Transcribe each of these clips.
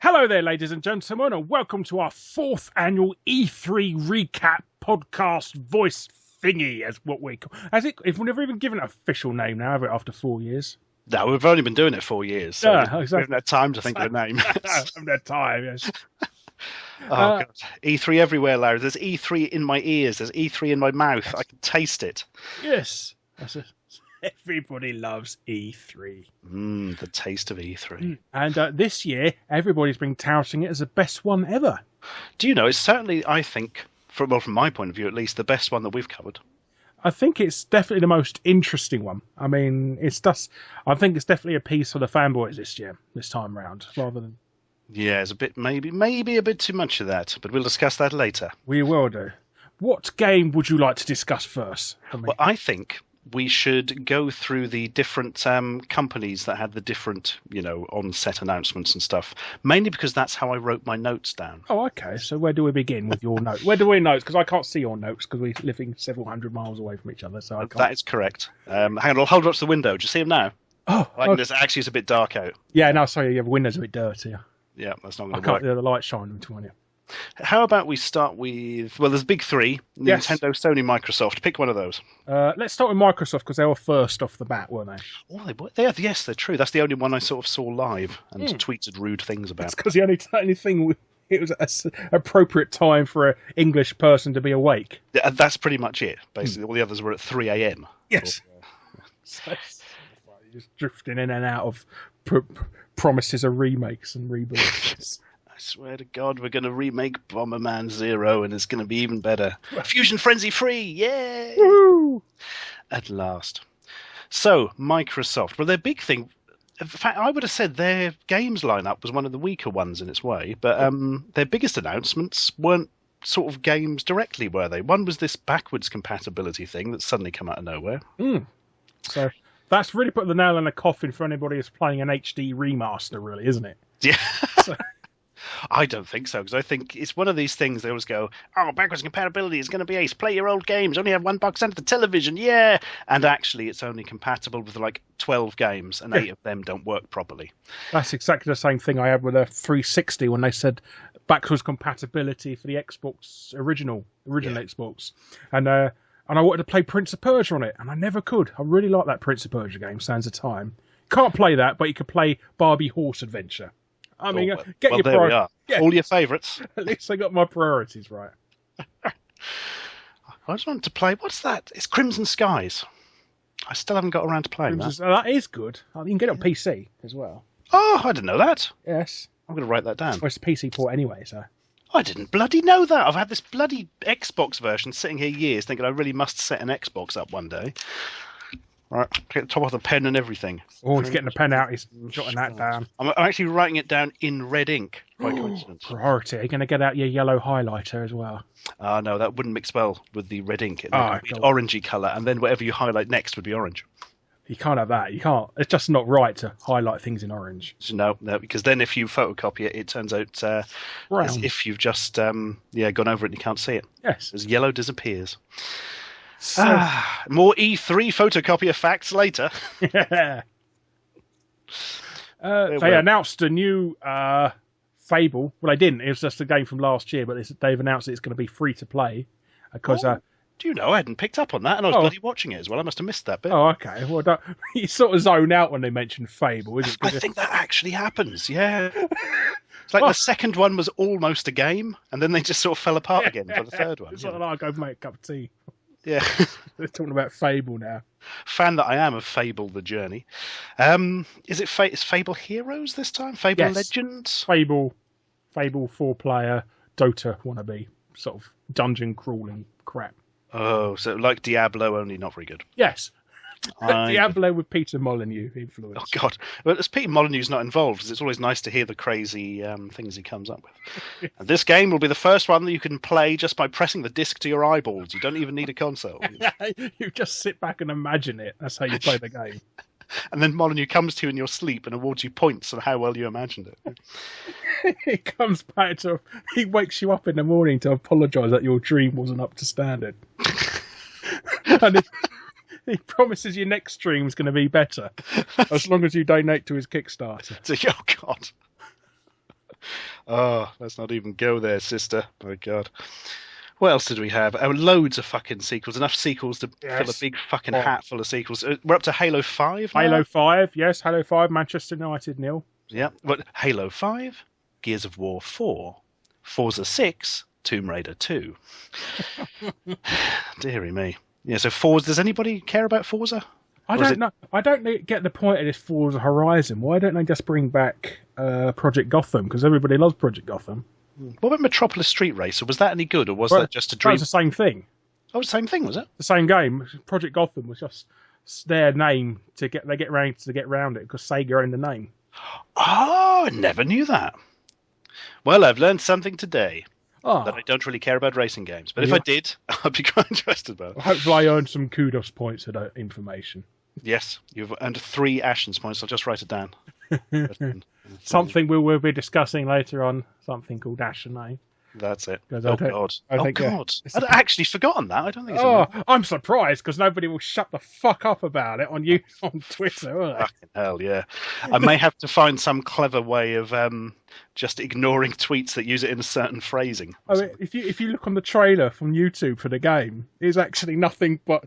Hello there, ladies and gentlemen, and welcome to our 4th annual E3 recap podcast voice thingy, as what we call. If we've never even given it an official name now, have it, after 4 years? No, we've only been doing it 4 years, so exactly. we haven't had time to think of a name. I haven't had time, yes. God. E3 everywhere, Larry. There's E3 in my ears. There's E3 in my mouth. I can taste it. Yes. Everybody loves E3. The taste of E3. And this year, everybody's been touting it as the best one ever. Do you know, it's certainly, I think, from my point of view at least, the best one that we've covered. I think it's definitely the most interesting one. I mean, I think it's definitely a piece for the fanboys this time round, rather than... Yeah, it's a bit, maybe a bit too much of that, but we'll discuss that later. We will do. What game would you like to discuss first? Well, I think we should go through the different companies that had the different, on-set announcements and stuff, mainly because that's how I wrote my notes down. Oh, okay. So where do we begin with your notes? Where do we notes? Because I can't see your notes because we're living several hundred miles away from each other. So I can't. That is correct. Hang on, I'll hold it up to the window. Do you see them now? Oh, actually, it's a bit dark out. Yeah, no, sorry, the window's a bit dirty. Yeah, that's not going to work. The light shining into one. How about we start with... Well, there's big three. Yes. Nintendo, Sony, Microsoft. Pick one of those. Let's start with Microsoft because they were first off the bat, weren't they? Oh, yes, they're true. That's the only one I sort of saw live and tweeted rude things about. That's because the only thing... It was an appropriate time for an English person to be awake. Yeah, that's pretty much it. Basically, all the others were at 3 a.m. Yes. You're just drifting in and out of promises of remakes and reboots. I swear to God, we're going to remake Bomberman Zero, and it's going to be even better. Fusion Frenzy free, yay! Woo! At last. So, Microsoft. Well, their big thing... In fact, I would have said their games lineup was one of the weaker ones in its way, but their biggest announcements weren't sort of games directly, were they? One was this backwards compatibility thing that suddenly came out of nowhere. So that's really put the nail in the coffin for anybody who's playing an HD remaster, really, isn't it? Yeah. I don't think so, because I think it's one of these things they always go, oh, backwards compatibility is going to be ace. Play your old games. Only have one box under the television. Yeah. And actually, it's only compatible with like 12 games, and 8 of them don't work properly. That's exactly the same thing I had with a 360 when they said backwards compatibility for the Xbox original Xbox. And I wanted to play Prince of Persia on it, and I never could. I really like that Prince of Persia game, Sands of Time. Can't play that, but you could play Barbie Horse Adventure. I mean, get your there we are. Yeah. All your favourites. At least I got my priorities right. I just want to play. What's that? It's Crimson Skies. I still haven't got around to playing that. That is good. You can get it on PC as well. Oh, I didn't know that. Yes. I'm going to write that down. Well, it's a PC port anyway, so. I didn't bloody know that. I've had this bloody Xbox version sitting here years thinking I really must set an Xbox up one day. Right, get the top off the pen and everything. Oh, he's getting the pen out. He's jotting that down. I'm actually writing it down in red ink by coincidence. Priority. Are you going to get out your yellow highlighter as well? No, that wouldn't mix well with the red ink. It would be orangey colour, and then whatever you highlight next would be orange. You can't have that. You can't. It's just not right to highlight things in orange. No, because then if you photocopy it, it turns out as if you've just gone over it and you can't see it. Yes. As yellow disappears. So, more E3 photocopier facts later. Yeah. They announced a new Fable. Well, they didn't. It was just a game from last year, but they've announced it's going to be free to play. Because do you know? I hadn't picked up on that, and I was bloody watching it as well. I must have missed that bit. Oh, okay. Well, you sort of zone out when they mention Fable, isn't it? I think that actually happens. Yeah. It's like the second one was almost a game, and then they just sort of fell apart again for the third one. It's like I'll go make a cup of tea. Yeah. They're talking about Fable now. Fan that I am of Fable the Journey. Is Fable Heroes this time? Fable Legends? Fable 4-player Dota wannabe. Sort of dungeon crawling crap. Oh, so like Diablo, only not very good. Yes. Diablo with Peter Molyneux influence. Oh, God. Well, as Peter Molyneux's not involved, because it's always nice to hear the crazy things he comes up with. And this game will be the first one that you can play just by pressing the disc to your eyeballs. You don't even need a console. You just sit back and imagine it. That's how you play the game. And then Molyneux comes to you in your sleep and awards you points on how well you imagined it. He wakes you up in the morning to apologise that your dream wasn't up to standard. And he promises your next stream's going to be better, as long as you donate to his Kickstarter. Oh, God. Oh, let's not even go there, sister. My God. What else did we have? Oh, loads of fucking sequels. Enough sequels to fill a big fucking hat full of sequels. We're up to Halo 5 now? Halo 5, yes. Halo 5, Manchester United, Neil. Yeah. What? Halo 5, Gears of War 4, Forza 6, Tomb Raider 2. Deary me. Yeah, so Forza, does anybody care about Forza? I don't know. I don't get the point of this Forza Horizon. Why don't they just bring back Project Gotham? Because everybody loves Project Gotham. What about Metropolis Street Racer? Was that any good, or was that just a dream? That was the same thing. Oh, the same thing, was it? The same game. Project Gotham was just their name to get around it because Sega owned the name. Oh, I never knew that. Well, I've learned something today. Oh. That I don't really care about racing games. But if I did, I'd be quite interested about it. Hopefully I earned some kudos points for that information. Yes, you've earned 3 Ashens points. I'll just write it down. Something we will be discussing later on. Something called Ashens and I. That's it. God. I'd actually forgotten that. I don't think it's I'm surprised because nobody will shut the fuck up about it on Twitter, will they? Fucking hell, yeah. I may have to find some clever way of just ignoring tweets that use it in a certain phrasing. I mean, if you look on the trailer from YouTube for the game, it's actually nothing but...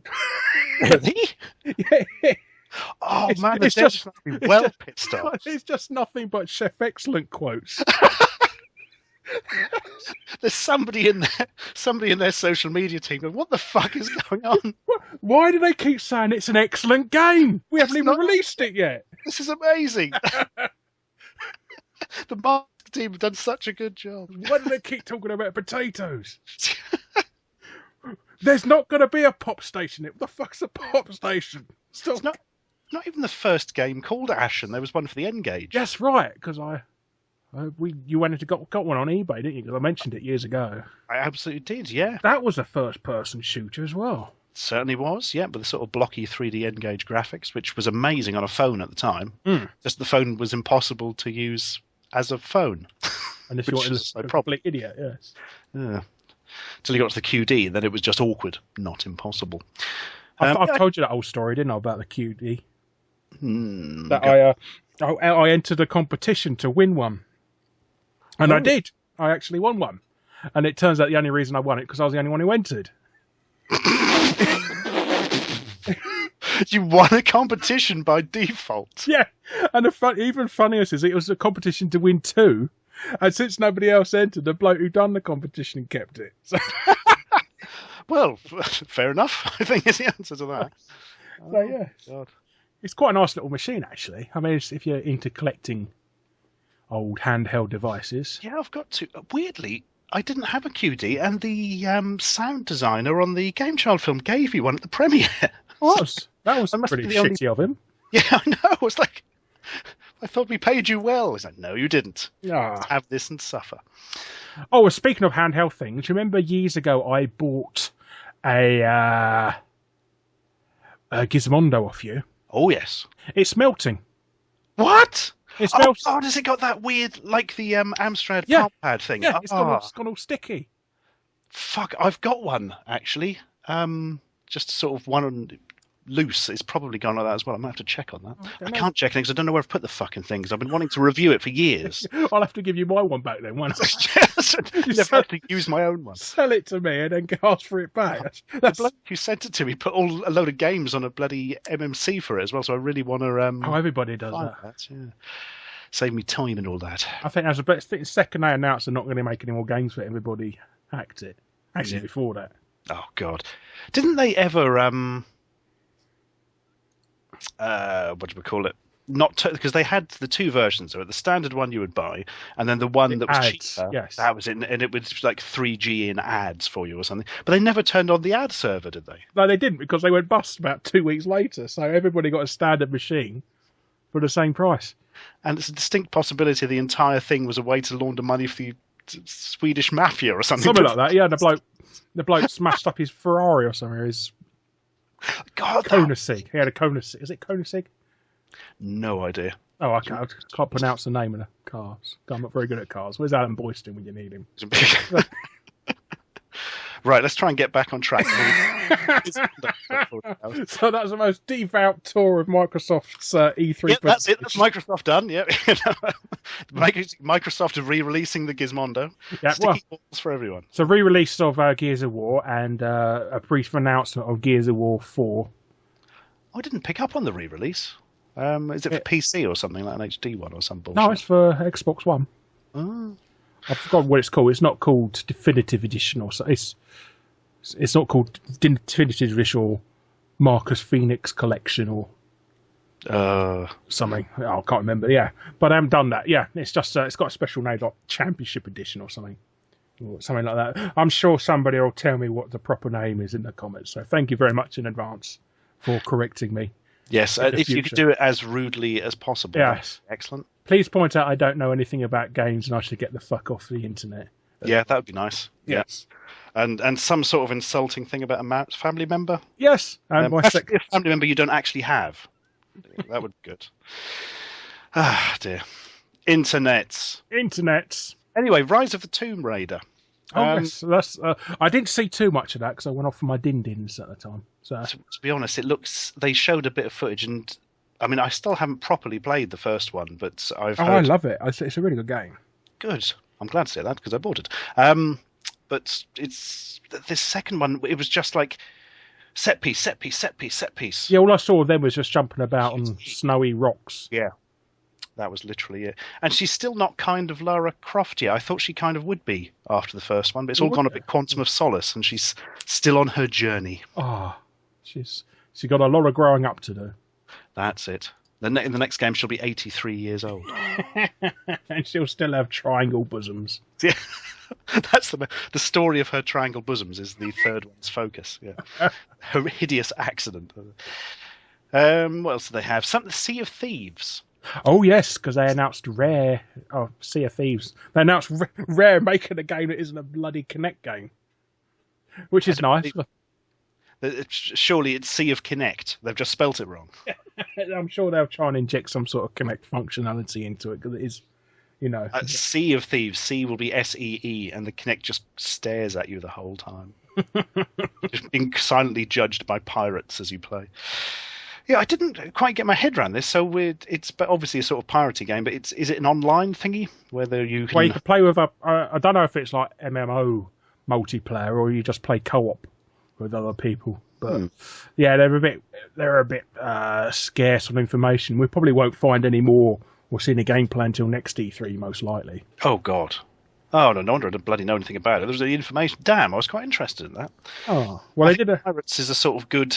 Really? Yeah. Oh, man, it's just pissed off. It's just nothing but Chef Excellent quotes. There's somebody in their social media team going, what the fuck is going on? Why do they keep saying it's an excellent game? We haven't even released it yet. This is amazing. The marketing team have done such a good job. Why do they keep talking about potatoes? There's not going to be a pop station. What the fuck's a pop station? It's not even the first game called Ashen. There was one for the N-Gage. That's right, because you went and got one on eBay, didn't you? Because I mentioned it years ago. I absolutely did, yeah. That was a first-person shooter as well. It certainly was, yeah, but the sort of blocky 3D N-Gage graphics, which was amazing on a phone at the time. Just the phone was impossible to use as a phone. And if you wanted a properly idiot, yes. Yeah. Until you got to the QD, then it was just awkward, not impossible. I've told you that old story, didn't I, about the QD? That I entered a competition to win one. And I did. I actually won one. And it turns out the only reason I won it because I was the only one who entered. You won a competition by default. Yeah. And even funnier is it was a competition to win 2. And since nobody else entered, the bloke who done the competition kept it. So. Well, fair enough, I think is the answer to that. So, yeah. God. It's quite a nice little machine, actually. I mean, if you're into collecting old handheld devices. Yeah, I've got to. Weirdly, I didn't have a QD, and the sound designer on the Game Child film gave me one at the premiere. What? That was pretty shitty of him. Yeah, I know. It's like, I thought we paid you well. He's like, no, you didn't. Yeah. Have this and suffer. Oh, well, speaking of handheld things, do you remember years ago I bought a Gizmondo off you? Oh, yes. It's melting. What? It's melting. Oh, does it got that weird, like the Amstrad palm pad thing? Yeah, it's gone all sticky. Fuck, I've got one, actually. Just sort of one loose. It's probably gone like that as well. I might have to check on that. I can't check it because I don't know where I've put the fucking thing because I've been wanting to review it for years. I'll have to give you my one back then, won't I? Never have to use my own one. Sell it to me and then ask for it back. The bloke who sent it to me put a load of games on a bloody MMC for it as well, so I really want to... everybody does that. Yeah. Save me time and all that. I think as the second they announced they're not going to make any more games for it, everybody hacked it. Actually, before that. Oh, God. Didn't they ever... what do we call it? Because they had the 2 versions. So the standard one you would buy, and then the one that was cheaper. Yes, that was it, and it was like 3G in ads for you or something. But they never turned on the ad server, did they? No, they didn't because they went bust about 2 weeks later. So everybody got a standard machine for the same price. And it's a distinct possibility the entire thing was a way to launder money for the Swedish mafia or something. Something like that. Yeah, the bloke smashed up his Ferrari or something. His Koenigsegg. He had a Koenigsegg. Is it Koenigsegg? No idea. Oh, I can't pronounce the name of the cars. I'm not very good at cars. Where's Alan Boyston when you need him? Right, let's try and get back on track. So that's the most devout tour of Microsoft's E3. Yeah, that's it. That's Microsoft done. Yeah, Microsoft are re-releasing the Gizmondo. Yeah, Sticky balls for everyone. So re-release of Gears of War and a brief announcement of Gears of War 4. I didn't pick up on the re-release. Is it for PC or something like an HD one or some bullshit? No, it's for Xbox One. Oh. I've forgotten what it's called. It's not called Definitive Edition or so. It's not called Definitive Edition or Marcus Phoenix Collection or something. I can't remember. Yeah, but I haven't done that. Yeah, it's just it's got a special name like Championship Edition or something like that. I'm sure somebody will tell me what the proper name is in the comments. So thank you very much in advance for correcting me. Yes, if you could do it as rudely as possible. Yes, excellent. Please point out I don't know anything about games and I should get the fuck off the internet. Yeah, that would be nice. Yes. And some sort of insulting thing about a family member? Yes. And a family member you don't actually have. That would be good. Ah, dear. Internets. Anyway, Rise of the Tomb Raider. Yes, that's. I didn't see too much of that because I went off for my din-dins at the time. So to be honest, they showed a bit of footage, and I mean, I still haven't properly played the first one, but I've heard... I love it. It's a really good game. Good. I'm glad to say that because I bought it. But it's this second one. It was just like set piece. Yeah, all I saw of them was just jumping about on snowy rocks. Yeah. That was literally it. And she's still not kind of Lara Croft yet. I thought she kind of would be after the first one, but it's all gone a bit Quantum of Solace, and she's still on her journey. She's got a lot of growing up to do. That's it. In the next game, she'll be 83 years old. And she'll still have triangle bosoms. Yeah. That's the story of her triangle bosoms is the third one's focus. Yeah. Her hideous accident. What else do they have? Sea of Thieves. Oh, yes, because they announced Sea of Thieves. They announced Rare making a game that isn't a bloody Kinect game, which is nice. Surely it's Sea of Kinect. They've just spelt it wrong. I'm sure they'll try and inject some sort of Kinect functionality into it because it is, Sea of Thieves. Sea will be SEE, and the Kinect just stares at you the whole time. Just being silently judged by pirates as you play. Yeah, I didn't quite get my head around this. So it's obviously a sort of piratey game, but is it an online thingy? Whether you can... Well, you can play with I don't know if it's like MMO multiplayer or you just play co-op with other people. But yeah, they're a bit scarce on information. We probably won't find any more or see any gameplay until next E3, most likely. Oh, God. Oh, no wonder I didn't bloody know anything about it. There was the information. Damn, I was quite interested in that. Oh, well, Pirates is a sort of good...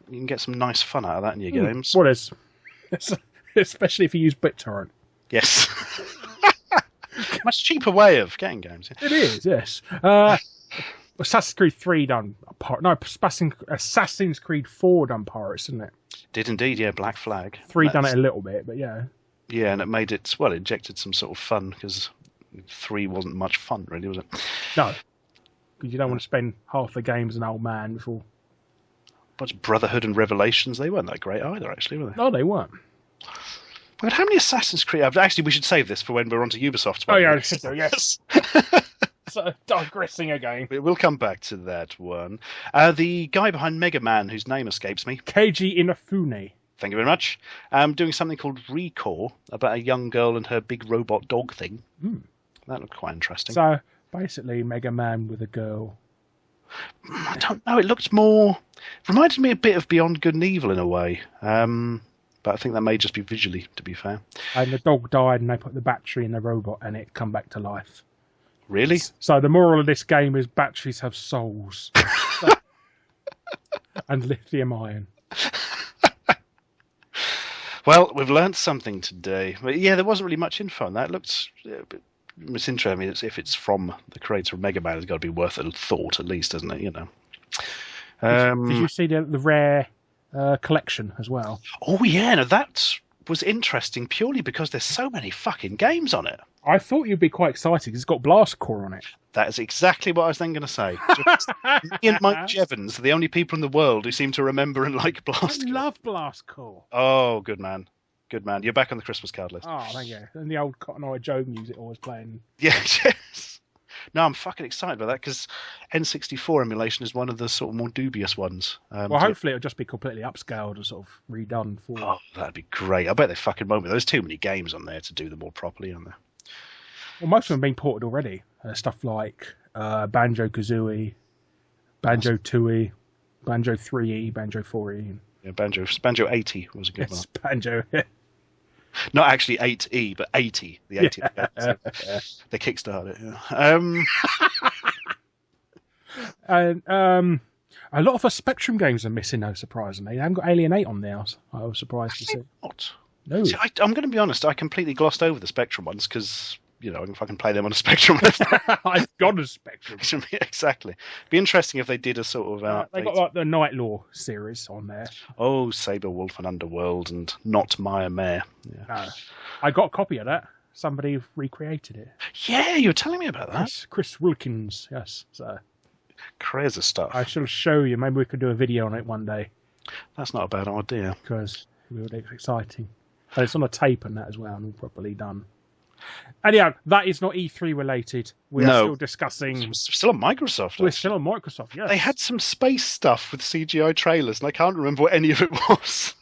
You can get some nice fun out of that in your games. What is? Especially if you use BitTorrent. Yes. Much cheaper way of getting games. It is, yes. Assassin's Creed 3 done Assassin's Creed 4 done pirates, didn't it? Did indeed, yeah. Black Flag. 3 done it a little bit, but yeah. Yeah, and it made it, it injected some sort of fun because 3 wasn't much fun, really, was it? No. Because you don't want to spend half the game as an old man before. Bunch of Brotherhood and Revelations. They weren't that great either, actually, were they? No, they weren't. But how many Assassin's Creed... Actually, we should save this for when we're on to Ubisoft. Oh, yeah, yes. So, digressing again. We'll come back to that one. The guy behind Mega Man, whose name escapes me. Keiji Inafune. Thank you very much. Doing something called Recall about a young girl and her big robot dog thing. That looked quite interesting. So, basically, Mega Man with a girl. I don't know. It looked more... reminded me a bit of Beyond Good and Evil in a way. But I think that may just be visually, to be fair. And the dog died and they put the battery in the robot and it come back to life. Really? So the moral of this game is batteries have souls. And lithium ion. Well, we've learnt something today. But yeah, there wasn't really much info on that. It looked... It's interesting. I mean, if it's from the creator of Mega Man, it's got to be worth a thought, at least, isn't it? Did you see the Rare collection as well? Oh, yeah. No, that was interesting purely because there's so many fucking games on it. I thought you'd be quite excited because it's got Blast Core on it. That is exactly what I was then going to say. Me and Mike Jevons are the only people in the world who seem to remember and like Blast Core. I love Blast Core. Oh, good man. Good man. You're back on the Christmas card list. Oh, thank you. And the old Cotton Eye Joe music always playing. Yeah, yes. No, I'm fucking excited about that because N64 emulation is one of the sort of more dubious ones. Well, hopefully it'll just be completely upscaled and sort of redone for. Oh, that'd be great. I bet they fucking won't be. There's too many games on there to do them all properly, aren't there? Well, most of them have been ported already. Stuff like Banjo-Kazooie, Banjo-Tooie, Banjo 3E, Banjo 4E. Yeah, Banjo 80 was a good one. Banjo. Not actually 8E, but 80. The 80. Yeah. The Kickstarter. Yeah. And a lot of the Spectrum games are missing, though, surprisingly. They haven't got Alien 8 on there. I was surprised to see. What? No. See, I'm going to be honest. I completely glossed over the Spectrum ones because, I can fucking play them on a Spectrum. I've got a Spectrum. Exactly. Be interesting if they did a sort of. They got like the Night Law series on there. Oh, Sabre Wolf and Underworld and Not Maya Mare. Yeah. I got a copy of that. Somebody recreated it. Yeah, you were telling me about that. Chris Wilkins, yes. So crazy stuff. I shall show you. Maybe we could do a video on it one day. That's not a bad idea. Because it's exciting. So it's on a tape and that as well, and all properly done. Anyhow, that is not E3 related. We are still discussing. Still on Microsoft. We're still on Microsoft, yes. They had some space stuff with CGI trailers, and I can't remember what any of it was.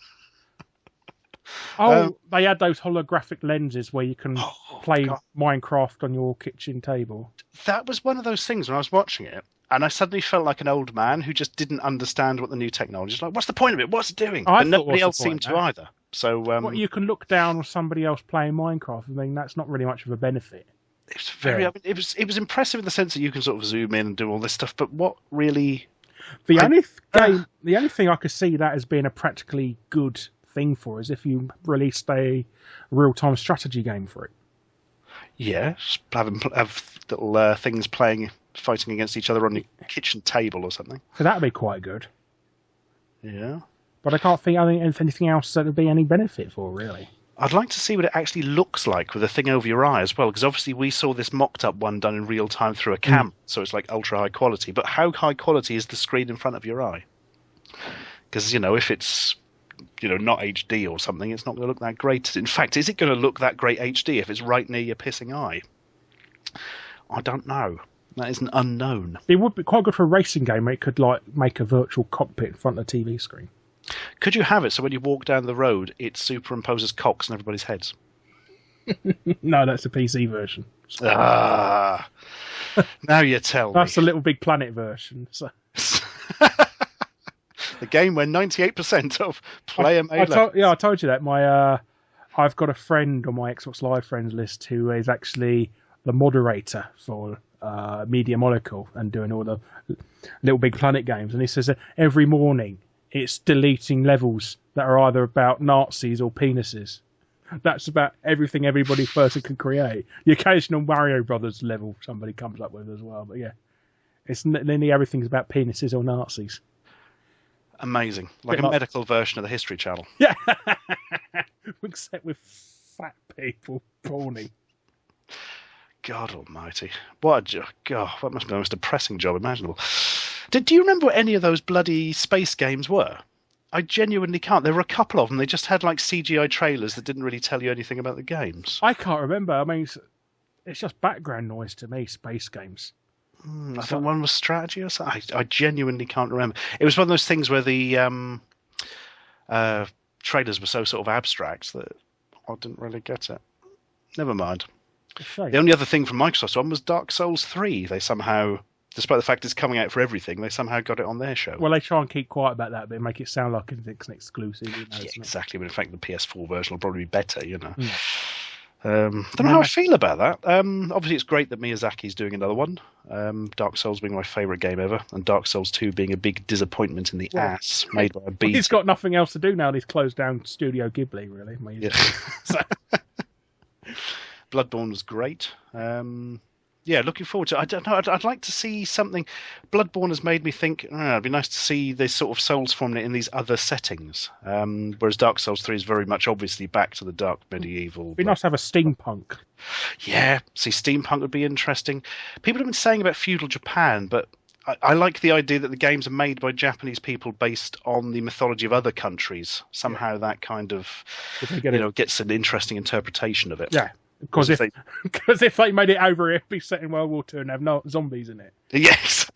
They had those holographic lenses where you can play Minecraft on your kitchen table. That was one of those things when I was watching it, and I suddenly felt like an old man who just didn't understand what the new technology is like. What's the point of it? What's it doing? But nobody else seemed to either. So you can look down on somebody else playing Minecraft. I mean, that's not really much of a benefit. It's very. Yeah. I mean, it was impressive in the sense that you can sort of zoom in and do all this stuff. But what really? The only thing I could see that as being a practically good thing for is if you released a real-time strategy game for it. Yeah, have little things fighting against each other on your kitchen table or something. So that'd be quite good. Yeah. But I can't think of anything else that would be any benefit for, really. I'd like to see what it actually looks like with a thing over your eye as well, because obviously we saw this mocked-up one done in real time through a camera, so it's like ultra-high quality. But how high quality is the screen in front of your eye? Because, if it's, not HD or something, it's not going to look that great. In fact, is it going to look that great HD if it's right near your pissing eye? I don't know. That is an unknown. It would be quite good for a racing game. It could, make a virtual cockpit in front of the TV screen. Could you have it so when you walk down the road, it superimposes cocks on everybody's heads? No, that's the PC version. So. Now you tell me. That's the Little Big Planet version. So. The game where 98% of player made. I told you that. I've got a friend on my Xbox Live friends list who is actually the moderator for Media Molecule and doing all the Little Big Planet games, and he says that every morning it's deleting levels that are either about Nazis or penises. That's about everything everybody person can create. The occasional Mario Brothers level somebody comes up with as well, but yeah, it's nearly everything's about penises or Nazis. Amazing, like a medical version of the History Channel. Yeah, except with fat people prawning. God Almighty! That must be the most depressing job imaginable. Do you remember what any of those bloody space games were? I genuinely can't. There were a couple of them. They just had CGI trailers that didn't really tell you anything about the games. I can't remember. I mean, it's just background noise to me, space games. I thought one was strategy or something. I genuinely can't remember. It was one of those things where the trailers were so sort of abstract that I didn't really get it. Never mind. The only other thing from Microsoft one was Dark Souls 3. They somehow, despite the fact it's coming out for everything, they somehow got it on their show. Well, they try and keep quiet about that, but make it sound like it's an exclusive. Yeah, exactly. But in fact, the PS4 version will probably be better, Don't know how I feel about that. Obviously, it's great that Miyazaki's doing another one. Dark Souls being my favourite game ever, and Dark Souls 2 being a big disappointment in the ass made by a beat. He's got nothing else to do now. He's closed down Studio Ghibli, really. Yeah. Bloodborne was great. Looking forward to it. I don't know. I'd like to see something. Bloodborne has made me think, it'd be nice to see this sort of Souls formula in these other settings. Whereas Dark Souls 3 is very much obviously back to the dark medieval. It'd be nice to have a steampunk. Yeah, see, steampunk would be interesting. People have been saying about feudal Japan, but I like the idea that the games are made by Japanese people based on the mythology of other countries. Somehow that kind of, gets an interesting interpretation of it. Yeah. Because if they made it over, it'd be set in World War II and have no zombies in it. Yes.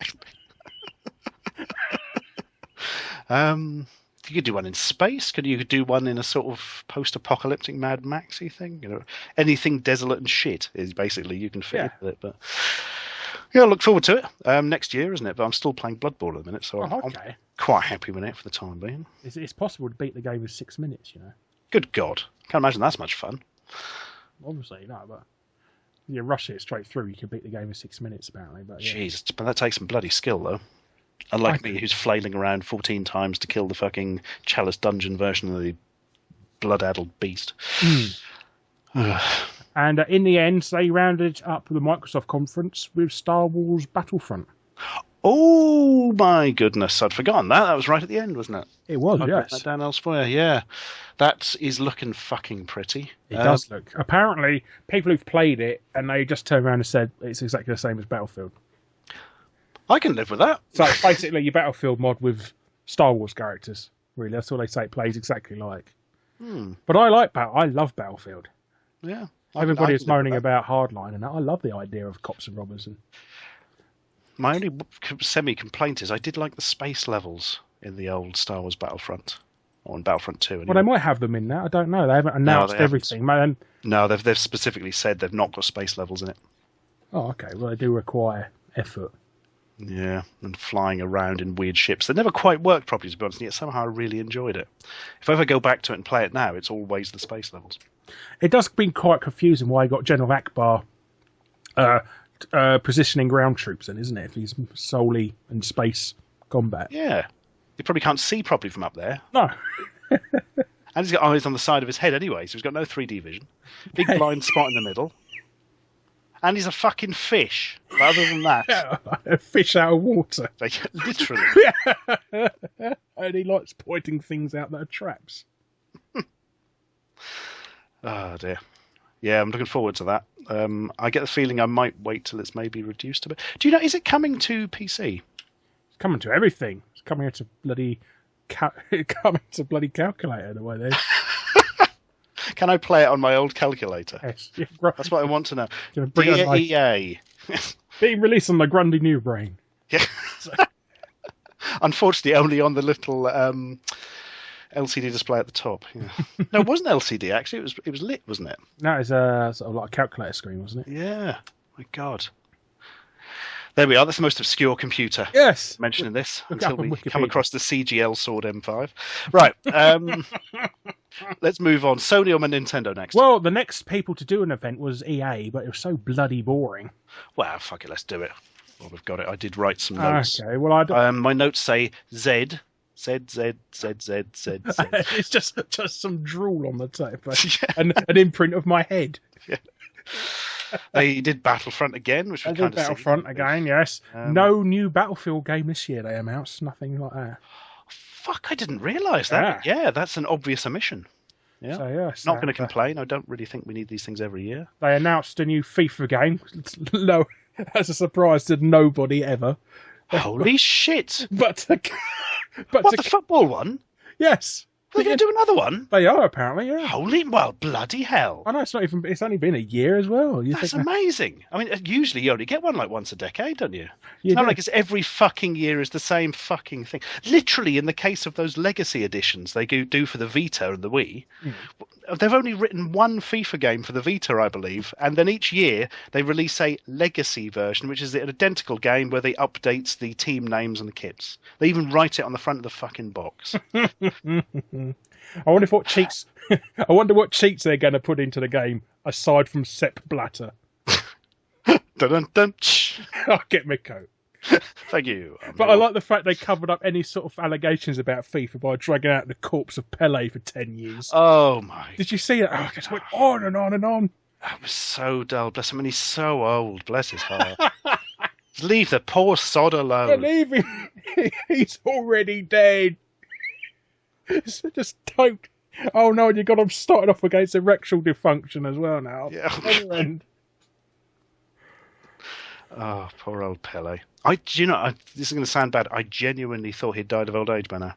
You could do one in space. You could do one in a sort of post-apocalyptic Mad Maxy thing. You know, anything desolate and shit is basically you can fit with it. But yeah, I look forward to it. Next year, isn't it? But I'm still playing Blood Bowl at the minute, so I'm quite happy with it for the time being. It's possible to beat the game in 6 minutes, you know. Good God, can't imagine that's much fun. Obviously, no, but you rush it straight through, you can beat the game in 6 minutes, apparently. But yeah. Jesus, but that takes some bloody skill, though. Unlike me, who's flailing around 14 times to kill the fucking Chalice Dungeon version of the blood-addled beast. And in the end, they rounded up the Microsoft conference with Star Wars Battlefront. Oh my goodness, I'd forgotten that. That was right at the end, wasn't it? It was, I'd yes. That down elsewhere, yeah. That is looking fucking pretty. It does look. Apparently, people who've played it, and they just turned around and said it's exactly the same as Battlefield. I can live with that. So it's basically your Battlefield mod with Star Wars characters. Really, that's all they say. It plays exactly like. But I love Battlefield. Yeah. Everybody is moaning about Hardline, and I love the idea of cops and robbers. And my only semi-complaint is I did like the space levels in the old Star Wars Battlefront, or in Battlefront 2. Anyway. Well, they might have them in that. I don't know. They haven't announced everything, man. No, they've specifically said they've not got space levels in it. Oh, okay. Well, they do require effort. Yeah, and flying around in weird ships. They never quite worked properly, to be honest, and yet somehow I really enjoyed it. If I ever go back to it and play it now, it's always the space levels. It does been quite confusing why you got General Akbar positioning ground troops in, isn't it? If he's solely in space combat. Yeah. You probably can't see properly from up there. No. And he's got eyes on the side of his head anyway, so he's got no 3D vision. Big blind spot in the middle. And he's a fucking fish. But other than that... a fish out of water. Literally. And he likes pointing things out that are traps. Oh, dear. Yeah, I'm looking forward to that. I get the feeling I might wait till it's maybe reduced a bit. Do you know, is it coming to PC? It's coming to everything. It's coming to bloody... calculator, the way they... Can I play it on my old calculator? Yes. That's what I want to know. Dear EA. Being released on the Grundy New Brain. Yeah. Unfortunately, only on the little LCD display at the top. Yeah. No, it wasn't LCD, actually. It was lit, wasn't it? No, it was sort of like a calculator screen, wasn't it? Yeah. My God. There we are. That's the most obscure computer. Yes. Mentioning this until we come across the CGL Sword M5. Right. Let's move on. Sony or Nintendo next? Well, the next people to do an event was EA, but it was so bloody boring. Well, fuck it. Let's do it. Well, we've got it. I did write some notes. Okay. Well, my notes say Z. Z. It's just some drool on the tape. And an imprint of my head. Yeah. They did Battlefront again, which we kind of Battlefront again, yes. No new Battlefield game this year they announced, nothing like that. Fuck, I didn't realise that. Yeah, that's an obvious omission. Yeah. So, yes, not going to complain. I don't really think we need these things every year. They announced a new FIFA game. No, as a surprise to nobody ever. Holy shit! But the football one? Yes. They're going to do another one? They are, apparently, yeah. Holy, well, bloody hell. I know, it's only been a year as well. That's amazing. I mean, usually you only get one like once a decade, don't you? It's not like it's every fucking year is the same fucking thing. Literally, in the case of those legacy editions they do for the Vita and the Wii, they've only written one FIFA game for the Vita, I believe, and then each year they release a legacy version, which is an identical game where they update the team names and the kits. They even write it on the front of the fucking box. I wonder what cheats. I wonder what cheats they're going to put into the game aside from Sepp Blatter. Dun, dun, dun. I'll get my coat. Thank you. But I like the fact they covered up any sort of allegations about FIFA by dragging out the corpse of Pele for 10 years. Oh my! Did you see it? Oh, it went on and on and on. That was so dull. Bless him, and he's so old. Bless his heart. Leave the poor sod alone. Leave him. He's already dead. Just don't. Oh no, you got him started off against erectile dysfunction as well now. Yeah. Oh, poor old Pele. This is going to sound bad. I genuinely thought he'd died of old age by now.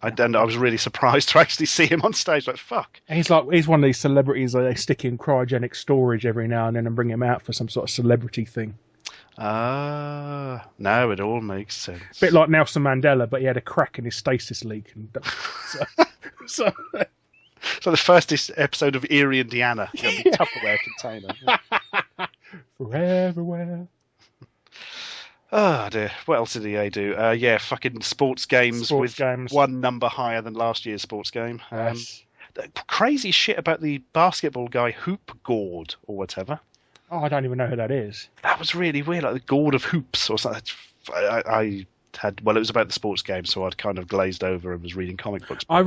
I was really surprised to actually see him on stage. Like, fuck. And he's one of these celebrities that they stick in cryogenic storage every now and then and bring him out for some sort of celebrity thing. Ah, now it all makes sense. A bit like Nelson Mandela, but he had a crack in his stasis leak. And so the first episode of Eerie, Indiana. It's going to be Tupperware container. Forever. Oh dear. What else did EA do? Fucking sports games one number higher than last year's sports game. Yes. Crazy shit about the basketball guy Hoop Gourd or whatever. Oh, I don't even know who that is. That was really weird, like the Gourd of Hoops or something. It was about the sports game, so I'd kind of glazed over and was reading comic books. I'm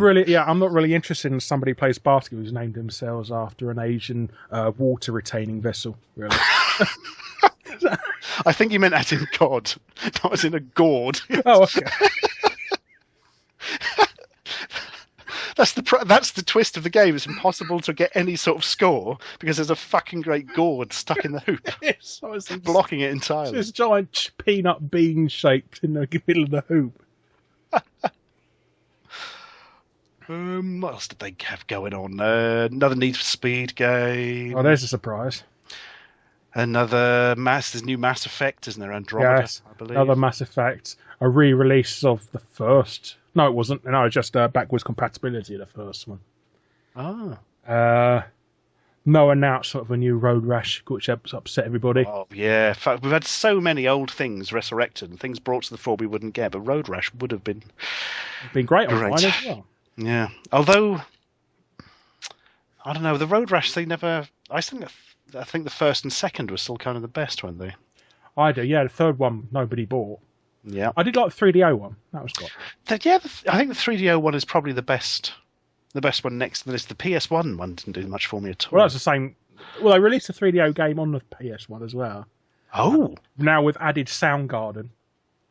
not really interested in somebody who plays basketball who's named themselves after an Asian water retaining vessel, really. I think you meant as in God, not as in a gourd. Oh, okay. That's the twist of the game. It's impossible to get any sort of score because there's a fucking great gourd stuck in the hoop, blocking it entirely. It's this giant peanut bean shaped in the middle of the hoop. What else did they have going on? Another Need for Speed game. Oh, there's a surprise. There's new Mass Effect, isn't there? Andromeda, yes, I believe. Another Mass Effect. A re-release of the first. No, it wasn't. No, just backwards compatibility of the first one. Ah. No announcement of a new Road Rash, which upset everybody. Oh, yeah. In fact, we've had so many old things resurrected and things brought to the fore we wouldn't get, but Road Rash would have been Great online as well. Yeah. Although, I don't know, the Road Rash thing never... I think the first and second were still kind of the best, weren't they? I do, yeah. The third one, nobody bought. Yeah. I did like the 3DO one. That was good. I think the 3DO one is probably the best one next to the list. The PS1 one didn't do much for me at all. Well, that's the same. Well, they released a 3DO game on the PS1 as well. Oh. Now with added Soundgarden.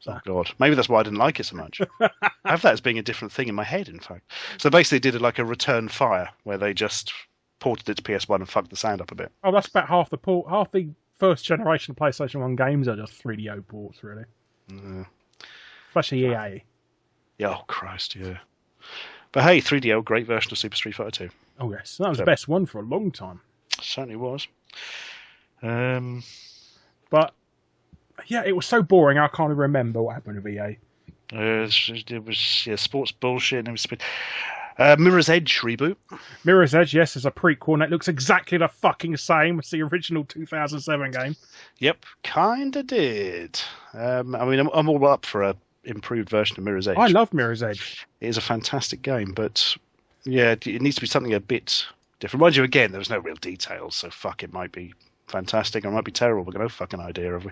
So. Oh, God. Maybe that's why I didn't like it so much. I have that as being a different thing in my head, in fact. So basically they did a Return Fire, where they just ported it to PS1 and fucked the sound up a bit. Oh, that's about half the first generation PlayStation 1 games are just 3DO ports, really. Especially EA. Yeah, oh, Christ, yeah. But hey, 3DO, great version of Super Street Fighter 2. Oh, yes. That was the best one for a long time. Certainly was. But, yeah, it was so boring, I can't even remember what happened with EA. It was sports bullshit. And it was Mirror's Edge reboot. Mirror's Edge, yes, is a prequel, and it looks exactly the fucking same as the original 2007 game. Yep, kinda did. I'm all up for a improved version of Mirror's Edge. I love Mirror's Edge. It is a fantastic game, but yeah, it needs to be something a bit different. Mind you, again, there was no real details, so fuck, it might be fantastic, or it might be terrible. We've got no fucking idea, have we?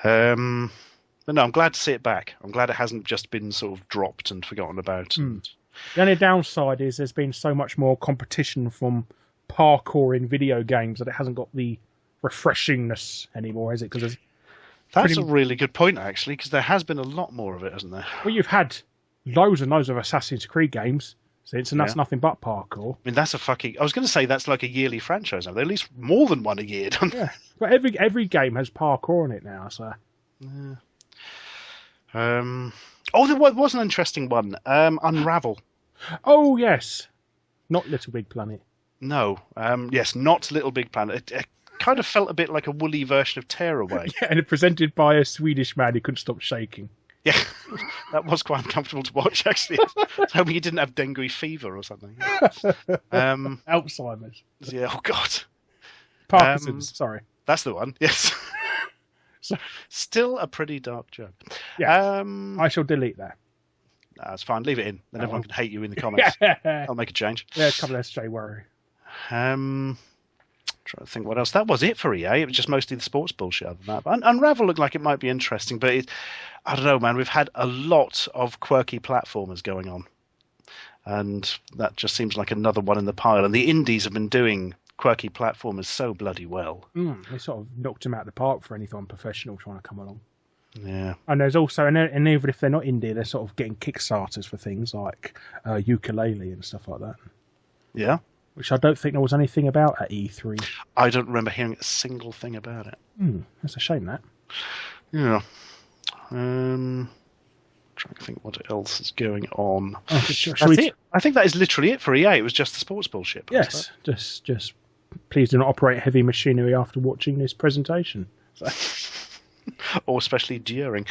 But no, I'm glad to see it back. I'm glad it hasn't just been sort of dropped and forgotten about. The only downside is there's been so much more competition from parkour in video games that it hasn't got the refreshingness anymore, is it? Because that's a really good point, actually, because there has been a lot more of it, hasn't there? Well, you've had loads and loads of Assassin's Creed games since, and that's nothing but parkour. I mean, I was going to say that's like a yearly franchise now. They're at least more than one a year, don't they? Yeah, but every game has parkour in it now, so... Yeah. There was an interesting one. Unravel. Oh, yes. Not Little Big Planet. No. Yes, not Little Big Planet. It kind of felt a bit like a woolly version of Tearaway. Yeah, and presented by a Swedish man who couldn't stop shaking. Yeah, that was quite uncomfortable to watch, actually. Hoping he didn't have dengue fever or something. Alzheimer's. Yeah, oh, God. Parkinson's, sorry. That's the one, yes. Still a pretty dark joke. Yeah, I shall delete that. That's fine. Leave it in. Then everyone can hate you in the comments. I'll make a change. Yeah, come on, SJ, worry. Trying to think what else. That was it for EA. It was just mostly the sports bullshit other than that. But Unravel looked like it might be interesting, but I don't know, man. We've had a lot of quirky platformers going on. And that just seems like another one in the pile. And the indies have been doing quirky platformers so bloody well. They sort of knocked them out of the park for anything professional trying to come along. Yeah. And there's also, and even if they're not indie, they're sort of getting Kickstarters for things like ukulele and stuff like that. Yeah. Which I don't think there was anything about at E3. I don't remember hearing a single thing about it. That's a shame, that. Yeah. Trying trying to think what else is going on. Shall That's we- it. I think that is literally it for EA. It was just the sports bullshit. Yes, just please do not operate heavy machinery after watching this presentation. So. Or especially during.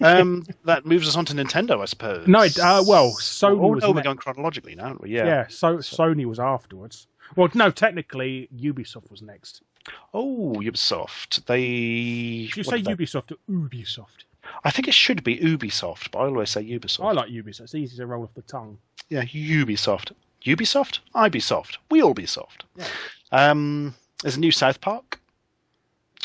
That moves us on to Nintendo, I suppose. No, Sony was we're going chronologically now, aren't we? Yeah. So Sony was afterwards. Well, no, technically Ubisoft was next. Oh, Ubisoft. They. Should you say Ubisoft or Ubisoft? I think it should be Ubisoft, but I always say Ubisoft. I like Ubisoft. It's easy to roll off the tongue. Yeah, Ubisoft. Ubisoft? Ubisoft. We all be soft. Yeah. There's a new South Park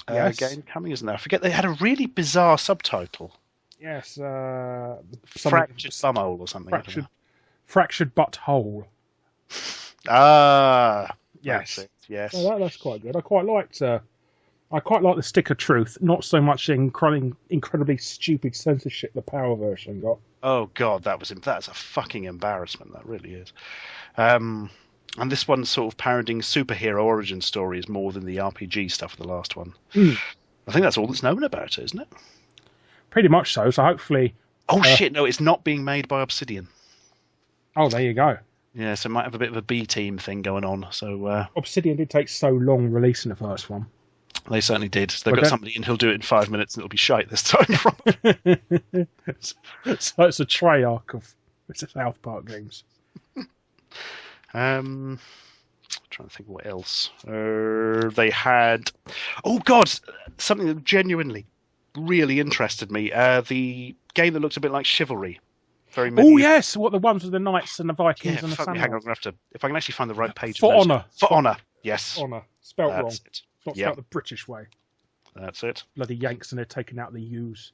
game coming, isn't there? I forget. They had a really bizarre subtitle. Yes. Fractured Bumhole or something. Fractured Butthole. Ah. Yes. Yes. Oh, that's quite good. I quite like the Stick of Truth. Not so much the incredibly stupid censorship the Power version got. Oh God, that's a fucking embarrassment. That really is. And this one's sort of parodying superhero origin stories more than the RPG stuff of the last one. I think that's all that's known about it, isn't it? Pretty much so. So hopefully. Oh shit! No, it's not being made by Obsidian. Oh, there you go. Yeah, so it might have a bit of a B team thing going on. So Obsidian did take so long releasing the first one. They certainly did. They've got somebody in who'll do it in 5 minutes, and it'll be shite this time. So it's a Treyarch of the South Park games. Trying to think what else. They had. Oh God, something that genuinely really interested me. The game that looked a bit like Chivalry. Very medieval. Oh yes, what the ones with the knights and the Vikings and the hang on, I'm gonna have to. If I can actually find the right page. For Honour. For Honour. Yes. Honour. Spelt wrong. It. Not spelled the British way. That's it. Bloody Yanks, and they're taking out the U's.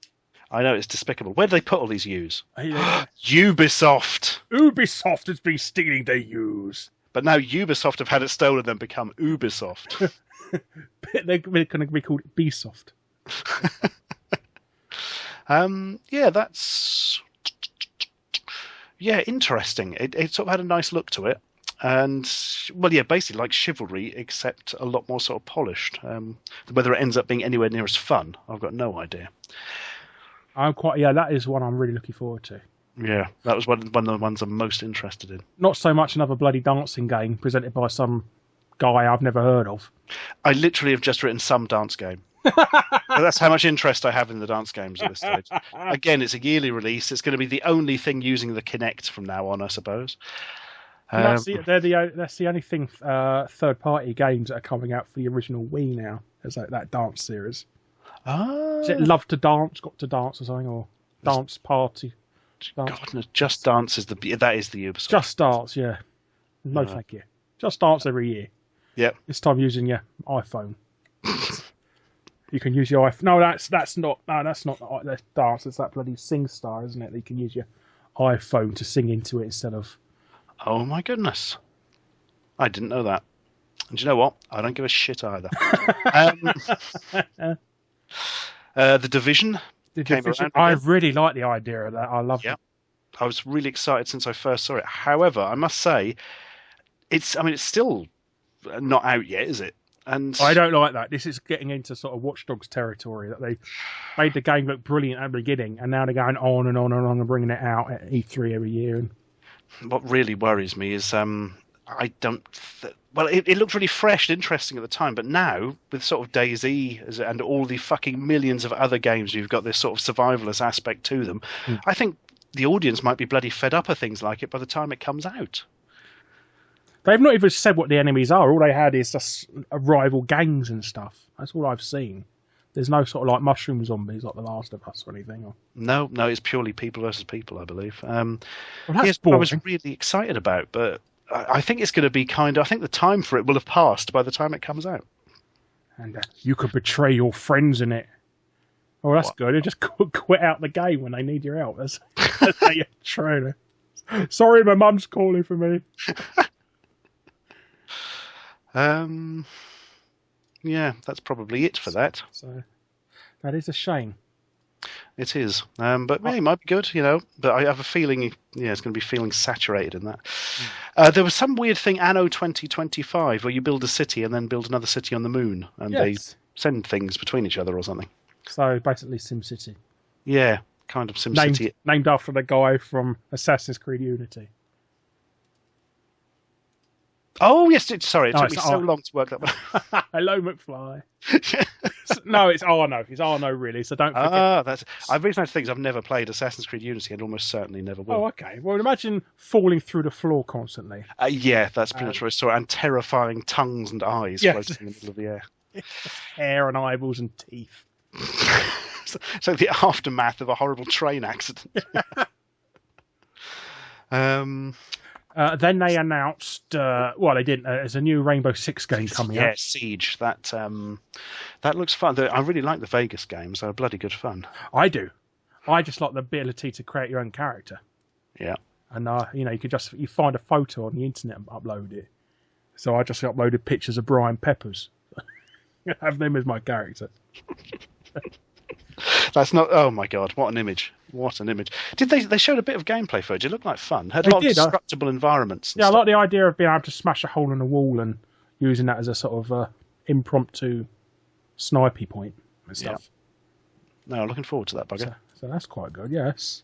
I know, it's despicable. Where do they put all these U's? Ubisoft. Ubisoft has been stealing their U's. But now Ubisoft have had it stolen and become Ubisoft. They're going to be called Bsoft. That's interesting. It sort of had a nice look to it. And, basically like Chivalry, except a lot more sort of polished. Whether it ends up being anywhere near as fun, I've got no idea. That is one I'm really looking forward to. Yeah, that was one of the ones I'm most interested in. Not so much another bloody dancing game presented by some guy I've never heard of. I literally have just written some dance game. That's how much interest I have in the dance games at this stage. Again, it's a yearly release. It's going to be the only thing using the Kinect from now on, I suppose. That's the only thing third-party games that are coming out for the original Wii now. Is that dance series. Is it Love to Dance, Got to Dance or something, or Dance Party? God, no, Just Dance is the Ubisoft. Just Dance, yeah. No, thank you. Just Dance every year. Yep. This time using your iPhone. You can use your iPhone. No, that's not the dance. It's that bloody SingStar, isn't it? That you can use your iPhone to sing into it instead of. Oh my goodness! I didn't know that. And do you know what? I don't give a shit either. The Division. I really like the idea of that. I love it. I was really excited since I first saw it. However, I must say, it's still not out yet, is it? And I don't like that. This is getting into sort of Watch Dogs territory, that they made the game look brilliant at the beginning, and now they're going on and on and on and bringing it out at E3 every year. And what really worries me is it looked really fresh and interesting at the time, but now with sort of DayZ and all the fucking millions of other games, you've got this sort of survivalist aspect to them. I think the audience might be bloody fed up of things like it by the time it comes out. They've not even said what the enemies are. All they had is just rival gangs and stuff. That's all I've seen. There's no sort of like mushroom zombies like The Last of Us or anything. Or... No, it's purely people versus people, I believe. That's boring. I was really excited about, but I think it's going to be I think the time for it will have passed by the time it comes out. And you could betray your friends in it. Oh, that's good. You just quit out the game when they need your help. That's how you try to. Sorry, my mum's calling for me. Yeah, that's probably it for that. So that is a shame. It is, but it might be good, But I have a feeling, it's going to be feeling saturated in that. There was some weird thing, Anno 2025, where you build a city and then build another city on the moon, and they send things between each other or something. So basically, SimCity. Yeah, kind of SimCity. Named after the guy from Assassin's Creed Unity. Oh, yes. Sorry, it took me so long to work that one. Hello, McFly. No, it's Arno. It's Arno, really, so don't forget. I've reached out to things. I've never played Assassin's Creed Unity and almost certainly never will. Oh, okay. Well, imagine falling through the floor constantly. Yeah, that's pretty much what I saw. And terrifying tongues and eyes floating in the middle of the air. Hair and eyeballs and teeth. So the aftermath of a horrible train accident. Then they announced, they didn't. There's a new Rainbow Six game coming out. Yeah, Siege. That looks fun. I really like the Vegas games. They're bloody good fun. I do. I just like the ability to create your own character. Yeah. And you find a photo on the internet and upload it. So I just uploaded pictures of Brian Peppers. Have them as my character. That's not. Oh my god! What an image! What an image! Did they showed a bit of gameplay footage? It looked like fun. Had a lot of destructible environments. Yeah, I like the idea of being able to smash a hole in the wall and using that as a sort of impromptu snipey point and stuff. Yeah. No, looking forward to that bugger. So that's quite good. Yes.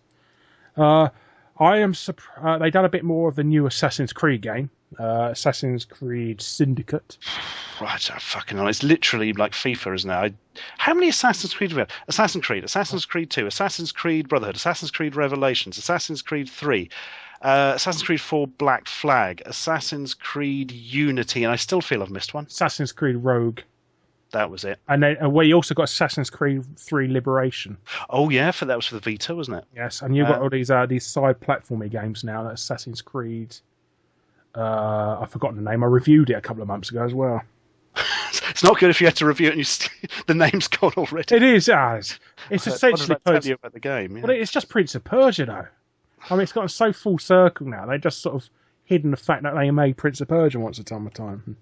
I am surprised they done a bit more of the new Assassin's Creed game, Assassin's Creed Syndicate. Right, I fucking know. It's literally like FIFA, isn't it? How many Assassin's Creed have we had? Assassin's Creed 2, Assassin's Creed Brotherhood, Assassin's Creed Revelations, Assassin's Creed 3, Assassin's Creed 4 Black Flag, Assassin's Creed Unity, and I still feel I've missed one. Assassin's Creed Rogue. That was it. And then we also got Assassin's Creed 3 Liberation. Oh yeah, that was for the Vita, wasn't it? Yes, and you've got all these side platformy games now. That Assassin's Creed. I've forgotten the name. I reviewed it a couple of months ago as well. It's not good if you had to review it and the name's gone already. It is, as it's essentially. What does that tell you about the game? Yeah. Well, it's just Prince of Persia, though. I mean, it's gotten so full circle now. They just sort of hidden the fact that they made Prince of Persia once upon a time.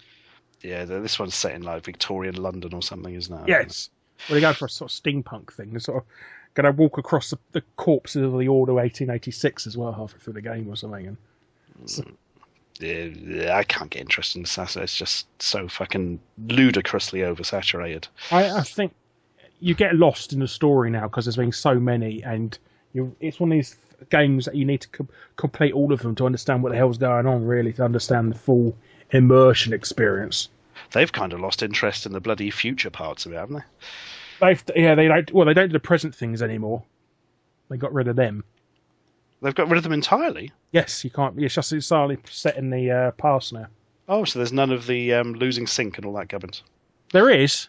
Yeah, this one's set in like Victorian London or something, isn't it? Yes. Well, they go for a sort of steampunk thing. They're sort of going to walk across the corpses of the Order 1886 as well, halfway through the game or something. Yeah, I can't get interested in Assassin. It's just so fucking ludicrously oversaturated. I think you get lost in the story now because there's been so many, and it's one of these games that you need to complete all of them to understand what the hell's going on, really, to understand the full immersion experience. They've kind of lost interest in the bloody future parts of it, haven't they? They don't. Well, they don't do the present things anymore. They got rid of them. They've got rid of them entirely? Yes, you can't. It's just entirely set in the past now. Oh, so there's none of the losing sync and all that gubbins? There is.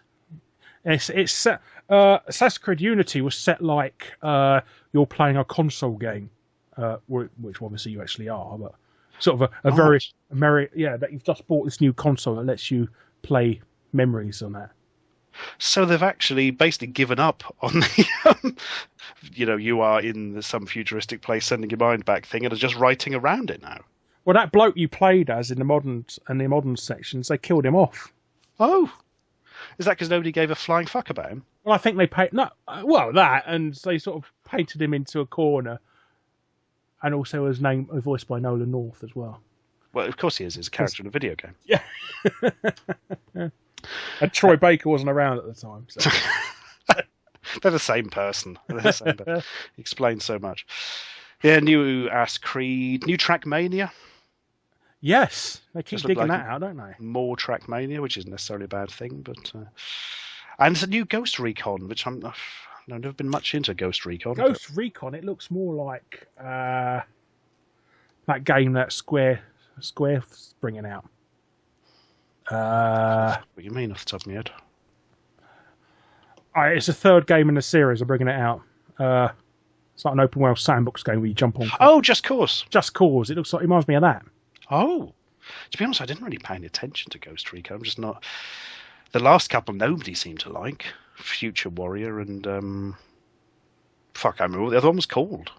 It's set. Assassin's Creed Unity was set like you're playing a console game, which obviously you actually are, but sort of a very that you've just bought this new console that lets you play memories on that. So they've actually basically given up on the, you are in some futuristic place sending your mind back thing and are just writing around it now. Well, that bloke you played as in the modern sections, they killed him off. Oh, is that because nobody gave a flying fuck about him? Well, I think they that, and they sort of painted him into a corner, and also his name voiced by Nolan North as well. Well, of course he is. He's a character in a video game. Yeah. And Troy Baker wasn't around at the time. So. They're the same person. Explains so much. Yeah, new Ass Creed, new Trackmania. Yes, they keep digging that out, don't they? More Trackmania, which isn't necessarily a bad thing, but and it's a new Ghost Recon, which I've never been much into Ghost Recon. Recon, it looks more like that game that Square's bringing out. What do you mean off the top of my head? It's the third game in the series. I'm bringing it out. It's like an open world sandbox game where you jump on. Oh, Just Cause. Just Cause. It reminds me of that. Oh, to be honest, I didn't really pay any attention to Ghost Recon. I'm just not. The last couple nobody seemed to like. Future Warrior and I remember what the other one was called.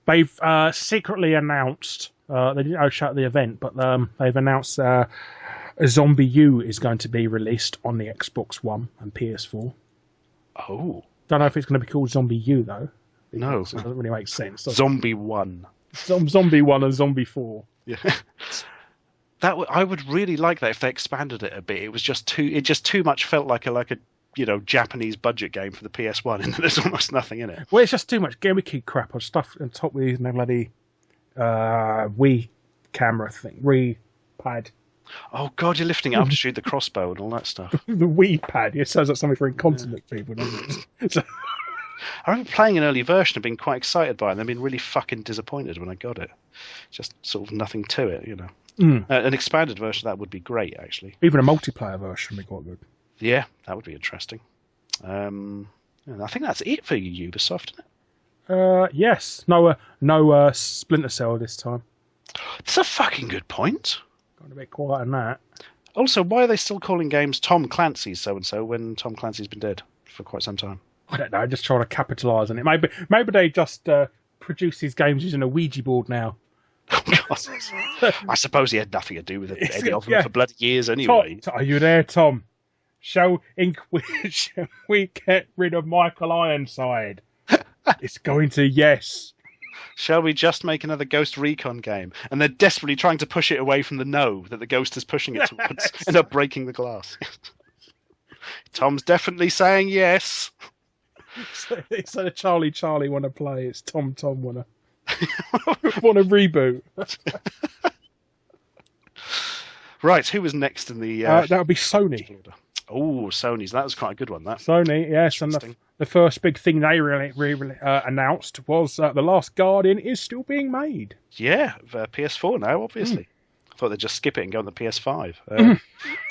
They've secretly announced. They didn't show at the event, but they've announced. Zombie U is going to be released on the Xbox One and PS4. Oh. Don't know if it's going to be called Zombie U, though. No. It doesn't really make sense. Zombie 1. Zombie 1 and Zombie 4. Yeah. I would really like that if they expanded it a bit. It was just too much felt like a Japanese budget game for the PS1, and there's almost nothing in it. Well, it's just too much gimmicky crap on stuff on top of these bloody Wii camera thing, Wii pad. Oh God, you're lifting it up to shoot the crossbow and all that stuff. The Wii pad. It sounds like something for incontinent people, doesn't it? So, I remember playing an early version and being quite excited by it, and then being really fucking disappointed when I got it. Just sort of nothing to it, An expanded version of that would be great, actually. Even a multiplayer version would be quite good. Yeah, that would be interesting. And I think that's it for you, Ubisoft, isn't it? Yes. No Splinter Cell this time. That's a fucking good point. Got a bit quiet on that. Also, why are they still calling games Tom Clancy's so-and-so when Tom Clancy's been dead for quite some time? I don't know, just trying to capitalise on it. Maybe they just produce these games using a Ouija board now. I suppose he had nothing to do with it, any of them for bloody years anyway. Tom, are you there, Tom? Shall we get rid of Michael Ironside? It's going to yes. Shall we just make another Ghost Recon game? And they're desperately trying to push it away from the no that the Ghost is pushing it towards, end up breaking the glass. Tom's definitely saying yes. Instead of Charlie want to play, it's Tom want to reboot. Right, who was next in the... that would be Sony. Oh, Sony's. That was quite a good one, that. Sony, yes. And the first big thing they really announced was The Last Guardian is still being made. Yeah, PS4 now, obviously. I thought they'd just skip it and go on the PS5.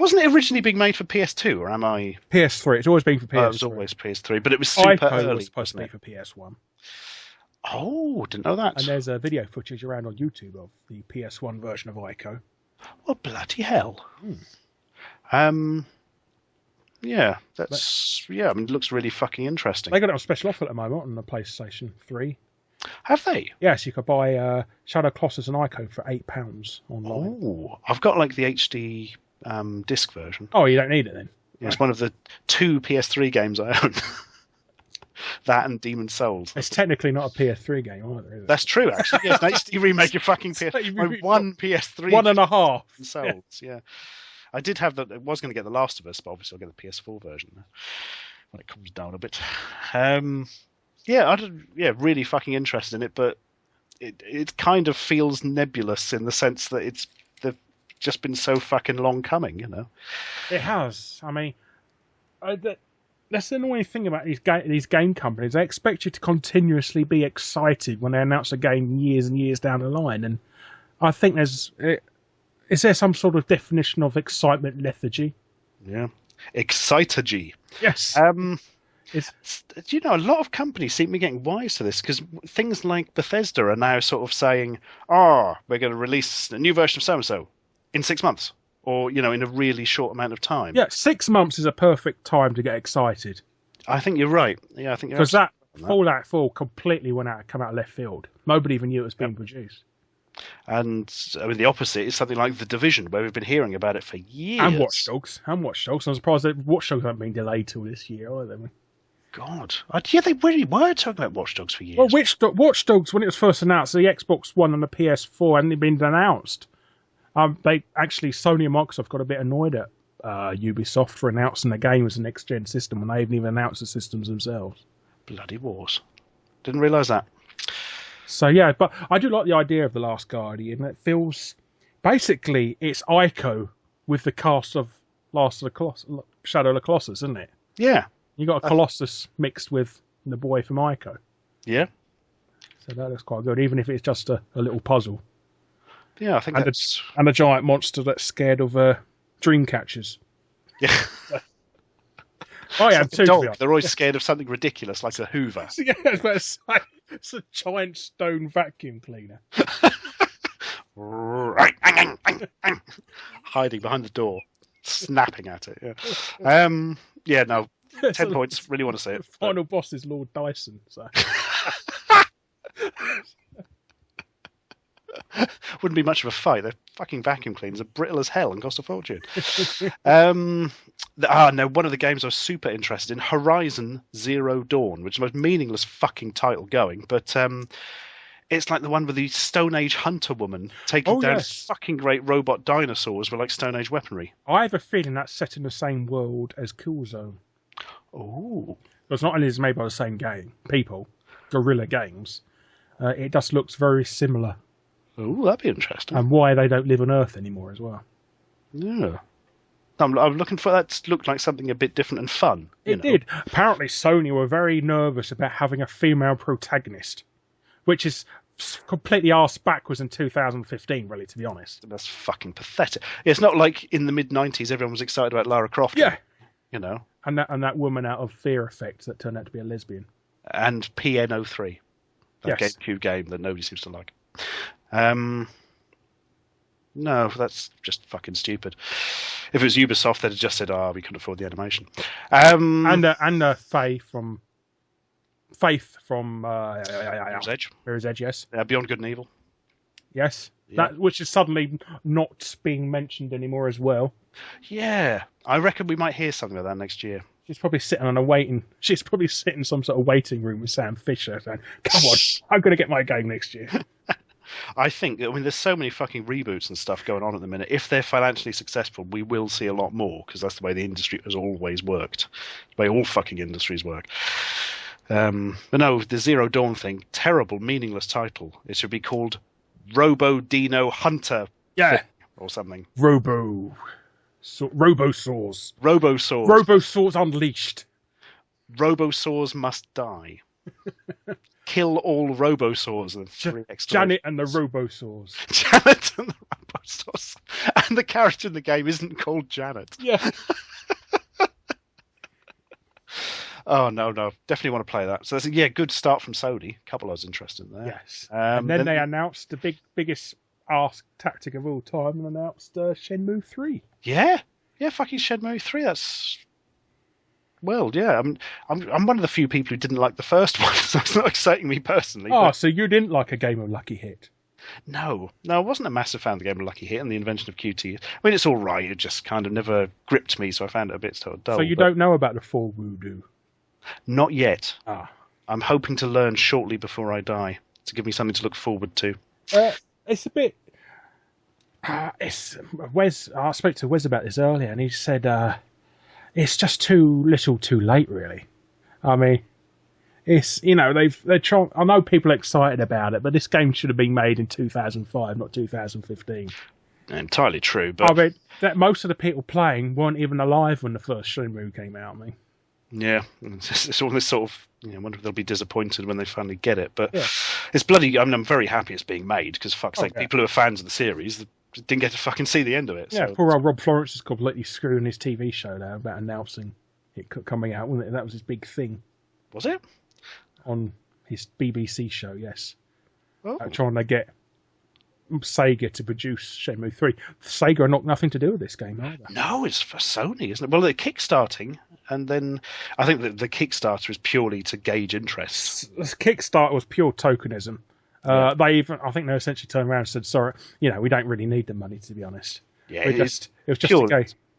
Wasn't it originally being made for PS2, or am I... PS3. It's always been for PS3. It was always PS3, but it was super early. Was supposed to be for PS1. Oh, didn't know that. And there's video footage around on YouTube of the PS1 version of Ico. Well, bloody hell. Yeah, it looks really fucking interesting. They got it on special offer at the moment on the PlayStation 3. Have they? Yes, you could buy Shadow Colossus and Ico for £8 online. Oh, I've got like the HD disc version. Oh, you don't need it then? Yeah, it's one of the 2 PS3 games I own. That and Demon's Souls. It's technically not a PS3 game either, is it? That's true, actually. Yes, an HD remake of fucking PS3. One PS3. 1.5. Souls, yeah. I did have I was going to get The Last of Us, but obviously I'll get the PS4 version when it comes down a bit. Really fucking interested in it, but it kind of feels nebulous in the sense that they've just been so fucking long coming, It has. I mean, that's the annoying thing about these game companies. They expect you to continuously be excited when they announce a game years and years down the line, and I think is there some sort of definition of excitement lethargy? Yeah, excitagy. Yes. A lot of companies seem to be getting wise to this, because things like Bethesda are now sort of saying, we're going to release a new version of so-and-so in 6 months, or, in a really short amount of time. Yeah, 6 months is a perfect time to get excited. I think you're right. Yeah, I think you're because that Fallout 4 completely come out of left field. Nobody even knew it was being produced. And the opposite is something like The Division, where we've been hearing about it for years. And Watch Dogs. I'm surprised that Watch Dogs haven't been delayed till this year either. God. They really were talking about Watch Dogs for years. Well, Watch Dogs, when it was first announced, the Xbox One and the PS4 hadn't been announced. Sony and Microsoft got a bit annoyed at Ubisoft for announcing the game as a next-gen system when they haven't even announced the systems themselves. Bloody wars. Didn't realise that. So, yeah, but I do like the idea of The Last Guardian. It feels... Basically, it's Ico with the cast of Shadow of the Colossus, isn't it? Yeah. You got a Colossus mixed with the boy from Ico. Yeah. So that looks quite good, even if it's just a little puzzle. Yeah, I think and a giant monster that's scared of dream catchers. Yeah. I am too. They're always scared of something ridiculous, like a Hoover. Yeah, it's a giant stone vacuum cleaner. Hiding behind the door, snapping at it. Yeah. 10 points. Really want to say it. The final boss is Lord Dyson. So. Wouldn't be much of a fight. They're fucking vacuum cleaners are brittle as hell and cost a fortune. One of the games I was super interested in, Horizon Zero Dawn, which is the most meaningless fucking title going, but it's like the one with the Stone Age hunter woman taking down fucking great robot dinosaurs with like Stone Age weaponry. I have a feeling that's set in the same world as Killzone. Oh, Because not only is it made by the same people, Guerrilla Games, it just looks very similar. oh, that'd be interesting. And why they don't live on Earth anymore as well. Yeah. I'm looking for that to look like something a bit different and fun. It did. Apparently, Sony were very nervous about having a female protagonist, which is completely arse backwards in 2015, really, to be honest. That's fucking pathetic. It's not like in the mid-90s everyone was excited about Lara Croft. Yeah. You know. And that woman out of Fear Effect that turned out to be a lesbian. And PN03. That Yes. GameCube game that nobody seems to like. No, that's just fucking stupid. If it was Ubisoft, they'd have just said, we couldn't afford the animation. And Faith from Mirror's Edge. Mirror's Edge, yes. Beyond Good and Evil. Yes. Yeah. That which is suddenly not being mentioned anymore as well. Yeah. I reckon we might hear something about that next year. She's probably sitting in some sort of waiting room with Sam Fisher saying, come on, I'm going to get my game next year. I mean, there's so many fucking reboots and stuff going on at the minute. If they're financially successful, we will see a lot more, because that's the way the industry has always worked. The way all fucking industries work. But no, the Zero Dawn thing, terrible, meaningless title. It should be called Robo Dino Hunter. Yeah. Or something. Robosaurs. Robosaurs. Robosaurs Unleashed. Robosaurs must die. Kill all Robosaurs. And Janet and the Robosaurs. Janet and the Robosaurs. And the character in the game isn't called Janet. Yeah. Oh, no. Definitely want to play that. So that's good start from Sony. A couple I was interested in there. Yes. And then they announced the biggest ask tactic of all time and announced Shenmue 3. Yeah, fucking Shenmue 3. That's yeah. I'm one of the few people who didn't like the first one, so it's not exciting me personally. Oh, so you didn't like a game of Lucky Hit? No, I wasn't a massive fan of the game of Lucky Hit and the invention of QT. I mean, it's all right. It just kind of never gripped me, so I found it a bit sort of dull. So you don't know about the full voodoo? Not yet. Ah. I'm hoping to learn shortly before I die to give me something to look forward to. It's a bit. It's Wes. I spoke to Wes about this earlier, and he said it's just too little, too late. Really, I mean, it's they're trying. I know people are excited about it, but this game should have been made in 2005, not 2015. Entirely true, but I mean, that most of the people playing weren't even alive when the first Shenmue came out. I mean, yeah, it's all this sort of. I wonder if they'll be disappointed when they finally get it. But it's bloody. I mean, I'm very happy it's being made because fuck's sake, people who are fans of the series didn't get to fucking see the end of it. Yeah, so. poor old Rob Florence is completely screwing his TV show now about announcing it coming out, wasn't it? That was his big thing. Was it? On his BBC show, yes. Oh. Trying to get Sega to produce Shenmue 3. Sega are nothing to do with this game either. No, it's for Sony, isn't it? Well, they're kickstarting, and then I think that the Kickstarter is purely to gauge interest. Kickstarter was pure tokenism. I think they essentially turned around and said, "Sorry, we don't really need the money, to be honest." Yeah, it was just pure a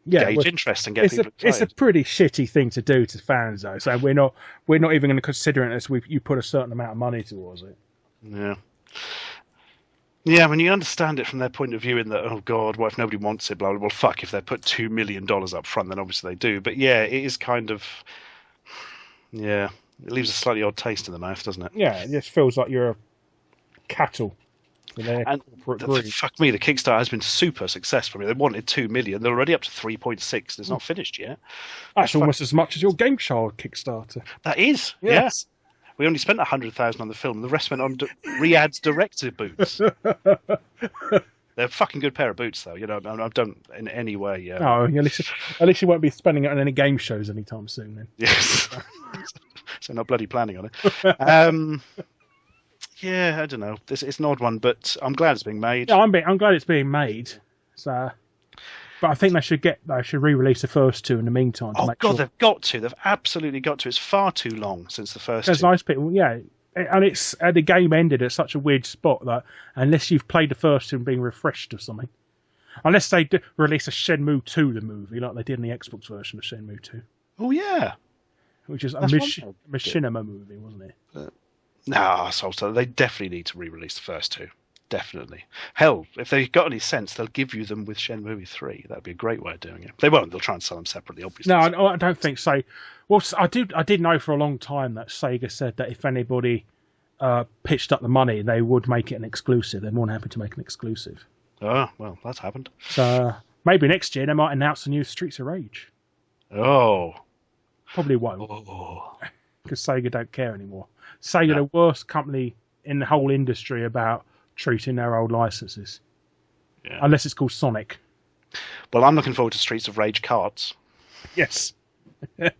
gauge interest and get people excited. It's a pretty shitty thing to do to fans, though. So we're not even going to consider it as you put a certain amount of money towards it. Yeah. Yeah, when you understand it from their point of view in that, oh God, what if nobody wants it, blah, blah, blah. Well, fuck, if they put $2 million up front, then obviously they do. But yeah, it is kind of, it leaves a slightly odd taste in the mouth, doesn't it? Yeah, it just feels like you're a cattle. And fuck me, the Kickstarter has been super successful. I mean, they wanted 2 million. They're already up to 3.6. It's not finished yet. That's almost as much as your Game Child Kickstarter. That is, yes. We only spent 100,000 on the film. The rest went on Riyadh's director boots. They're a fucking good pair of boots, though. I don't in any way. No, at least you won't be spending it on any game shows anytime soon. Then. Yes. So not bloody planning on it. Yeah, I don't know. It's an odd one, but I'm glad it's being made. Yeah, I'm glad it's being made. So, but I think they should re-release the first two in the meantime. Oh God, they've got to. They've absolutely got to. It's far too long since the first. There's nice people, yeah, and the game ended at such a weird spot that unless you've played the first two and been refreshed or something, unless they release a Shenmue 2 the movie like they did in the Xbox version of Shenmue 2. Oh yeah, which is a machinima movie, wasn't it? No, so they definitely need to re-release the first two. Definitely. Hell, if they've got any sense, they'll give you them with Shenmue 3. That'd be a great way of doing it. They won't. They'll try and sell them separately, obviously. No, I don't think so. Well, I did know for a long time that Sega said that if anybody pitched up the money, they would make it an exclusive. They're more than happy to make an exclusive. Oh, well, that's happened. So maybe next year they might announce a new Streets of Rage. Oh. Probably won't. Oh. Because Sega don't care anymore. Sega, the worst company in the whole industry about treating their old licenses. Yeah. Unless it's called Sonic. Well, I'm looking forward to Streets of Rage cards. Yes. What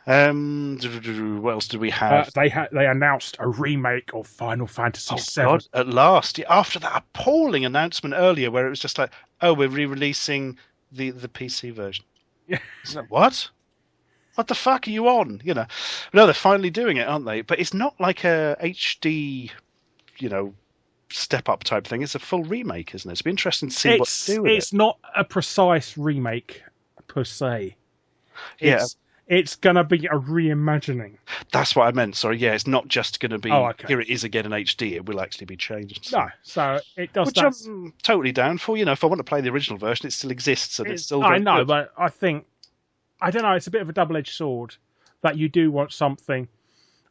else did we have? They announced a remake of Final Fantasy VII. God, at last. After that appalling announcement earlier where it was just like, oh, we're re-releasing the PC version. Yeah. Like, what? What the fuck are you on? You know, no, they're finally doing it, aren't they? But it's not like a HD, step up type thing. It's a full remake, isn't it? It's be interesting to see what to do with it. It's not a precise remake per se. Yeah. It's going to be a reimagining. That's what I meant. Sorry, yeah, it's not just going to be, okay. Here it is again in HD. It will actually be changed. No, so it does. Which I'm totally down for. If I want to play the original version, it still exists and it's still very good. But I don't know, it's a bit of a double-edged sword that you do want something.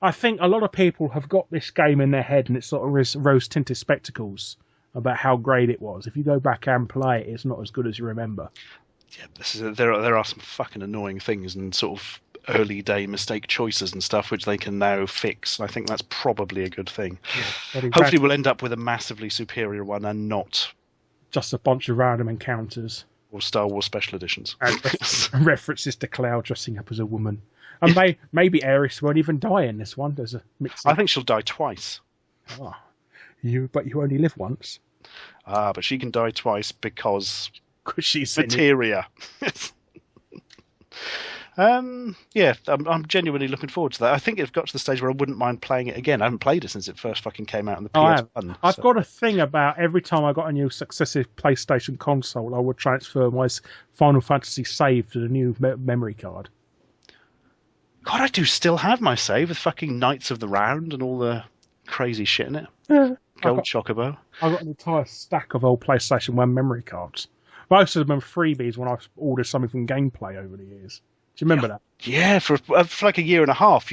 I think a lot of people have got this game in their head and it's sort of rose-tinted spectacles about how great it was. If you go back and play it, it's not as good as you remember. Yeah, there are some fucking annoying things and sort of early day mistake choices and stuff which they can now fix. I think that's probably a good thing. Yeah, hopefully we'll end up with a massively superior one and not just a bunch of random encounters or Star Wars special editions and references to Cloud dressing up as a woman. And maybe Aerith won't even die in this one. There's a mix. I think she'll die twice. But you only live once. But she can die twice because she's materia. I'm genuinely looking forward to that. I think it's got to the stage where I wouldn't mind playing it again. I haven't played it since it first fucking came out on the PS1. I've got a thing about every time I got a new successive PlayStation console, I would transfer my Final Fantasy save to the new memory card. God, I do still have my save with fucking Knights of the Round and all the crazy shit in it. Yeah, Gold Chocobo. I got an entire stack of old PlayStation 1 memory cards. Most of them are freebies when I've ordered something from Gameplay over the years. Do you remember that? Yeah, for like a year and a half,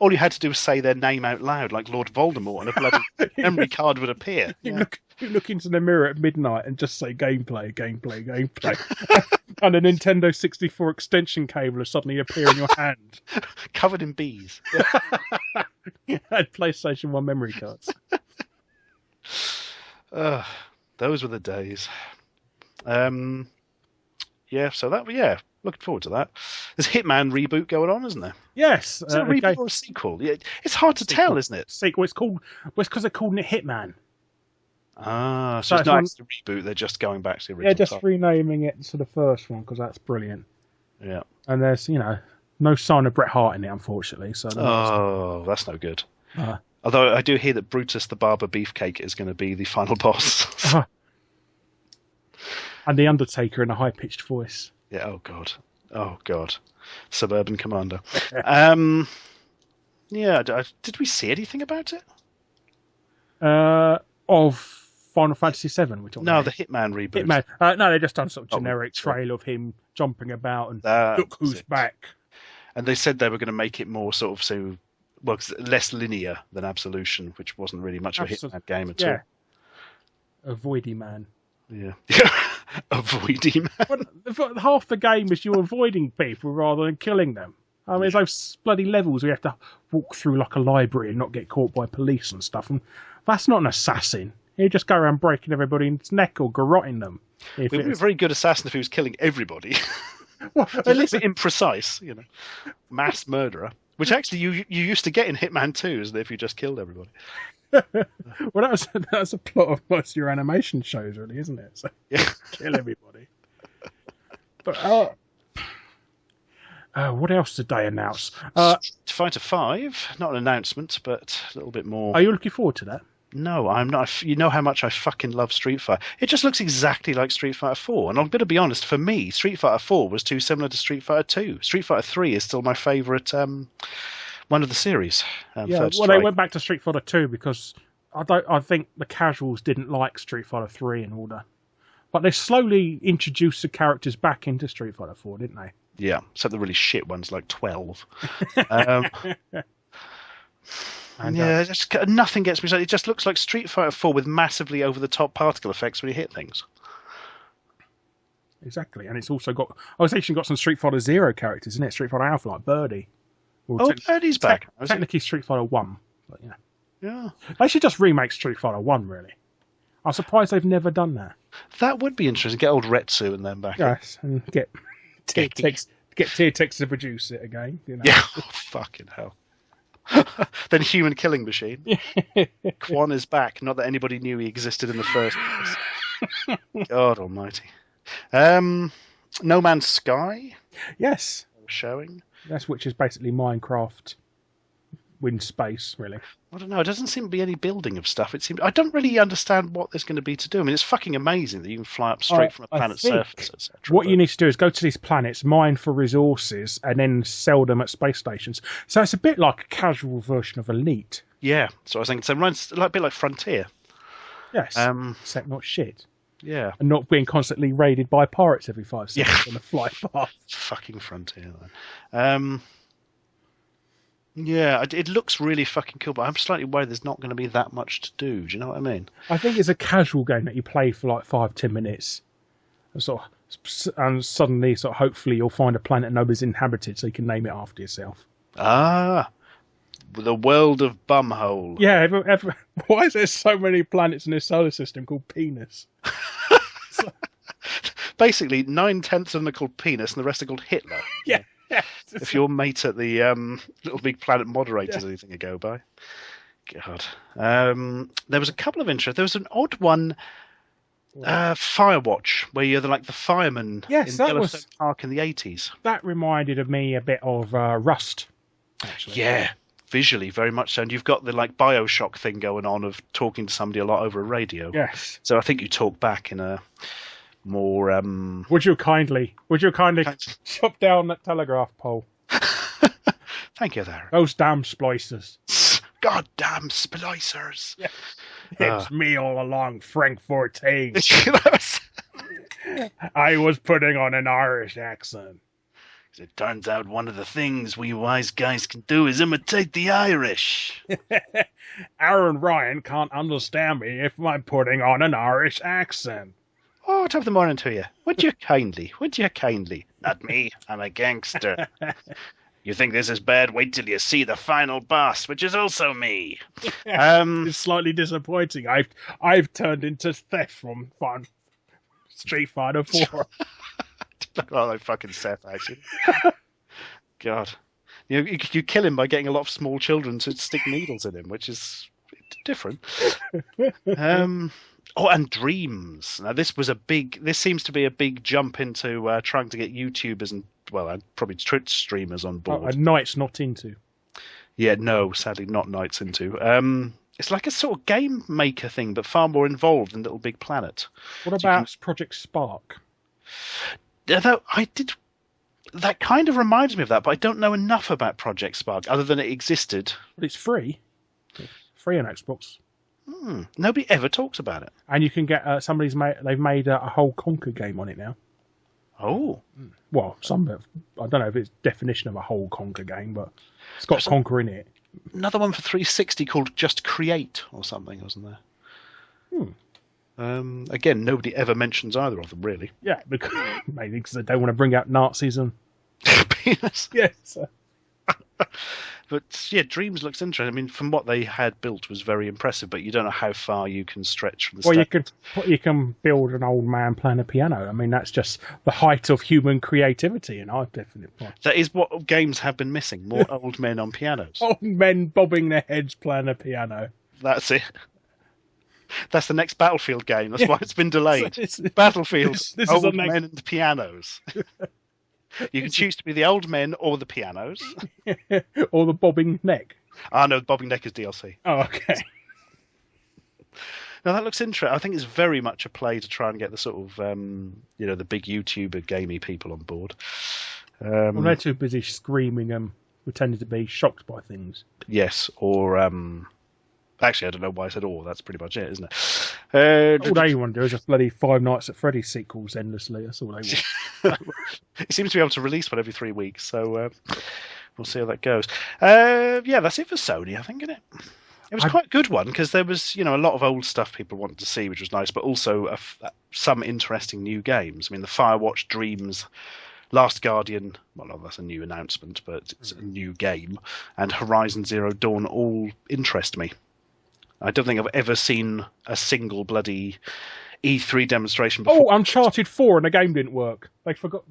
all you had to do was say their name out loud, like Lord Voldemort, and a bloody memory card would appear. You look into the mirror at midnight and just say Gameplay, Gameplay, Gameplay. And a Nintendo 64 extension cable will suddenly appear in your hand. Covered in bees. And PlayStation 1 memory cards. Those were the days. Looking forward to that. There's Hitman reboot going on, isn't there? Yes. Is it a reboot or a sequel? Yeah, it's hard to tell, isn't it? Sequel. It's because they're calling it Hitman. So it's not a reboot. They're just going back to the original. Yeah, just renaming it to the first one because that's brilliant. Yeah. And there's no sign of Bret Hart in it, unfortunately. So that's no good. Although I do hear that Brutus the Barber Beefcake is going to be the final boss. And the Undertaker in a high-pitched voice. Yeah. Oh god. Suburban Commander. Did we see anything about it? Of Final Fantasy VII, we're talking about. The Hitman reboot. No, they just done sort of generic trail of him jumping about and look who's back. And they said they were going to make it more sort of less linear than Absolution, which wasn't really much of a Hitman game at all. Avoidy Man. Yeah. Avoidy Man. Well, half the game is you avoiding people rather than killing them. I mean, there's those bloody levels where you have to walk through like a library and not get caught by police and stuff. And that's not an assassin. You just go around breaking everybody's neck or garrotting them. We'd be a very good assassin if he was killing everybody. Well, at least imprecise, mass murderer. Which actually you used to get in Hitman 2, isn't it, if you just killed everybody? Well, that's a plot of most of your animation shows, really, isn't it? So kill everybody. But what else did they announce? Fighter 5, not an announcement, but a little bit more. Are you looking forward to that? No, I'm not. You know how much I fucking love Street Fighter. It just looks exactly like Street Fighter 4. And I'm going to be honest, for me, Street Fighter 4 was too similar to Street Fighter 2. Street Fighter 3 is still my favourite one of the series. They went back to Street Fighter 2 because I think the casuals didn't like Street Fighter 3 and all that. But they slowly introduced the characters back into Street Fighter 4, didn't they? Yeah, except the really shit ones like 12. Um, And, yeah, nothing gets me excited. It just looks like Street Fighter 4 with massively over-the-top particle effects when you hit things. exactly, and it's also got. Oh, it's actually got some Street Fighter Zero characters, isn't it? Street Fighter Alpha, like Birdie. Well, Birdie's back. Technically, Street Fighter 1, but yeah. Yeah. They should just remake Street Fighter 1, really. I'm surprised they've never done that. That would be interesting. Get old Retsu and then back. Yes, and get Tex to produce it again. You know? Yeah, fucking hell. Then Human Killing Machine. Quan is back. Not that anybody knew he existed in the first place. God almighty. No Man's Sky. Yes. Showing. That's which is basically Minecraft in space, really. I don't know. It doesn't seem to be any building of stuff. I don't really understand what there's going to be to do. I mean, it's fucking amazing that you can fly up straight from a planet's surface, etc. What you need to do is go to these planets, mine for resources, and then sell them at space stations. So it's a bit like a casual version of Elite. Yeah. So I was thinking, a bit like Frontier. Yes. Except not shit. Yeah. And not being constantly raided by pirates every 5 seconds on a flight path. Fucking Frontier, then. Yeah, it looks really fucking cool, but I'm slightly worried there's not going to be that much to do. Do you know what I mean? I think it's a casual game that you play for like 5-10 minutes, and suddenly, hopefully, you'll find a planet nobody's inhabited, so you can name it after yourself. Ah, the world of Bumhole. Yeah, why is there so many planets in this solar system called Penis? Basically, 9/10 of them are called Penis, and the rest are called Hitler. Yeah. If your mate at the Little Big Planet moderator is anything to go by. God. There was a couple of interests. There was an odd one, Firewatch, where you're the fireman in Yellowstone Park in the 80s. That reminded me a bit of Rust, actually. Yeah, visually, very much so. And you've got the Bioshock thing going on of talking to somebody a lot over a radio. Yes. So I think you talk back in a more... Would you kindly chop down that telegraph pole? Thank you there. Those damn splicers. Goddamn splicers. Yeah. It's me all along, Frank 14. I was putting on an Irish accent. It turns out one of the things we wise guys can do is imitate the Irish. Aaron Ryan can't understand me if I'm putting on an Irish accent. Oh, top of the morning to you. Would you kindly? Not me. I'm a gangster. You think this is bad? Wait till you see the final boss, which is also me. It's slightly disappointing. I've turned into Seth from Street Fighter 4. Oh, like fucking Seth, actually. God. You kill him by getting a lot of small children to stick needles in him, which is different. Oh, and Dreams. Now, this seems to be a big jump into trying to get YouTubers and, probably Twitch streamers on board. And Knight's not into. Yeah, no, sadly not Knight's into. It's like a sort of game maker thing, but far more involved in Little Big Planet. What about Project Spark? That kind of reminds me of that, but I don't know enough about Project Spark, other than it existed. But it's free. It's free on Xbox. Nobody ever talks about it. And you can get they've made a whole Conquer game on it now. Oh. Well, I don't know if it's definition of a whole Conquer game, but it's got Conquer in it. Another one for 360 called Just Create or something, wasn't there? Again, nobody ever mentions either of them, really. Yeah, maybe because they don't want to bring out Nazis and penis. Yes. But yeah, Dreams looks interesting. I mean, from what they had built was very impressive, but you don't know how far you can stretch from the Well, you can build an old man playing a piano. I mean, that's just the height of human creativity, and I've definitely... That is what games have been missing, more old men on pianos. Old men bobbing their heads playing a piano. That's it. That's the next Battlefield game. That's why it's been delayed. Battlefield, old men and pianos. You can choose to be the old men or the pianos. Or the bobbing neck. Ah, no, bobbing neck is DLC. Oh, okay. Now, that looks interesting. I think it's very much a play to try and get the sort of, the big YouTuber gamey people on board. Well, they're too busy screaming and pretending to be shocked by things. Yes, or Actually, I don't know why I said all. That's pretty much it, isn't it? All they want to do is just bloody Five Nights at Freddy's sequels endlessly. That's all they want. It seems to be able to release one every 3 weeks, so we'll see how that goes. Yeah, that's it for Sony, I think, isn't it? It was quite a good one because there was, a lot of old stuff people wanted to see, which was nice, but also some interesting new games. I mean, the Firewatch Dreams, Last Guardian, well, no, that's a new announcement, but it's a new game, and Horizon Zero Dawn all interest me. I don't think I've ever seen a single bloody E3 demonstration before. Oh, Uncharted 4 and the game didn't work. They forgot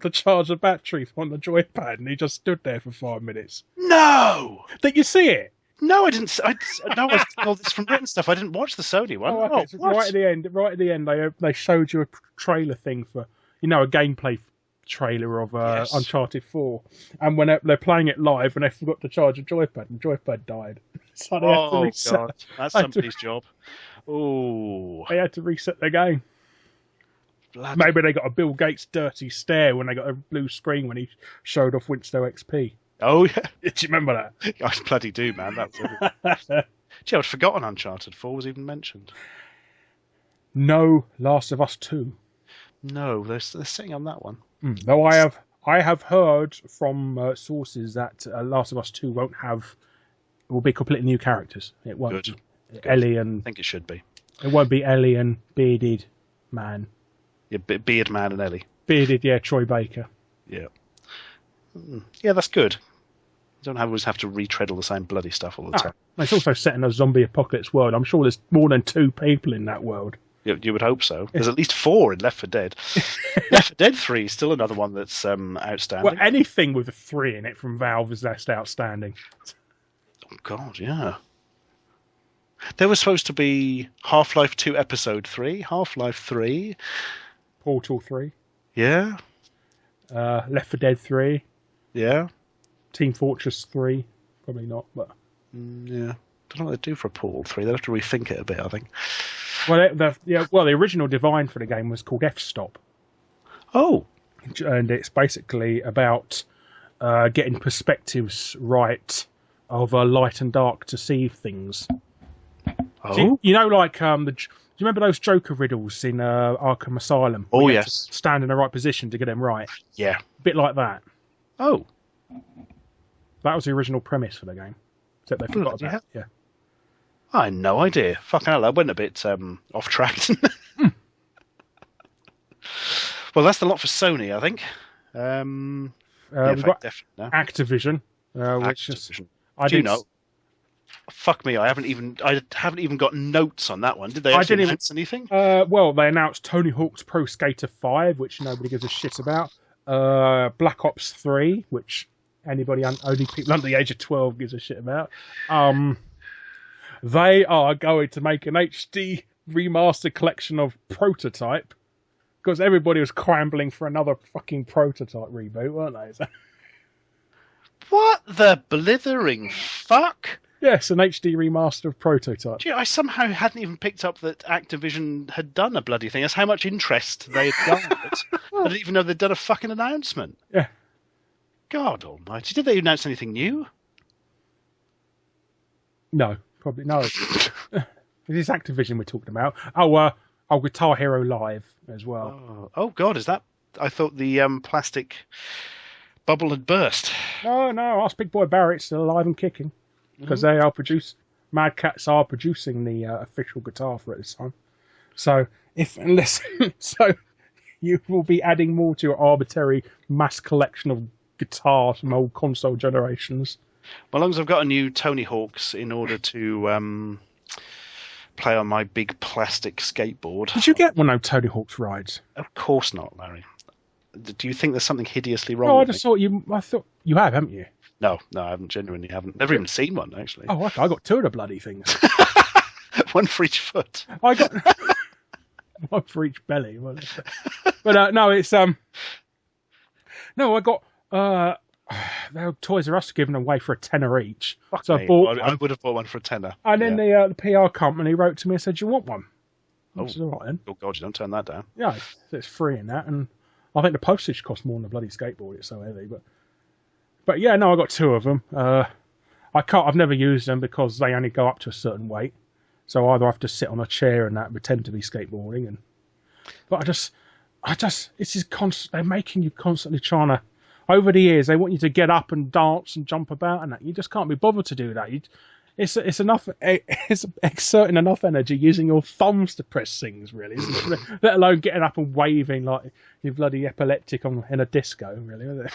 to charge the batteries on the joypad, and he just stood there for 5 minutes. No! Did you see it? No, I didn't. I was told this from written stuff. I didn't watch the Sony one. Oh, okay. So right at the end, they showed you a trailer thing for, a gameplay trailer of Uncharted 4, and when they're playing it live, and they forgot to charge a joypad, and the joypad died. So they had to reset. God, that's somebody's job. Oh, they had to reset the game. Bloody. Maybe they got a Bill Gates dirty stare when they got a blue screen when he showed off Windows XP. Oh yeah, did you remember that? I bloody do, man. Gee, I'd forgotten Uncharted 4 was even mentioned. No, Last of Us 2. No, they're sitting on that one. Though I have heard from sources that Last of Us 2 will be completely new characters. It won't be Ellie and... I think it should be. It won't be Ellie and Bearded Man. Yeah, Beard Man and Ellie. Bearded, yeah, Troy Baker. Yeah. Yeah, that's good. You don't always have to retread all the same bloody stuff all the time. It's also set in a zombie apocalypse world. I'm sure there's more than 2 people in that world. You would hope so. There's at least 4 in Left 4 Dead. Left 4 Dead 3 is still another one that's outstanding. Well, anything with a 3 in it from Valve is just outstanding. Oh, God, yeah. There was supposed to be Half-Life 2 Episode 3, Half-Life 3. Portal 3. Yeah. Left 4 Dead 3. Yeah. Team Fortress 3. Probably not, but... yeah. I don't know what they'd do for a Portal 3. They'd have to rethink it a bit, I think. Well, the original design for the game was called F-Stop. Oh. And it's basically about getting perspectives right of light and dark to see things. Oh. So, do you remember those Joker riddles in Arkham Asylum? Oh, yes. Stand in the right position to get them right. Yeah. A bit like that. Oh. That was the original premise for the game. Except they forgot about it. Yeah. I had no idea. Fucking hell, that went a bit off track. Well, that's the lot for Sony, I think. We've got Activision, which is... Fuck me, I haven't even got notes on that one. Did they actually announce anything? Well, they announced Tony Hawk's Pro Skater 5, which nobody gives a shit about. Black Ops 3, which only people under the age of 12 gives a shit about. They are going to make an HD remastered collection of Prototype, because everybody was scrambling for another fucking Prototype reboot, weren't they? What the blithering fuck? Yes, an HD remaster of Prototype. Gee, I somehow hadn't even picked up that Activision had done a bloody thing. That's how much interest they had garnered. I didn't even know they'd done a fucking announcement. Yeah. God almighty. Did they announce anything new? No, probably no. This is Activision we're talking about. Oh, Guitar Hero Live as well. Oh God, is that... I thought the plastic bubble had burst. No, Ask Big Boy Barrett's still alive and kicking. Because they are Mad Cats are producing the official guitar for it this time. So you will be adding more to your arbitrary mass collection of guitars from old console generations. Well, as long as I've got a new Tony Hawk's in order to play on my big plastic skateboard. Did you get one of Tony Hawk's rides? Of course not, Larry. Do you think there's something hideously wrong with I thought you have, haven't you? No, I genuinely haven't. Never even seen one, actually. Oh, okay. I got 2 of the bloody things. One for each foot. I got one for each belly. But no, it's no, I got Toys R Us giving them away for $10 each. Fuck so me. I would have bought one for $10. And then the PR company wrote to me and said, "Do you want one?" Oh, all right, then. Oh God, you don't turn that down. Yeah, it's free in that, and I think the postage costs more than the bloody skateboard. It's so heavy, but yeah, no, I got 2 of them. I've never used them because they only go up to a certain weight. So either I have to sit on a chair and that pretend to be skateboarding, but this is constant. They're making you constantly trying to. Over the years, they want you to get up and dance and jump about, and that you just can't be bothered to do that. It's exerting enough energy using your thumbs to press things, really, isn't it? Let alone getting up and waving like you're bloody epileptic in a disco, really, isn't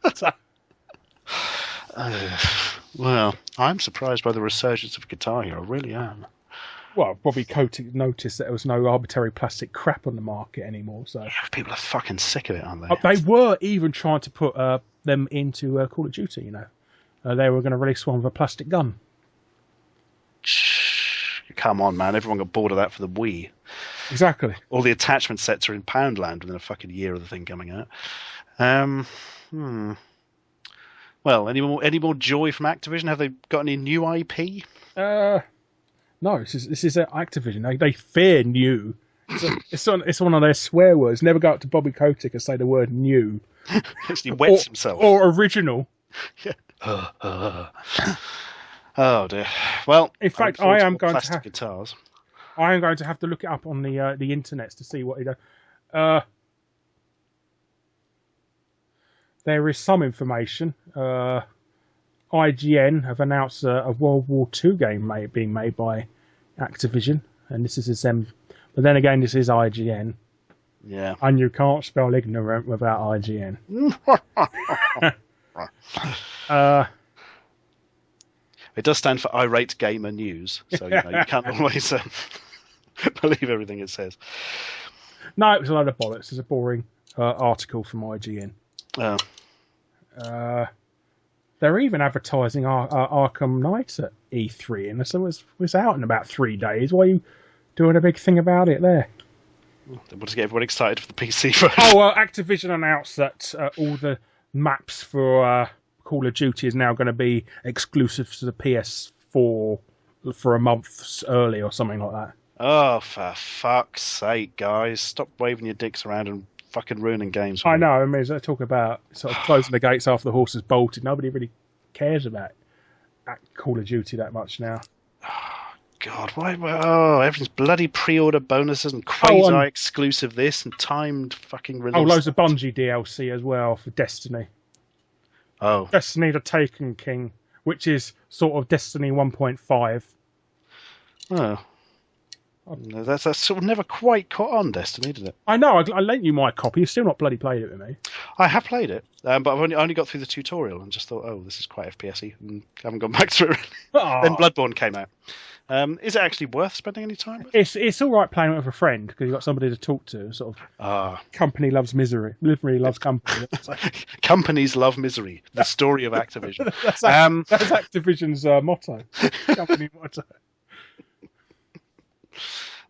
it? Well, I'm surprised by the resurgence of Guitar Hero. I really am. Well, Bobby Kotick noticed that there was no arbitrary plastic crap on the market anymore. So yeah, people are fucking sick of it, aren't they? They were even trying to put them into Call of Duty. They were going to release one with a plastic gun. Come on, man! Everyone got bored of that for the Wii. Exactly. All the attachment sets are in Poundland within a fucking year of the thing coming out. Well, any more joy from Activision? Have they got any new IP? No, this is Activision. They fear new. It's one of their swear words. Never go up to Bobby Kotick and say the word new. He wets himself. Or original. Yeah. Oh dear. Well, in fact, I am going to have guitars. I am going to have to look it up on the internet to see what he does. There is some information. IGN have announced a World War II game being made by Activision, and this is them. But then again, this is IGN. Yeah. And you can't spell ignorant without IGN. It does stand for Irate Gamer News, so you can't always believe everything it says. No, it was a load of bollocks. It's a boring article from IGN. They're even advertising Arkham Knight at E3, and so it was out in about 3 days. Why are you doing a big thing about it there? They want to get everyone excited for the PC version. Activision announced that all the maps for Call of Duty is now going to be exclusive to the PS4 for a month early or something like that. Oh, for fuck's sake, guys. Stop waving your dicks around and fucking ruining games. I know. I mean, they talk about sort of closing the gates after the horse has bolted. Nobody really cares about Call of Duty that much now. Oh, God. Why? Oh, everything's bloody pre-order bonuses and quasi-exclusive this and timed fucking release. Oh, loads of Bundy DLC as well for Destiny. Oh. Destiny the Taken King, which is sort of Destiny 1.5. Oh. That's sort of never quite caught on, Destiny, did it? I know. I lent you my copy. You've still not bloody played it with me. I have played it, but I've only got through the tutorial and just thought, oh, this is quite FPS-y, and haven't gone back through it. Then Bloodborne came out. Is it actually worth spending any time with? It's all right playing with a friend because you've got somebody to talk to. Sort of company loves misery. Misery loves company. Companies love misery. The story of Activision. That's Activision's motto. Company motto.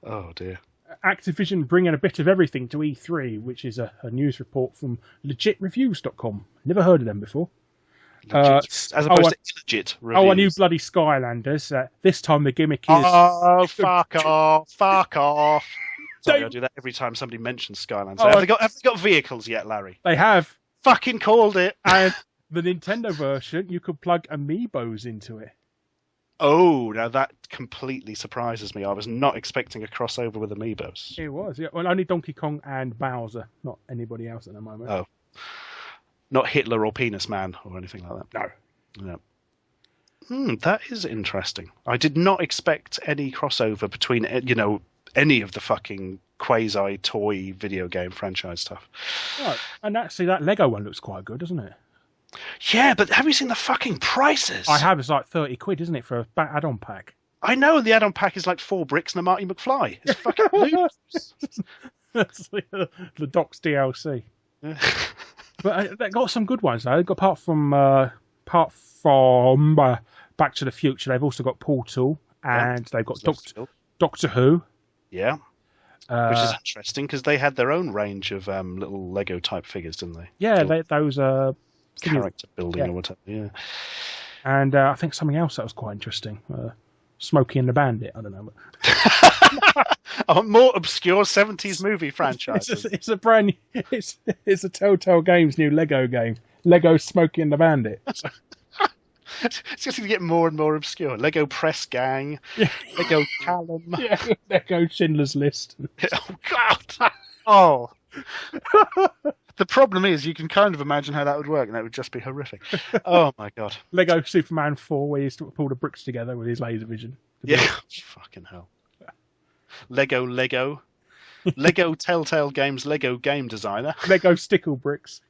Oh dear. Activision bringing a bit of everything to E3, which is a news report from legitreviews.com. Never heard of them before. As opposed to legit reviews. A new bloody Skylanders. This time the gimmick is... Oh, fuck off. Fuck off. Sorry, I do that every time somebody mentions Skylanders. Have they got vehicles yet, Larry? They have. Fucking called it. And the Nintendo version, you could plug Amiibos into it. Oh, now that completely surprises me. I was not expecting a crossover with Amiibos. It was, yeah. Well, only Donkey Kong and Bowser, not anybody else at the moment. Oh. Not Hitler or Penis Man or anything like that. No. That is interesting. I did not expect any crossover between, any of the fucking quasi-toy video game franchise stuff. Right. And actually, that Lego one looks quite good, doesn't it? Yeah, but have you seen the fucking prices? I have. It's like 30 quid, isn't it, for an add-on pack? I know, the add-on pack is like 4 bricks and a Marty McFly. It's fucking ludicrous. That's the Doc's DLC. Yeah. But they got some good ones, though. Apart from Back to the Future, they've also got Portal, and they've got Doctor Who. Yeah. Which is interesting, because they had their own range of little Lego-type figures, didn't they? Yeah, those... character building or whatever, yeah. And I think something else that was quite interesting. Smokey and the Bandit, I don't know. A more obscure 70s movie franchise. It's a brand new... It's a Telltale Games new Lego game. Lego Smokey and the Bandit. It's just going to get more and more obscure. Lego Press Gang, Yeah. Lego Callum. Yeah, Lego Schindler's List. Oh, God! Oh. The problem is, you can kind of imagine how that would work, and that would just be horrific. Oh, my God. Lego Superman 4, where he used to pull the bricks together with his laser vision. Yeah, fucking hell. Lego. Lego Telltale Games Lego Game Designer. Lego Stickle Bricks.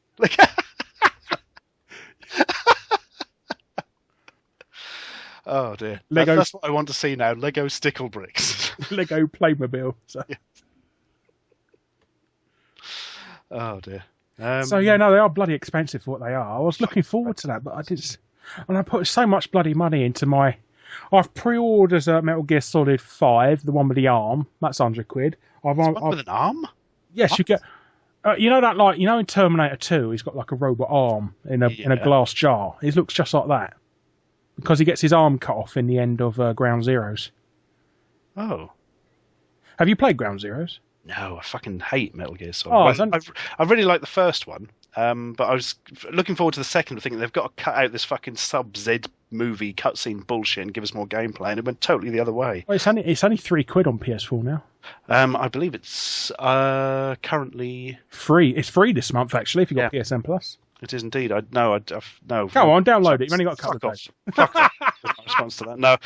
Oh, dear. Lego... That's what I want to see now. Lego Stickle Bricks. Lego Playmobil. So. Yeah. Oh, dear. So, yeah, no, they are bloody expensive for what they are. I was looking forward to that, but I didn't... And I put so much bloody money into my... I've pre-ordered Metal Gear Solid 5, the one with the arm. That's £100. One with an arm? Yes, what? You get... you know that, like, in Terminator 2, he's got like a robot arm in a glass jar. He looks just like that. Because he gets his arm cut off in the end of Ground Zeroes. Oh. Have you played Ground Zeroes? No, I fucking hate Metal Gear Solid. I really like the first one, but I was looking forward to the second, thinking they've got to cut out this fucking Sub-Z movie cutscene bullshit and give us more gameplay, and it went totally the other way. Well, it's only £3 on PS4 now. I believe it's currently... Free. It's free this month, actually, if you've got PSN Plus. It is indeed. No. Go on, download it. You've only got a couple of days. Fuck off. There's no response to that. No,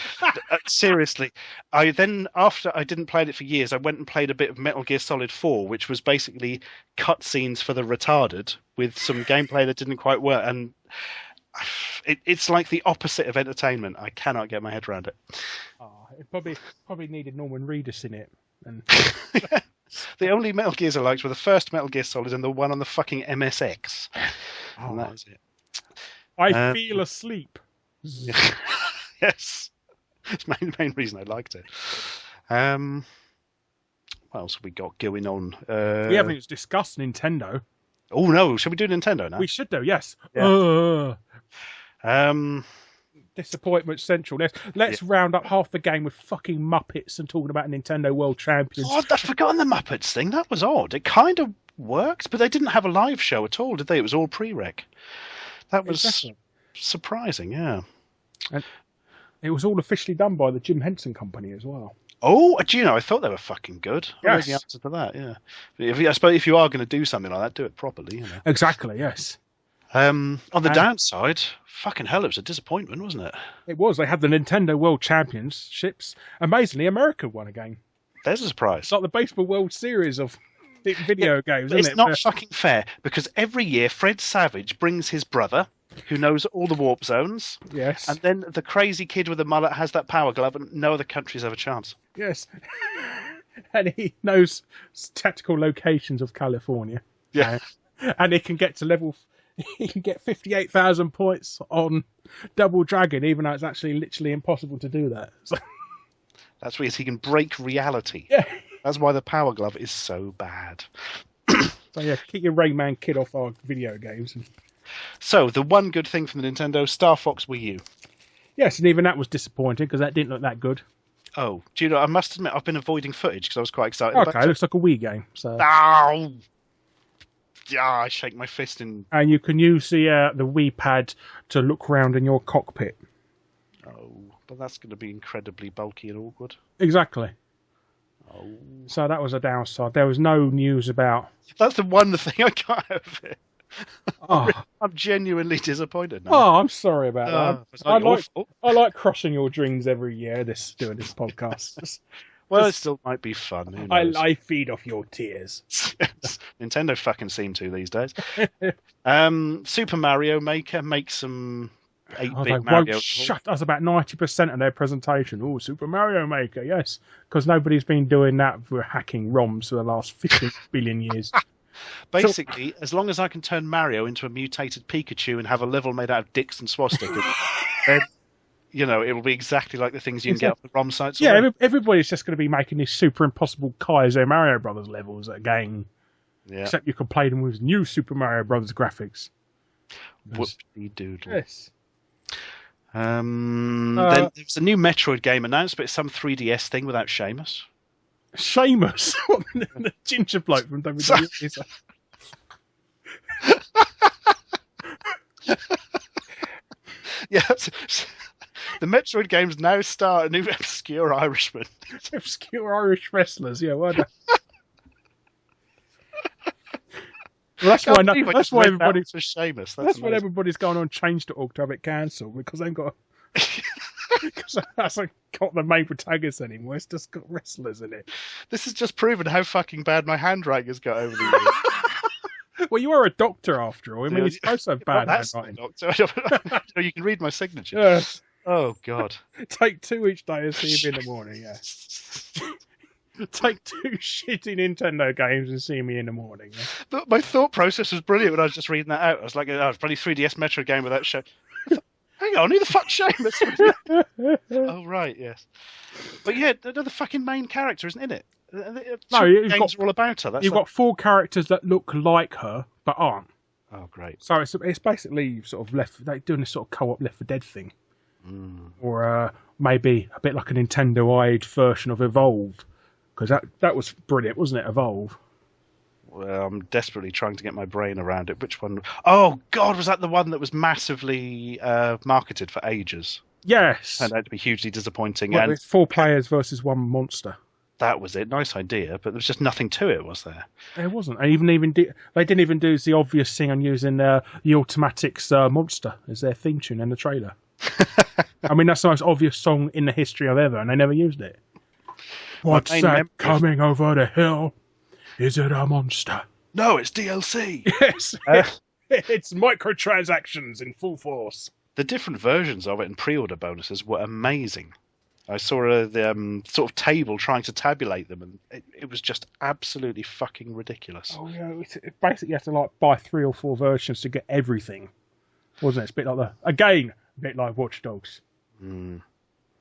seriously. After I didn't play it for years, I went and played a bit of Metal Gear Solid 4, which was basically cutscenes for the retarded with some gameplay that didn't quite work. And it's like the opposite of entertainment. I cannot get my head around it. Oh, it probably needed Norman Reedus in it. And... The only Metal Gears I liked were the first Metal Gear Solid and the one on the fucking MSX. Oh. And that is it. I feel asleep. Yes. It's the main reason I liked it. What else have we got going on? We haven't even discussed Nintendo. Oh, no. Shall we do Nintendo now? We should do, yes. Yeah. Disappointment Central. Let's round up half the game with fucking Muppets and talking about Nintendo World Champions. Oh, I'd forgotten the Muppets thing. That was odd. It kind of worked, but they didn't have a live show at all, did they? It was all pre-rec. That was surprising, yeah. And it was all officially done by the Jim Henson Company as well. Oh, do you know, I thought they were fucking good. Yes. I know the answer to that, yeah. I suppose if you are going to do something like that, do it properly. You know. Exactly, yes. On the downside, fucking hell, it was a disappointment, wasn't it? It was. They had the Nintendo World Championships. Amazingly, America won a game. There's a surprise. It's like the Baseball World Series of video games, isn't it? It's not fucking fair, because every year Fred Savage brings his brother, who knows all the warp zones. Yes. And then the crazy kid with the mullet has that power glove, and no other countries have a chance. Yes. And he knows tactical locations of California. Yeah. And he can get to level... He can get 58,000 points on Double Dragon, even though it's actually literally impossible to do that. So... That's because he can break reality. Yeah. That's why the power glove is so bad. So yeah, keep your Rayman kid off our video games. So, the one good thing from the Nintendo, Star Fox Wii U. Yes, and even that was disappointing because that didn't look that good. Oh, do you know, I must admit, I've been avoiding footage because I was quite excited about it. Okay, it looks like a Wii game. So. Ow! Yeah, I shake my fist in... And you can use the Wii pad to look around in your cockpit. Oh, but that's going to be incredibly bulky and awkward. Exactly. Oh. So that was a downside. There was no news about... That's the one thing I got out of it. Oh. I'm genuinely disappointed now. Oh, I'm sorry about that. I like crushing your dreams every year, doing this podcast. Well, it still might be fun. I feed off your tears. Nintendo fucking seem to these days. Super Mario Maker makes some 8-bit Mario. Shut us about 90% of their presentation. Oh, Super Mario Maker, yes. Because nobody's been doing that for hacking ROMs for the last 15 billion years. Basically, as long as I can turn Mario into a mutated Pikachu and have a level made out of dicks and swastikas, then, it will be exactly like the things you can get off the ROM sites. Yeah, everybody's just going to be making these super impossible Kaizo Mario Brothers levels again. Yeah. Except you can play them with new Super Mario Brothers graphics. Whoopsie-doodle. Yes. Then there's a new Metroid game announced, but it's some 3DS thing without Sheamus. Sheamus? What, the ginger bloke from WWE? Yeah. The Metroid games now star a new obscure Irishman. Obscure Irish wrestlers, yeah. Well, that's why. That's why everybody's Seamus. That's why everybody's going on change.org to have it cancelled because they've got. Because it hasn't got the main protagonist anymore. It's just got wrestlers in it. This has just proven how fucking bad my handwriting has got over the years. Well, you are a doctor after all. I mean, you're supposed to have bad handwriting. Doctor. You can read my signature. Yes. Oh, God. Take 2 each day and see me in the morning, yeah. Take 2 shitty Nintendo games and see me in the morning. Yeah? But my thought process was brilliant when I was just reading that out. I was like, oh, it's probably 3DS Metro game without show. Hang on, who the fuck's Seamus? Oh, right, yes. But yeah, the fucking main character isn't in it. No, games are all about her. You've got 4 characters that look like her, but aren't. Oh, great. So it's basically sort of they're doing this sort of co-op Left 4 Dead thing. Or maybe a bit like a Nintendo-eyed version of Evolve. Because that was brilliant, wasn't it, Evolve? Well, I'm desperately trying to get my brain around it. Which one? Oh, God, was that the one that was massively marketed for ages? Yes. Turned out to be hugely disappointing. Well, and it's 4 players versus 1 monster. That was it. Nice idea, but there was just nothing to it, was there? There wasn't. They didn't even do the obvious thing on using the Automatics monster as their theme tune in the trailer. I mean, that's the most obvious song in the history of ever, and they never used it. What's that coming over the hill? Is it a monster? No, it's DLC. Yes, it's microtransactions in full force. The different versions of it and pre-order bonuses were amazing. I saw the sort of table trying to tabulate them, and it was just absolutely fucking ridiculous. Oh yeah, basically you have to buy 3 or 4 versions to get everything, wasn't it? It's a bit like Watch Dogs.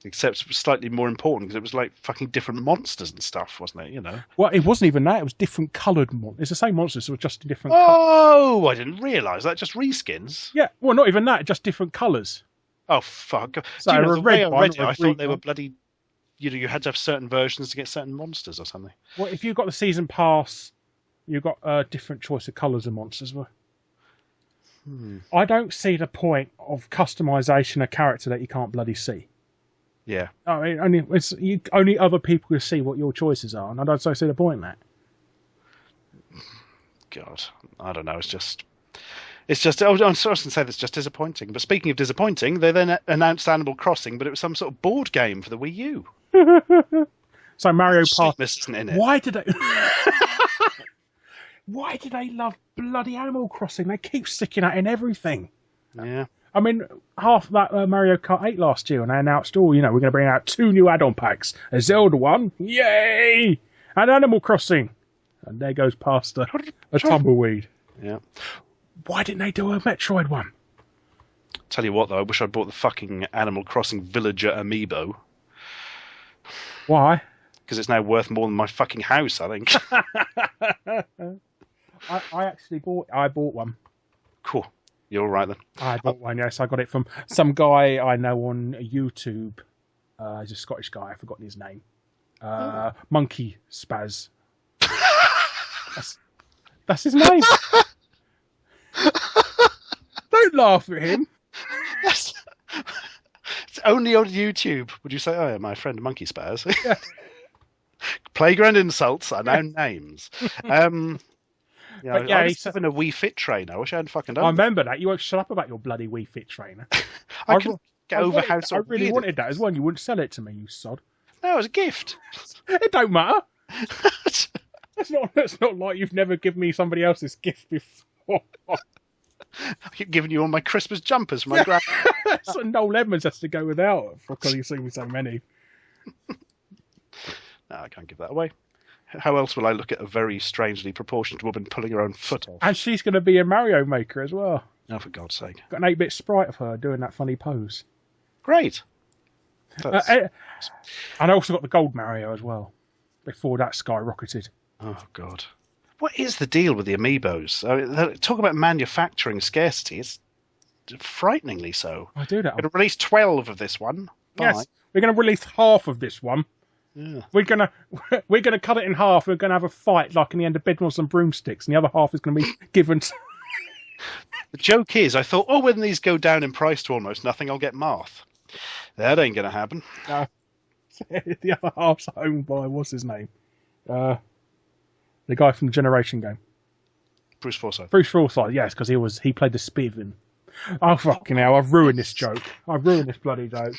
Except it was slightly more important because it was like fucking different monsters and stuff, wasn't it? You know. Well, it wasn't even that. It was different coloured monsters. It's the same monsters, so it was just different. Oh, I didn't realise that. Just reskins. Yeah. Well, not even that. Just different colours. Oh fuck! So the way I read it, I thought they were bloody. You had to have certain versions to get certain monsters or something. Well, if you got the season pass, you got a different choice of colours of monsters. I don't see the point of customisation a character that you can't bloody see. Yeah. I mean, only other people can see what your choices are, and I don't see the point in that. God, I don't know. It's just. I'm sorry to say that's just disappointing. But speaking of disappointing, they then announced Animal Crossing, but it was some sort of board game for the Wii U. So Mario Party. Isn't in it. Why did they? Why do they love bloody Animal Crossing? They keep sticking out in everything. Yeah. I mean, half that Mario Kart 8 last year, and they announced, we're going to bring out 2 new add-on packs. A Zelda one, yay! And Animal Crossing. And there goes past a tumbleweed. Yeah. Why didn't they do a Metroid one? Tell you what, though, I wish I'd bought the fucking Animal Crossing Villager Amiibo. Why? Because it's now worth more than my fucking house, I think. I bought one. Cool. You're all right then. I bought one, yes. I got it from some guy I know on YouTube. He's a Scottish guy. I've forgotten his name. Monkey Spaz. That's his name. Don't laugh at him. It's only on YouTube. Would you say, oh, yeah, my friend Monkey Spaz? Yeah. Playground insults are now names. I was having a Wii Fit trainer. I wish I hadn't fucking done I remember that. You won't shut up about your bloody Wii Fit trainer. I couldn't get over how I really wanted that as well. You wouldn't sell it to me, you sod. No, it was a gift. It don't matter. That's not like you've never given me somebody else's gift before. I keep giving you all my Christmas jumpers for my grand. So Noel Edmonds has to go without because you've seen me so many. No, I can't give that away. How else will I look at a very strangely proportioned woman pulling her own foot off? And she's going to be a Mario Maker as well. Oh, for God's sake. Got an 8-bit sprite of her doing that funny pose. Great. And I also got the gold Mario as well, before that skyrocketed. Oh, God. What is the deal with the Amiibos? I mean, talk about manufacturing scarcity. It's frighteningly so. I do that. We're going to release 12 of this one. Yes, we're going to release half of this one. Yeah. We're gonna cut it in half. We're gonna have a fight like in the end of Bedwars and Broomsticks, and the other half is gonna be given. The joke is, I thought, oh, when these go down in price to almost nothing, I'll get Marth. That ain't going to happen. No. The other half's owned by, what's his name? The guy from the Generation game. Bruce Forsyth. Bruce Forsyth, yes, because he played the Spiven. Oh, fucking hell, I've ruined this joke. I've ruined this bloody joke.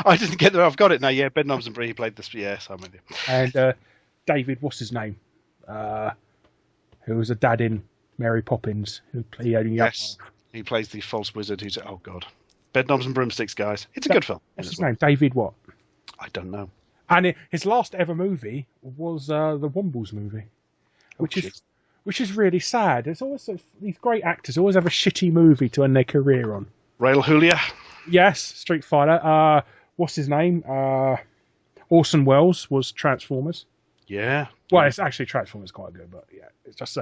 I didn't get there. I've got it now. Yeah, Ben Knobs and Bree, he played this. Yes, I'm with you. And David, what's his name? Who was a dad in Mary Poppins. Who played Yes, he plays the false wizard who's... Oh, God. Bed Knobs and Broomsticks, guys. It's a good film. What's his name? David what? I don't know. And his last ever movie was the Wombles movie, which is really sad. There's always these great actors always have a shitty movie to end their career on. Rail Julia. Yes, Street Fighter. What's his name? Orson Welles was Transformers. Yeah. Well, it's actually Transformers quite good, but yeah, it's just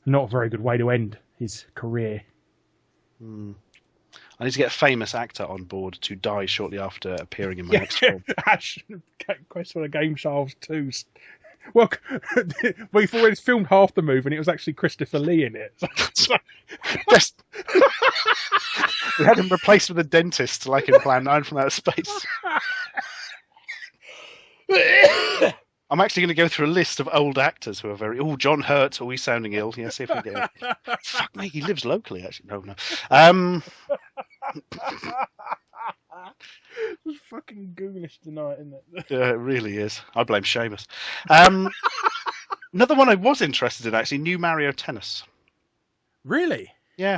not a very good way to end his career. I need to get a famous actor on board to die shortly after appearing in my next film. Quest for the Game Sharks 2. Well, we've already filmed half the movie and it was actually Christopher Lee in it. Just... we had him replaced with a dentist, like in Plan 9 from Outer Space. I'm actually going to go through a list of old actors who are very... Oh, John Hurt, are we sounding ill? Yeah, see if we get him. Fuck me, he lives locally, actually. No. It's fucking ghoulish tonight, isn't it? Yeah, it really is. I blame Seamus. Another one I was interested in, actually, new Mario Tennis. Really? Yeah.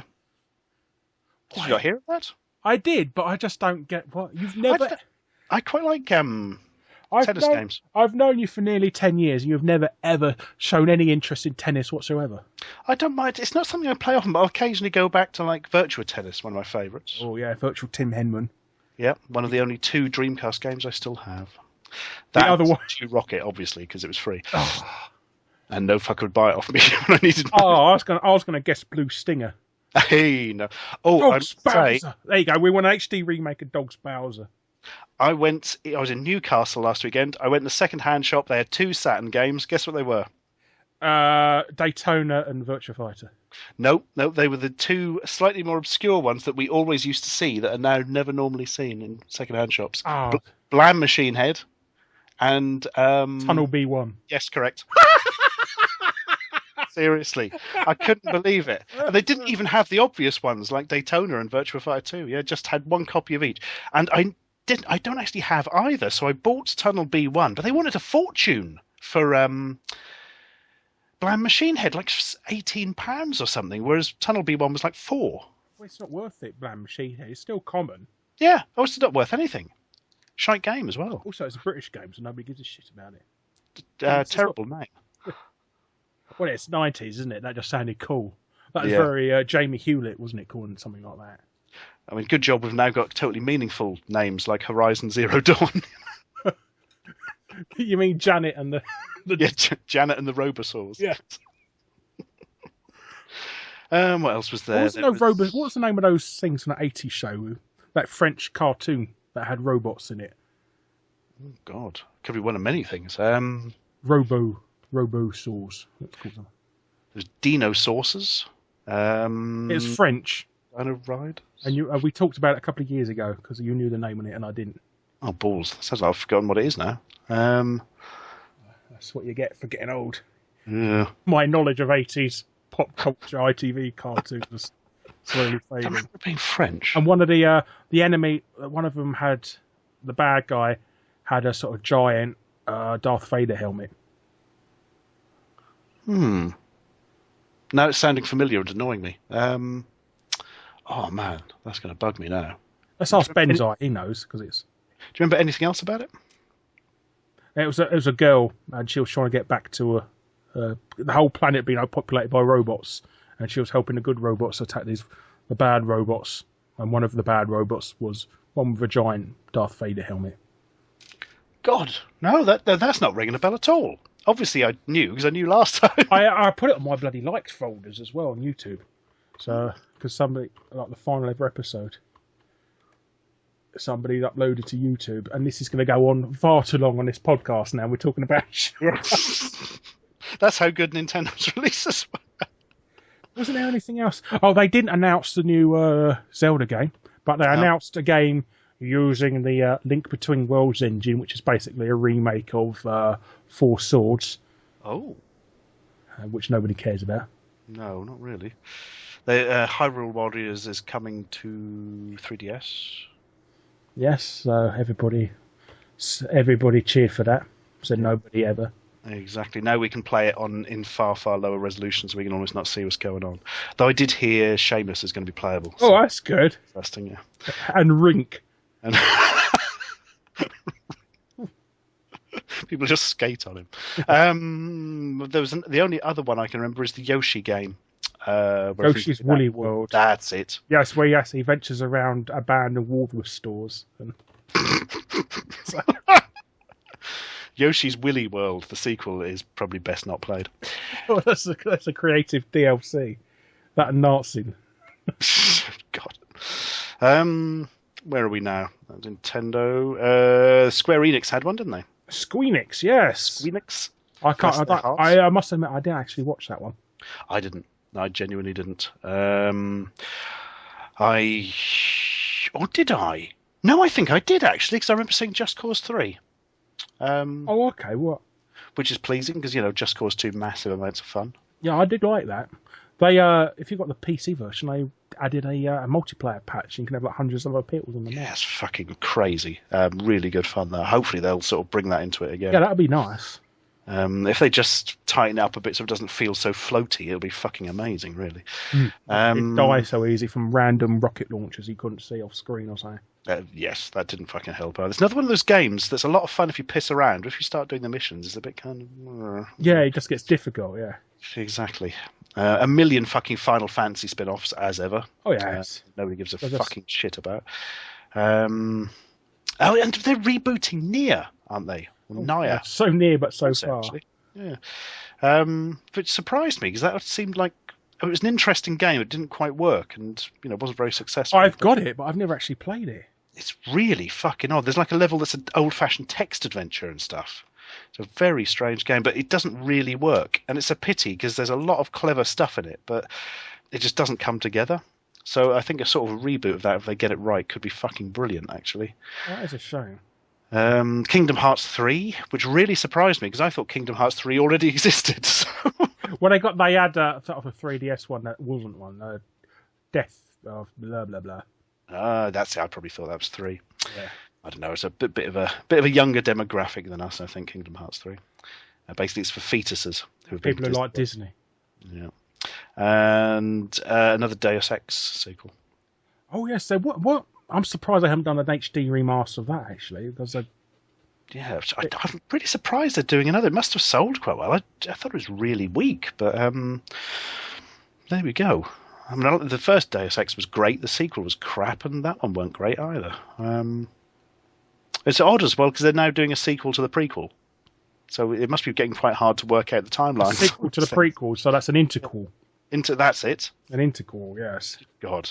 Did you not hear of that? I did, but I just don't get what... You've never... I quite like tennis games. I've known you for nearly 10 years and you've never, ever shown any interest in tennis whatsoever. I don't mind. It's not something I play often, but I'll occasionally go back to, like, Virtua Tennis, one of my favourites. Oh, yeah, Virtual Tim Henman. Yeah, one of the only 2 Dreamcast games I still have. The other one... Rocket, obviously, because it was free. Oh. And no fucker would buy it off me when I needed money. Oh, I was gonna guess Blue Stinger. Hey, no. Oh, Dog's Bowser. There you go. We want an HD remake of Dog's Bowser. I was in Newcastle last weekend. I went in the second-hand shop. They had 2 Saturn games. Guess what they were? Daytona and Virtua Fighter. No, they were the 2 slightly more obscure ones that we always used to see that are now never normally seen in second-hand shops. Oh. Blam Machine Head and... Tunnel B1. Yes, correct. Seriously, I couldn't believe it. And they didn't even have the obvious ones like Daytona and Virtua Fighter 2. Yeah, just had 1 copy of each. And I don't actually have either, so I bought Tunnel B1, but they wanted a fortune for Blam Machine Head, like £18 or something, whereas Tunnel B1 was like 4. Well, it's not worth it, Blam Machine Head. It's still common. Yeah, it's not worth anything. Shite game as well. Also, it's a British game, so nobody gives a shit about it. Terrible name. Well, it's 90s, isn't it? That just sounded cool. That was very Jamie Hewlett, wasn't it? Calling something like that. I mean, good job we've now got totally meaningful names like Horizon Zero Dawn. You mean Janet and the... Janet and the Robosaurs. Yeah. What else was there? What was the name of those things from that 80s show? That French cartoon that had robots in it. Oh, God. Could be one of many things. Robosaurs. Let's call them. There's Dino Saucers. It's French. Dino Ride. And we talked about it a couple of years ago because you knew the name on it and I didn't. Oh, balls. Sounds like I've forgotten what it is now. That's what you get for getting old. Yeah. My knowledge of 80s pop culture ITV cartoons slowly fading. I remember being French. And one of the enemy, one of them had, the bad guy had a sort of giant Darth Vader helmet. Now it's sounding familiar and annoying me. Oh man, that's going to bug me now. Let's ask Benzai. He knows because it's. Do you remember anything else about it? It was a girl, and she was trying to get back to the whole planet being populated by robots, and she was helping the good robots attack the bad robots. And one of the bad robots was one with a giant Darth Vader helmet. God, no, that's not ringing a bell at all. Obviously, I knew because I knew last time. I put it on my bloody liked folders as well on YouTube. So, because somebody, like the final ever episode, somebody uploaded to YouTube, and this is going to go on far too long on this podcast now. We're talking about That's how good Nintendo's releases were. Wasn't there anything else? Oh, they didn't announce the new Zelda game, but they announced a game using the Link Between Worlds engine, which is basically a remake of Four Swords. Oh. Which nobody cares about. No, not really. Hyrule Warriors is coming to 3DS. Yes, everybody cheered for that. Said nobody ever. Exactly. Now we can play it in far, far lower resolution, so we can almost not see what's going on. Though I did hear Shameless is going to be playable. So that's good. Interesting, yeah. And Rink. And people just skate on him. There was the only other one I can remember is the Yoshi game. Yoshi's Woolly World. That's it. Yes, where he ventures around abandoned Walrus stores. And... Yoshi's Willy World, the sequel, is probably best not played. Oh, that's a creative DLC. That Nazi. God. Where are we now? Nintendo. Square Enix had one, didn't they? Squeenix, yes. Squeenix. I must admit, I didn't actually watch that one. I didn't. I genuinely didn't. Or did I? No, I think I did actually, because I remember seeing Just Cause 3. Oh, okay. What? Which is pleasing because Just Cause 2, massive amounts of fun. Yeah, I did like that. They, if you got the PC version, they added a multiplayer patch. You can have like hundreds of other people on the map. Yeah, it's fucking crazy. Really good fun there. Hopefully they'll sort of bring that into it again. Yeah, that'd be nice. If they just tighten it up a bit so it doesn't feel so floaty, it'll be fucking amazing, really. It dies so easy from random rocket launchers you couldn't see off screen or something. Yes, that didn't fucking help either. It's another one of those games that's a lot of fun if you piss around. If you start doing the missions, it's a bit kind of... Yeah, it just gets difficult, yeah. Exactly. A million fucking Final Fantasy spin-offs, as ever. Oh, yeah. Nobody gives a fucking shit about. And they're rebooting Nier, aren't they? Naya. Yeah, so near, but so far. Actually. Yeah. But it surprised me, because that seemed like... It was an interesting game. It didn't quite work, and wasn't very successful. I've got it, but I've never actually played it. It's really fucking odd. There's like a level that's an old-fashioned text adventure and stuff. It's a very strange game, but it doesn't really work. And it's a pity because there's a lot of clever stuff in it, but it just doesn't come together. So I think a sort of a reboot of that, if they get it right, could be fucking brilliant, actually. That is a shame. Kingdom Hearts 3, which really surprised me because I thought Kingdom Hearts 3 already existed. So. Well, they had sort of a 3DS one that wasn't one. Death of blah blah blah. That's it. I probably thought that was 3. Yeah. I don't know. It's a bit of a younger demographic than us. I think Kingdom Hearts 3. Basically, it's for fetuses people who like Disney. Yeah. And another Deus Ex sequel. Oh yes. So what? I'm surprised they haven't done an HD remaster of that actually, because I'm pretty surprised they're doing another. It must have sold quite well. I thought it was really weak, but there we go. I mean, the first Deus Ex was great. The sequel was crap, and that one weren't great either. It's odd as well because they're now doing a sequel to the prequel, so it must be getting quite hard to work out the timeline. A sequel to the prequel, so that's an interquel. That's it. An interquel, yes. God.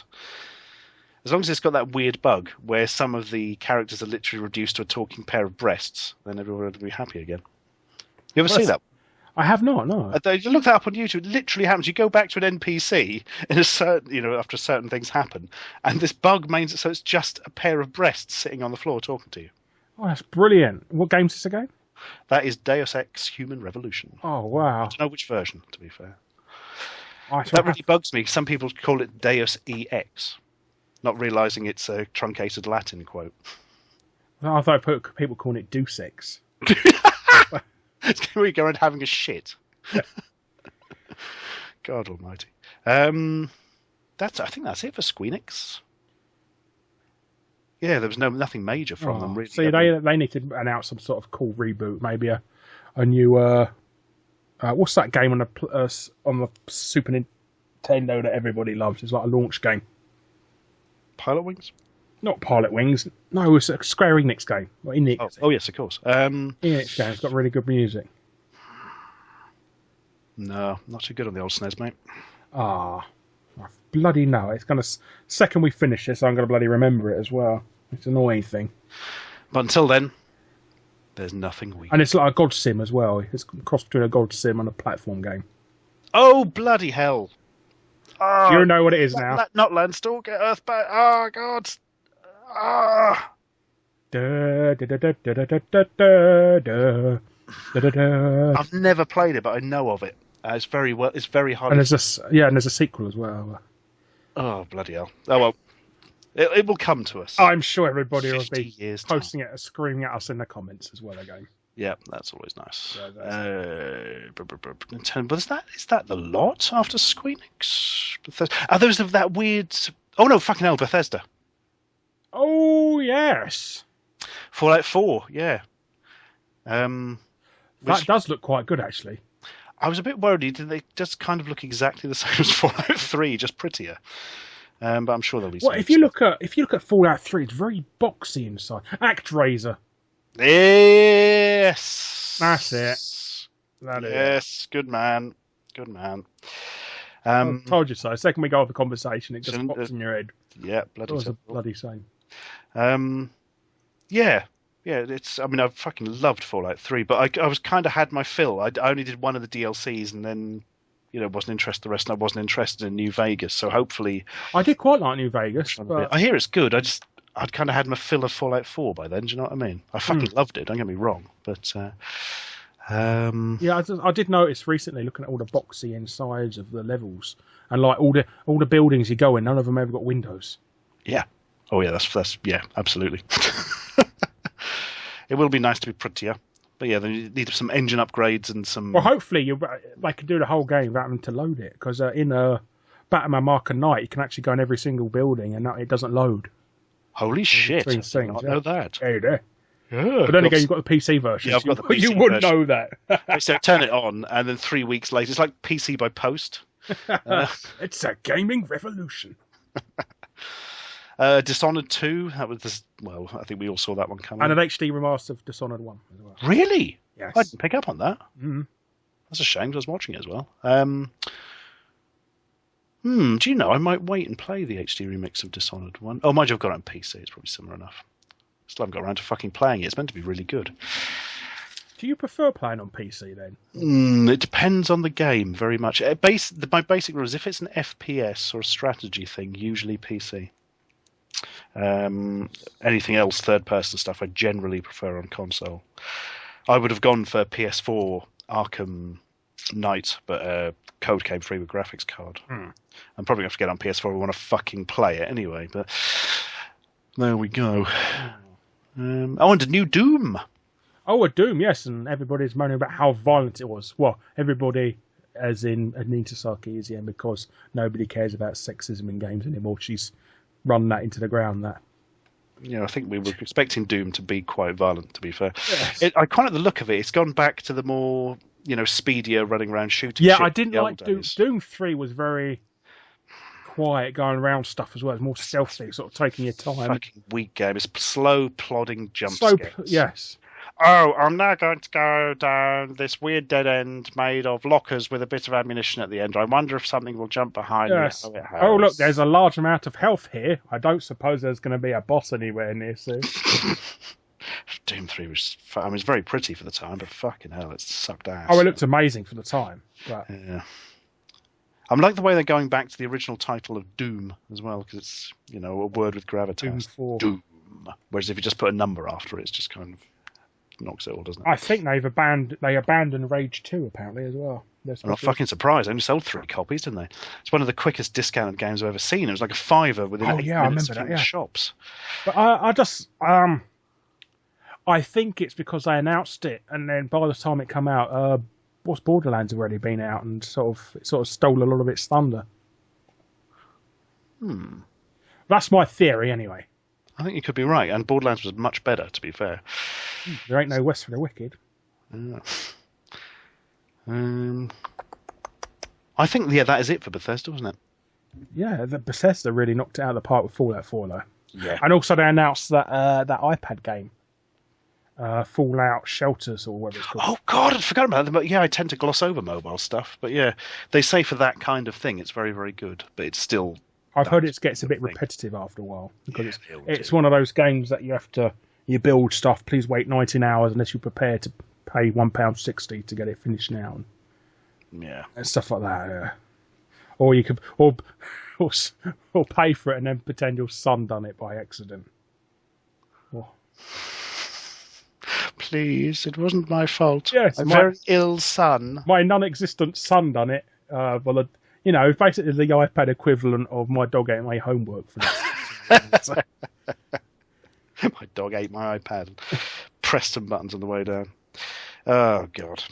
As long as it's got that weird bug where some of the characters are literally reduced to a talking pair of breasts, then everyone will be happy again. You ever see that? I have not, no. You look that up on YouTube. It literally happens. You go back to an NPC in a certain, after certain things happen, and this bug means it so it's just a pair of breasts sitting on the floor talking to you. Oh, that's brilliant. What game's this again? That is Deus Ex Human Revolution. Oh, wow. I don't know which version, to be fair. That really bugs me. Some people call it Deus EX. Not realising it's a truncated Latin quote. No, I thought people calling it Deus Ex. It's where you go around having a shit. God almighty. I think that's it for Squeenix. Yeah, there was nothing major from them really. See, they need to announce some sort of cool reboot, maybe a new what's that game on the Super Nintendo that everybody loves? It's like a launch game. Pilot Wings? Not Pilot Wings. No, it's a Square Enix game. Enix. Oh, yes, of course. Enix game. It's got really good music. No, not too good on the old SNES, mate. I bloody know. It's gonna. Second we finish this, I'm gonna bloody remember it as well. It's an annoying thing. But until then, there's nothing we. And it's like a God Sim as well. It's a cross between a God Sim and a platform game. Oh bloody hell! Oh, you know what it is now. Not Landstalker, Earthbound. Oh, God. Ah. Da, da, da, da, da, da, da, da, da, da, da. I've never played it, but I know of it. It's very hard. And there's a sequel as well. Oh, bloody hell. Oh, well. It will come to us. I'm sure everybody will be years posting it and screaming at us in the comments as well again. Yeah, that's always nice. Yeah, Nintendo, but is that the lot after Squeenix? Are those of that weird... Oh, no, fucking hell, Bethesda. Oh, yes. Fallout 4, yeah. That does look quite good, actually. I was a bit worried. Did they just kind of look exactly the same as Fallout 3, just prettier? But I'm sure there'll be. Well, if you look at Fallout 3, it's very boxy inside. ActRaiser. Yes, that's it. Yes, good man. I told you so. Second we go off the conversation, it just pops in your head. Yeah, bloody same. Yeah. It's. I mean, I fucking loved Fallout 3, but I was kind of had my fill. I only did one of the DLCs, and then. Wasn't interested in the rest, and I wasn't interested in New Vegas. So hopefully, I did quite like New Vegas. But... I hear it's good. I'd kind of had my fill of Fallout 4 by then. Do you know what I mean? I fucking loved it. Don't get me wrong, but yeah, I did notice recently looking at all the boxy insides of the levels and like all the buildings you go in. None of them ever got windows. Yeah. Oh yeah, that's yeah, absolutely. It will be nice to be prettier. But yeah, they need some engine upgrades and some... Well, hopefully they can do the whole game without having to load it. Because in Batman Arkham Knight, you can actually go in every single building and it doesn't load. Holy shit, I did not know that. Yeah, you do. Yeah, but then again, you've got the PC version. Yeah, I've got the PC you wouldn't know that. So turn it on, and then 3 weeks later, it's like PC by post. It's a gaming revolution. Dishonored 2, that was I think we all saw that one coming. And an HD remaster of Dishonored 1 as well. Really? Yes. I didn't pick up on that. Mm-hmm. That's a shame, because I was watching it as well. Do you know, I might wait and play the HD remix of Dishonored 1. Oh, mind you, I've got it on PC, it's probably similar enough. Still haven't got around to fucking playing it. It's meant to be really good. Do you prefer playing on PC then? It depends on the game very much. My basic rule is if it's an FPS or a strategy thing, usually PC. Anything else, third-person stuff, I generally prefer on console. I would have gone for PS4 Arkham Knight, but code came free with graphics card. I'm probably going to have to get on PS4 if I want to fucking play it anyway, but there we go. And a new Doom. Oh, a Doom, yes, and everybody's moaning about how violent it was. Well, everybody, as in Anita Sarkeesian, because nobody cares about sexism in games anymore. She's run that into the ground, that. Yeah, I think we were expecting Doom to be quite violent, to be fair. Yes. I quite like the look of it. It's gone back to the more, speedier running around shooting. Yeah, I didn't like Doom. Doom 3 was very quiet, going around stuff as well. It's more stealthy, sort of taking your time. Fucking weak game. It's slow, plodding jump scares. Yes. Oh, I'm now going to go down this weird dead end made of lockers with a bit of ammunition at the end. I wonder if something will jump behind me. Oh, look, there's a large amount of health here. I don't suppose there's going to be a boss anywhere near soon. Doom 3 was... it's very pretty for the time, but fucking hell, it sucked ass. Oh, it looked amazing for the time. But... Yeah. I like the way they're going back to the original title of Doom as well, because it's, a word with gravitas. Doom 4. Doom. Whereas if you just put a number after it, it's just kind of... knocks it all, doesn't it? I think they abandoned Rage 2 apparently as well. I'm not fucking surprised. They only sold 3 copies, didn't they? It's one of the quickest discounted games I've ever seen. It was like a $5 within 8 minutes of the shops. But I think it's because they announced it, and then by the time it come out, Borderlands already been out, and sort of stole a lot of its thunder. That's my theory, anyway. I think you could be right, and Borderlands was much better, to be fair. There ain't no West for the Wicked. I think, that is it for Bethesda, wasn't it? Yeah, the Bethesda really knocked it out of the park with Fallout 4, though. Yeah. And also they announced that iPad game, Fallout Shelters, or whatever it's called. Oh, God, I forgot about that. Yeah, I tend to gloss over mobile stuff, but yeah, they say for that kind of thing, it's very, very good, but it's still... I've heard it gets a bit repetitive after a while, because it's one of those games that you build stuff, please wait 19 hours unless you're prepared to pay £1.60 to get it finished now. Yeah. And stuff like that, yeah. or you could, or pay for it and then pretend your son done it by accident. Or, Please, it wasn't my fault. yes, My very ill son. My non-existent son done it. Well, you know, basically the iPad equivalent of my dog ate my homework for this. My dog ate my iPad and pressed some buttons on the way down. Oh, God.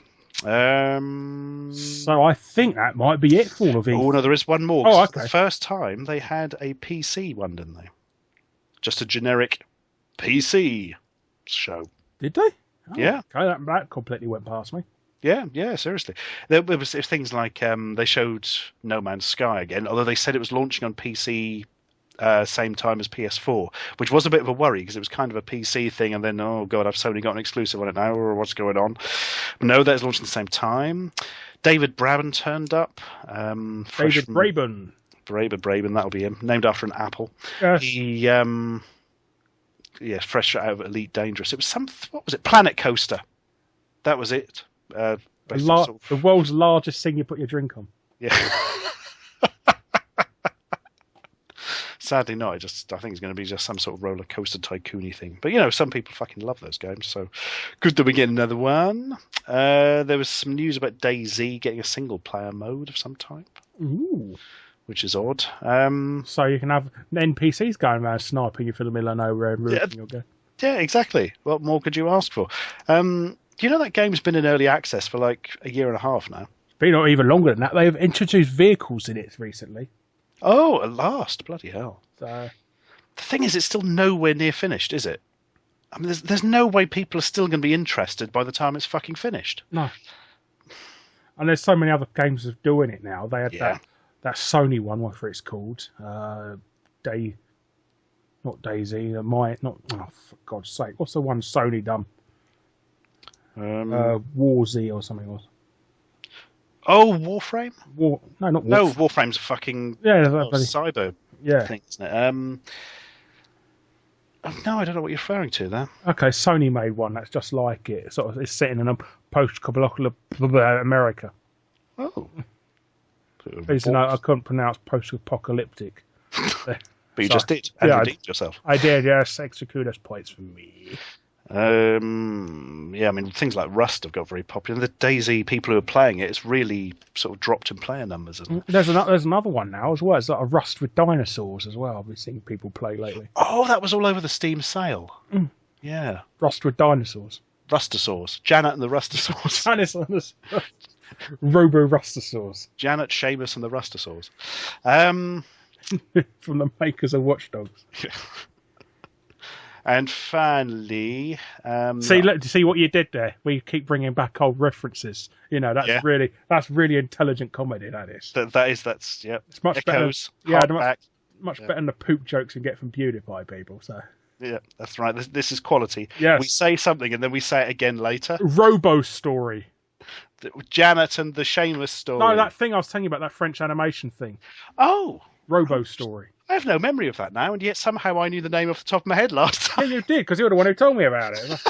So I think that might be it for all of it. Oh, no, there is one more. Oh, okay. For the first time, they had a PC one, didn't they? Just a generic PC show. Did they? Oh, yeah. Okay, that completely went past me. Yeah, seriously. There was things like they showed No Man's Sky again, although they said it was launching on PC same time as PS4, which was a bit of a worry because it was kind of a PC thing, and then, oh god, have Sony got an exclusive on it now, or what's going on? No, that is launching at the same time. David Braben that'll be him, named after an apple. Yes. He fresh out of Elite Dangerous. It was what was it? Planet Coaster. That was it. The world's largest thing you put your drink on. Yeah. Sadly not. I think it's going to be just some sort of roller coaster tycoon-y thing. But, you know, some people fucking love those games, so good that we get another one. There was some news about DayZ getting a single-player mode of some type. Ooh. Which is odd. So you can have NPCs going around sniping you for the middle of nowhere and ruining your game. Yeah, exactly. What more could you ask for? Do you know that game's been in early access for like a year and a half now? But not even longer than that. They've introduced vehicles in it recently. Oh, at last. Bloody hell. So, the thing is, it's still nowhere near finished, is it? I mean, there's no way people are still going to be interested by the time it's fucking finished. No. And there's so many other games of doing it now. They had that Sony one, whatever it's called. Not DayZ. For God's sake. What's the one Sony done? Warzy or something else. Oh, Warframe? No, not Warframe. No, Warframe's a fucking cyber thing, isn't it? No, I don't know what you're referring to there. Okay, Sony made one that's just like it. Sort of, it's set in a post-apocalyptic America. Oh. Even though I couldn't pronounce post-apocalyptic. But you just did. And you redeemed yourself. I did, yes. Extra kudos points for me. I mean, things like Rust have got very popular. The DayZ people who are playing it, it's really sort of dropped in player numbers, isn't it? There's another one now as well. It's like a Rust with dinosaurs as well. I've been seeing people play lately. Oh, that was all over the Steam sale. Mm. Yeah. Rust with dinosaurs. Rustosaurs. Janet and the Rustosaurs. Janice and the Robo-Rustosaurs. Janet, Seamus and the Rustosaurs. From the makers of Watch Dogs. And finally, see what you did there. We keep bringing back old references. You know, that's really intelligent comedy. That's It's much Echoes, better. Much better than the poop jokes you get from PewDiePie people. So yeah, that's right. This is quality. Yes. We say something and then we say it again later. Robo story. Janet and the Seamus story. No, that thing I was telling you about, that French animation thing. Oh, Robo story. I have no memory of that now, and yet somehow I knew the name off the top of my head last time. Yeah, you did, because you were the one who told me about it.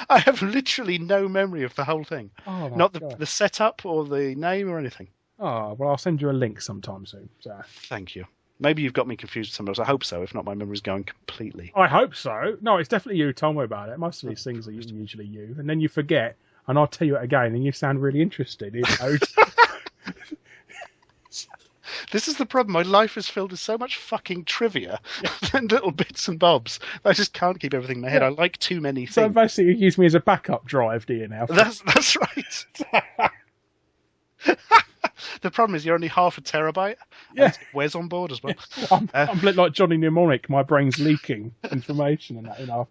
I have literally no memory of the whole thing. Oh, not the setup or the name or anything. Oh, well, I'll send you a link sometime soon. So. Thank you. Maybe you've got me confused with somebody else. I hope so. If not, my memory's going completely. I hope so. No, it's definitely you who told me about it. Most of these things are usually you. And then you forget, and I'll tell you it again, and you sound really interested. You know? This is the problem. My life is filled with so much fucking trivia and little bits and bobs. I just can't keep everything in my head. I like too many things. So basically, you use me as a backup drive, do you now? That's right. The problem is you're only half a terabyte. Yeah. Wes on board as well. I'm a bit like Johnny Mnemonic. My brain's leaking information and that. You know,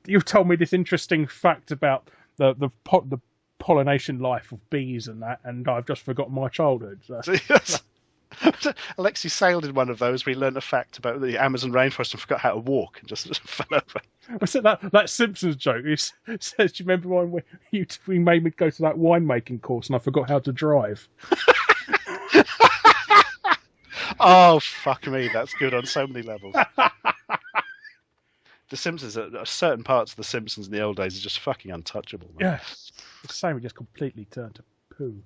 you've told me this interesting fact about the pollination life of bees and that, and I've just forgotten my childhood. So. Yes. Alexi sailed in one of those where he learned a fact about the Amazon rainforest and forgot how to walk and just fell over. Was it that Simpsons joke? He says, "Do you remember when we made me go to that winemaking course and I forgot how to drive?" Oh, fuck me, that's good on so many levels. The Simpsons, certain parts of The Simpsons in the old days are just fucking untouchable. Man. Yeah, it's the same. We just completely turned to poo.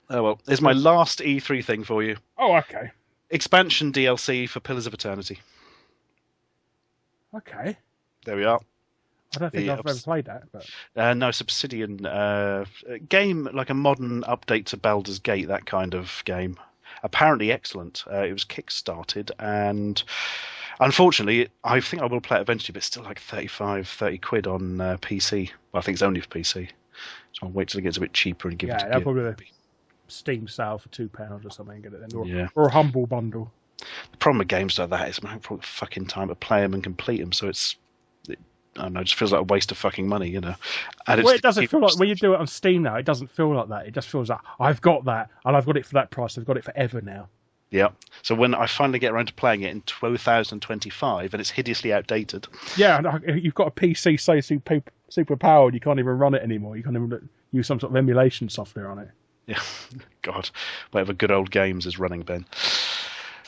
Oh well, here's my last E3 thing for you. Oh, okay. Expansion DLC for Pillars of Eternity. Okay. There we are. I don't think I've ever played that, but no, it's Obsidian game, like a modern update to Baldur's Gate, that kind of game. Apparently excellent. It was kickstarted, and unfortunately, I think I will play it eventually, but it's still like 30 quid on PC. Well, I think it's only for PC, so I'll wait till it gets a bit cheaper and give it. Yeah, probably a Steam sale for £2 or something. Get it then, or a humble bundle. The problem with games like that is I haven't got the fucking time to play them and complete them, so I don't know, it just feels like a waste of fucking money, you know. And it doesn't feel like when you do it on Steam now, it doesn't feel like that. It just feels like I've got that, and I've got it for that price. I've got it forever now. Yeah. So when I finally get around to playing it in 2025, and it's hideously outdated. Yeah, and you've got a PC so super powered, you can't even run it anymore. You can't even use some sort of emulation software on it. Yeah. God, whatever good old games is running, Ben.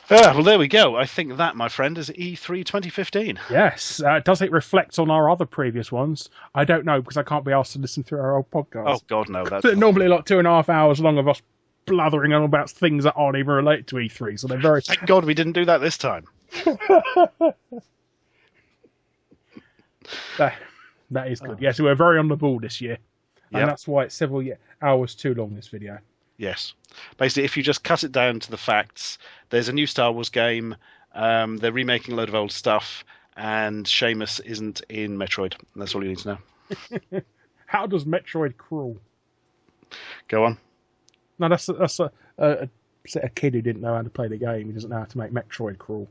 Well, there we go. I think that, my friend, is E3 2015. Yes. Does it reflect on our other previous ones? I don't know, because I can't be asked to listen through our old podcast. Oh, God, no. That's normally like 2.5 hours long of us blathering on about things that aren't even related to E3, so they're very... Thank God we didn't do that this time. That is good. Yes, we're very on the ball this year. And Yep. that's why it's several hours too long, this video. Yes. Basically, if you just cut it down to the facts, there's a new Star Wars game, they're remaking a load of old stuff, and Seamus isn't in Metroid. That's all you need to know. How does Metroid crawl? Go on. No, that's a kid who didn't know how to play the game. He doesn't know how to make Metroid crawl.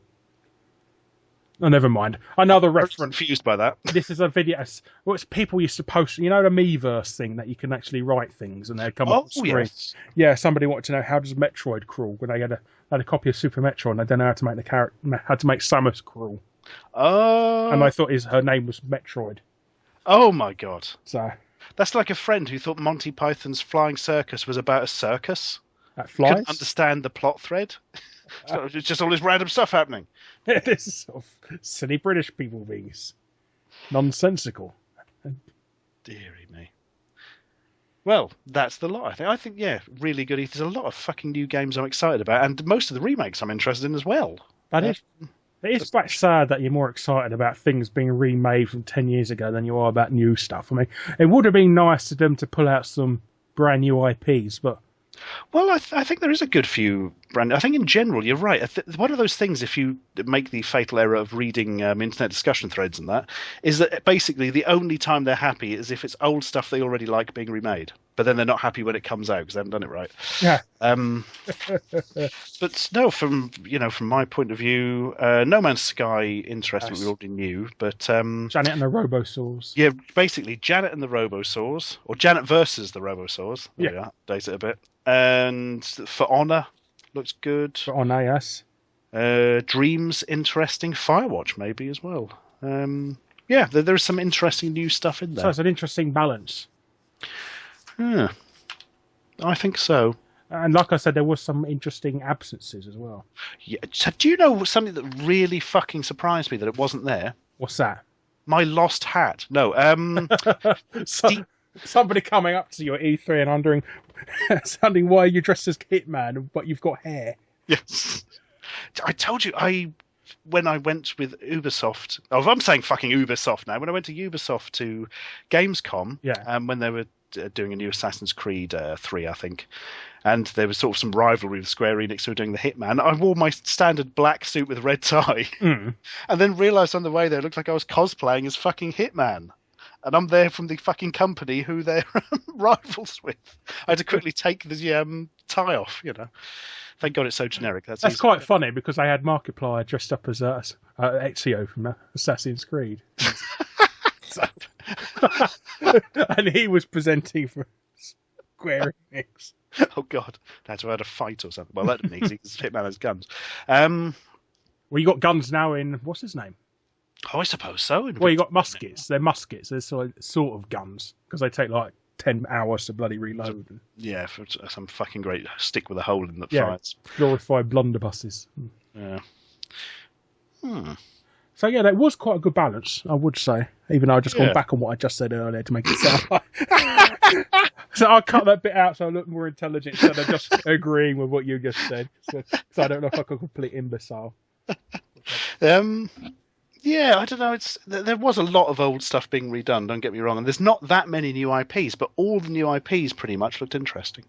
Oh, never mind. Another reference. I'm confused by that. This is a video. Well, it's people used to post, you know, the Miiverse thing that you can actually write things and they'd come up on the screen. Yes. Yeah, somebody wanted to know how does Metroid crawl when they had a copy of Super Metroid and they don't know how to make how to make Samus crawl. Oh. And I thought her name was Metroid. Oh my God. So that's like a friend who thought Monty Python's Flying Circus was about a circus. That flies. Couldn't understand the plot thread. So it's just all this random stuff happening. This is sort of silly British people being nonsensical. Deary me. Well, that's the lot. I think, yeah, really good. There's a lot of fucking new games I'm excited about, and most of the remakes I'm interested in as well. It is quite sad that you're more excited about things being remade from 10 years ago than you are about new stuff. I mean, it would have been nice of them to pull out some brand new IPs, but... Well, I think there is a good few brand. I think in general, you're right. One of those things, if you make the fatal error of reading internet discussion threads and that, is that basically the only time they're happy is if it's old stuff they already like being remade. But then they're not happy when it comes out because they haven't done it right. Yeah. But no, from my point of view, No Man's Sky, interesting. Yes. We already knew, but Janet and the Robosaurs. Yeah, basically Janet and the Robosaurs, or Janet versus the Robosaurs. There we are, update it a bit. And For Honor looks good. For Honor, yes. Dreams, interesting. Firewatch maybe as well. Yeah, there's some interesting new stuff in there. So it's an interesting balance. Yeah, I think so. And like I said, there was some interesting absences as well. Yeah. So do you know something that really fucking surprised me that it wasn't there? What's that? My lost hat. No. Somebody coming up to you at E3 and wondering why you're dressed as Hitman, but you've got hair. Yes. I told you, when I went with Ubisoft... Oh, I'm saying fucking Ubisoft now. When I went to Ubisoft to Gamescom, when they were doing a new Assassin's Creed 3, I think, and there was sort of some rivalry with Square Enix who were doing the Hitman, I wore my standard black suit with red tie, and then realised on the way there it looked like I was cosplaying as fucking Hitman. And I'm there from the fucking company who they're rivals with. I had to quickly take the tie off, you know. Thank God it's so generic. That's quite funny because I had Markiplier dressed up as Ezio from Assassin's Creed. And he was presenting for Square Enix. Oh, God. That's why I had a fight or something. Well, that didn't easy because Hitman has guns. Well, you got guns now in... What's his name? Oh, I suppose so. Well, you got muskets. They're muskets. They're sort of guns because they take like 10 hours to bloody reload. Yeah, for some fucking great stick with a hole in that fires. Glorified blunderbusses. Yeah. So yeah, that was quite a good balance, I would say. Even though I just gone back on what I just said earlier to make it sound like So I'll cut that bit out so I look more intelligent instead of just agreeing with what you just said. So I don't look like a complete imbecile. Yeah, I don't know. There was a lot of old stuff being redone. Don't get me wrong, and there's not that many new IPs, but all the new IPs pretty much looked interesting.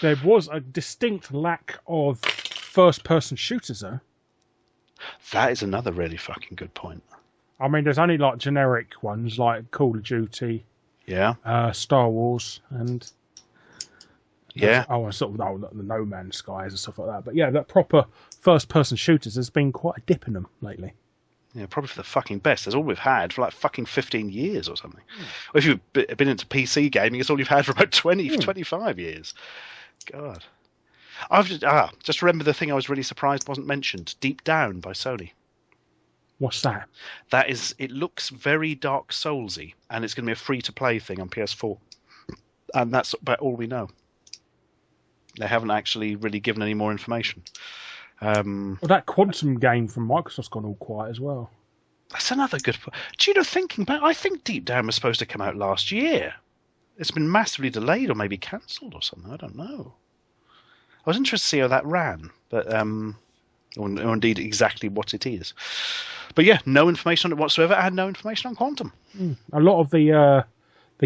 There was a distinct lack of first-person shooters, though. That is another really fucking good point. I mean, there's only like generic ones like Call of Duty, Star Wars, and sort of the No Man's Skies and stuff like that. But yeah, that proper first-person shooters, there's been quite a dip in them lately. Yeah, probably for the fucking best. That's all we've had for like fucking 15 years or something. Well, if you've been into PC gaming, it's all you've had for about 25 years. God. I've just remember the thing I was really surprised wasn't mentioned. Deep Down by Sony. What's that? That is, it looks very Dark Soulsy, and it's going to be a free-to-play thing on PS4. And that's about all we know. They haven't actually really given any more information. Well, that Quantum game from Microsoft's gone all quiet as well. That's another good point. Do you know, thinking back, I think Deep Down was supposed to come out last year. It's been massively delayed or maybe cancelled or something. I don't know. I was interested to see how that ran, but or indeed exactly what it is. But yeah, no information on it whatsoever, and no information on Quantum. A lot of the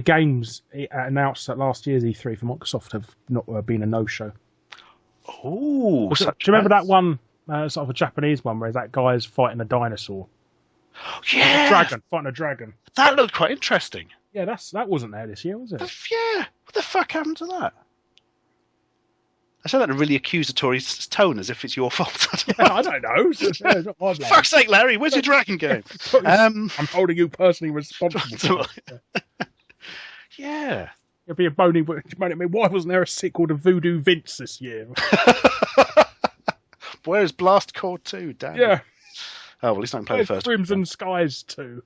games announced at last year's E3 for Microsoft have not been a no-show. Oh, do you remember that one, sort of a Japanese one, where that guy's fighting a dinosaur? Yeah, fighting a dragon. That looked quite interesting. Yeah, that wasn't there this year, was it? Yeah, what the fuck happened to that? I said that in a really accusatory tone, as if it's your fault. I don't know. It's not my blame. Fuck's sake, Larry, where's your dragon game? I'm holding you personally responsible. Yeah. It'd be a bony. Why wasn't there a sequel to Voodoo Vince this year? Where's Blast Core 2? Damn. Yeah. Oh, well, at least I can play the first Crimson Skies 2.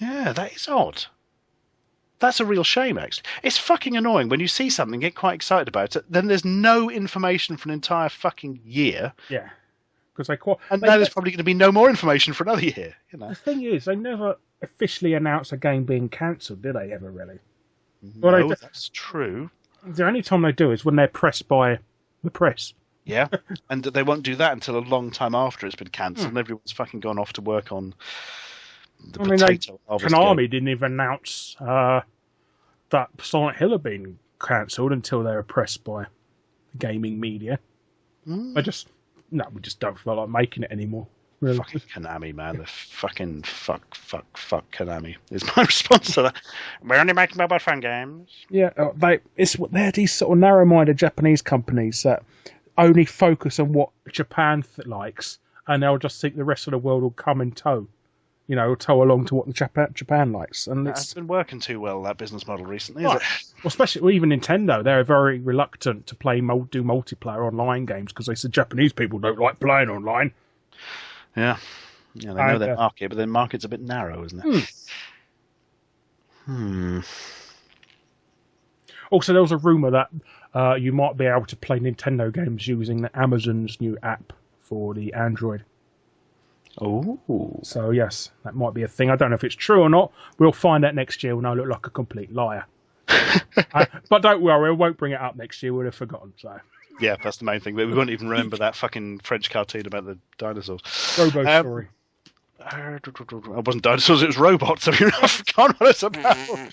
Yeah, that is odd. That's a real shame, actually. It's fucking annoying when you see something, get quite excited about it, then there's no information for an entire fucking year. Yeah. Because now there's probably going to be no more information for another year. You know. The thing is, they never officially announce a game being cancelled, do they ever, really? No, that's true. The only time they do is when they're pressed by the press. Yeah, and they won't do that until a long time after it's been cancelled and everyone's fucking gone off to work on the potato harvest. Konami didn't even announce that Silent Hill had been cancelled until they were pressed by gaming media. We just don't feel like making it anymore. Really. Fucking Konami, man. The fucking fuck Konami is my response to that. We're only making mobile phone games. Yeah, they're these sort of narrow-minded Japanese companies that only focus on what Japan likes, and they'll just think the rest of the world will come in tow. You know, tow along to what the Japan likes. And it's been working too well, that business model recently, is it? Well, especially even Nintendo, they're very reluctant to do multiplayer online games because they said Japanese people don't like playing online. Yeah. Yeah, they know their market, but their market's a bit narrow, isn't it? Also, there was a rumour that you might be able to play Nintendo games using Amazon's new app for the Android. Oh. So, yes, that might be a thing. I don't know if it's true or not. We'll find out next year when I look like a complete liar. But don't worry, I won't bring it up next year. We'll have forgotten. So. Yeah, that's the main thing. But we won't even remember that fucking French cartoon about the dinosaurs. Robo Story. It wasn't dinosaurs, it was robots. I mean, I forgot what it's about already.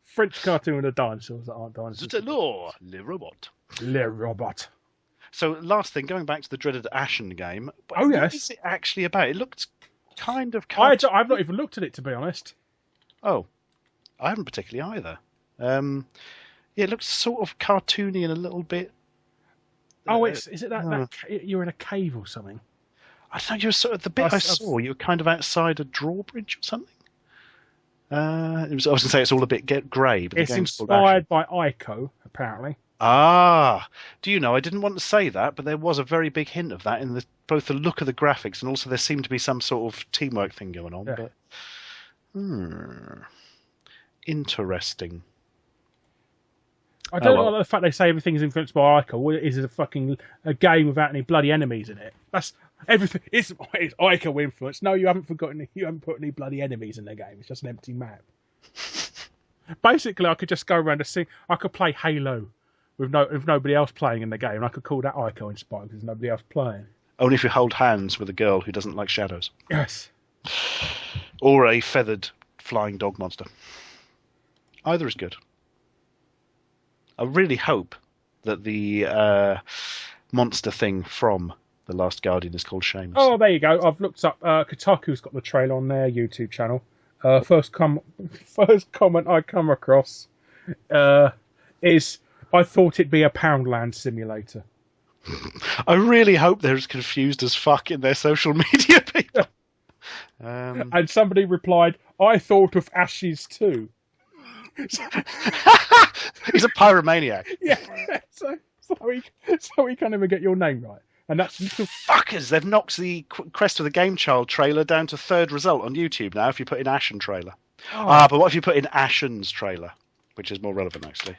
French cartoon with the dinosaurs that aren't dinosaurs. Le robot. Le robot. So, last thing, going back to the dreaded Ashen game. Oh, yes. What is it actually about? It looked kind of... I've not even looked at it, to be honest. Oh. I haven't particularly either. Yeah, it looks sort of cartoony and a little bit... Oh, is it that you're in a cave or something? I thought you were sort of... The bit I saw, you were kind of outside a drawbridge or something? I was going to say it's all a bit grey, but it's inspired by Ico, apparently. Ah, do you know, I didn't want to say that, but there was a very big hint of that in both the look of the graphics and also there seemed to be some sort of teamwork thing going on. Yeah. But interesting. I don't like the fact they say everything's influenced by Ica. Well, it is a game without any bloody enemies in it. That's everything. It's Ica influence. No, you haven't put any bloody enemies in the game. It's just an empty map. Basically, I could just go around and sing. I could play Halo with nobody else playing in the game. And I could call that Ica inspired because there's nobody else playing. Only if you hold hands with a girl who doesn't like shadows. Yes. Or a feathered flying dog monster. Either is good. I really hope that the monster thing from The Last Guardian is called Seamus. Oh, there you go. I've looked up. Kotaku's got the trailer on their YouTube channel. First comment I come across is, I thought it'd be a Poundland simulator. I really hope they're as confused as fuck in their social media people. And somebody replied, I thought of Ashes too. He's a pyromaniac. Yeah, so he can't even get your name right. And that's fuckers. They've knocked the Crest of the Game Child trailer down to third result on YouTube now if you put in Ashen trailer. But what if you put in Ashen's trailer, which is more relevant actually?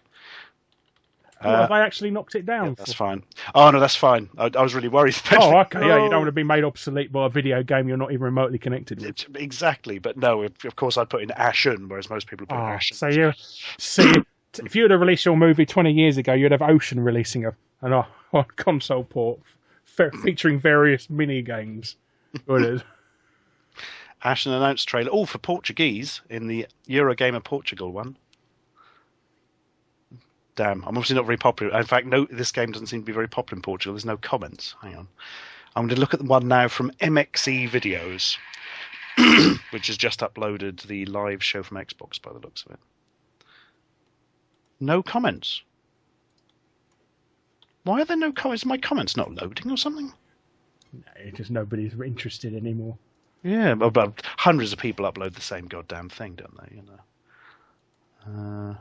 Have they actually knocked it down? Yeah, that's fine. Oh no, that's fine. I was really worried. Oh, okay. Yeah, you don't want to be made obsolete by a video game you're not even remotely connected with. Exactly, but no. Of course, I'd put in Ashen, whereas most people put Ashen. So if you were to release your movie 20 years ago, you'd have Ocean releasing an console port featuring various mini games. Ashen announced trailer. Oh, for Portuguese in the Eurogamer Portugal one. Damn, I'm obviously not very popular. In fact, no, this game doesn't seem to be very popular in Portugal. There's no comments. Hang on. I'm going to look at the one now from MXE Videos, which has just uploaded the live show from Xbox by the looks of it. No comments. Why are there no comments? My comments not loading or something? No, just nobody's interested anymore. Yeah, but hundreds of people upload the same goddamn thing, don't they? You know.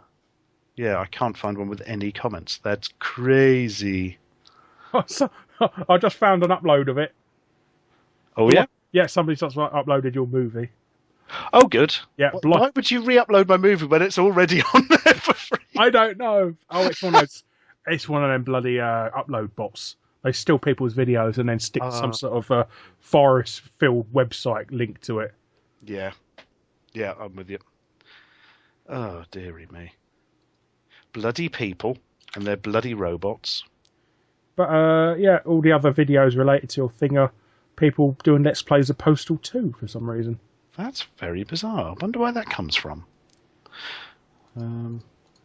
Yeah, I can't find one with any comments. That's crazy. I just found an upload of it. Oh, yeah? Yeah, somebody just uploaded your movie. Oh, good. Yeah. Why would you re-upload my movie when it's already on there for free? I don't know. Oh, it's one of them bloody upload bots. They steal people's videos and then stick some sort of forest-filled website link to it. Yeah. Yeah, I'm with you. Oh, dearie me. Bloody people and their bloody robots. But all the other videos related to your thing are people doing Let's Plays of Postal 2 for some reason. That's very bizarre. I wonder where that comes from.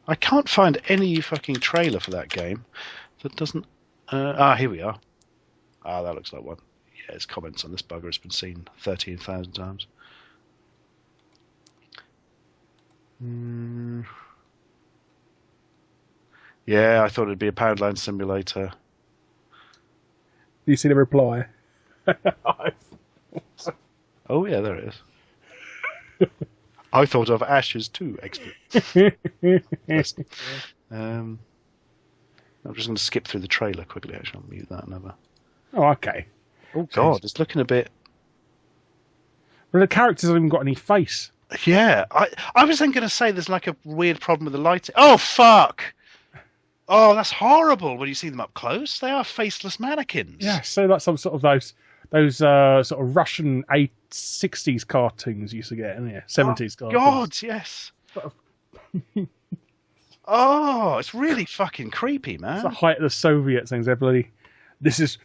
I can't find any fucking trailer for that game that doesn't... here we are. That looks like one. Yeah, his comments on this bugger has been seen 13,000 times. Yeah, I thought it'd be a Poundland simulator. Do you see the reply? Oh, yeah, there it is. I thought of Ashes too, expert. I'm just going to skip through the trailer quickly, actually. I'll mute that never. Oh, okay. Oh, God, it's looking a bit... Well, the characters haven't even got any face. Yeah, I was then going to say there's like a weird problem with the lighting. Oh, fuck! Oh, that's horrible when you see them up close. They are faceless mannequins. Yeah, so that's some sort of those sort of Russian 60s cartoons you used to get, isn't it? 70s cartoons. God, yes. Oh, it's really fucking creepy, man. It's the height of the Soviet things. Everybody, this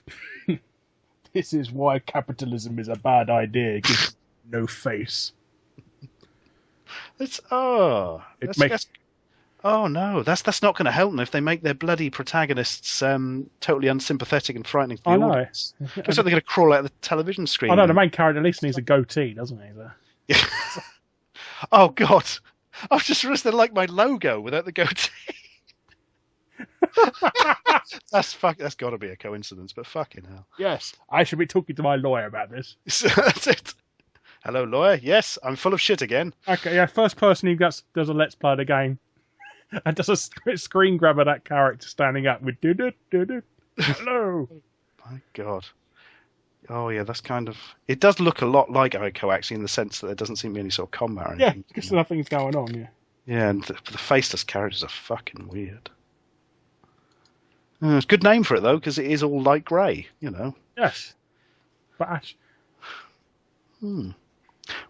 is why capitalism is a bad idea. It gives no face. Oh no, that's not going to help them if they make their bloody protagonists totally unsympathetic and frightening to the audience. Looks like they're going to crawl out of the television screen. I know, the main character at least needs a goatee, doesn't he? Yeah. Oh God, I've just realised they're like my logo without the goatee. That's got to be a coincidence, but fucking hell. Yes, I should be talking to my lawyer about this. That's it. Hello, lawyer. Yes, I'm full of shit again. Okay, yeah, first person who does a Let's Play the game and does a screen grab of that character standing up with do-do-do-do. Hello. My God. Oh, yeah, that's kind of... It does look a lot like Ico, actually, in the sense that there doesn't seem to be any sort of combat or anything. Yeah, because nothing's going on, yeah. Yeah, and the faceless characters are fucking weird. It's a good name for it, though, because it is all light grey, Yes. But Ash,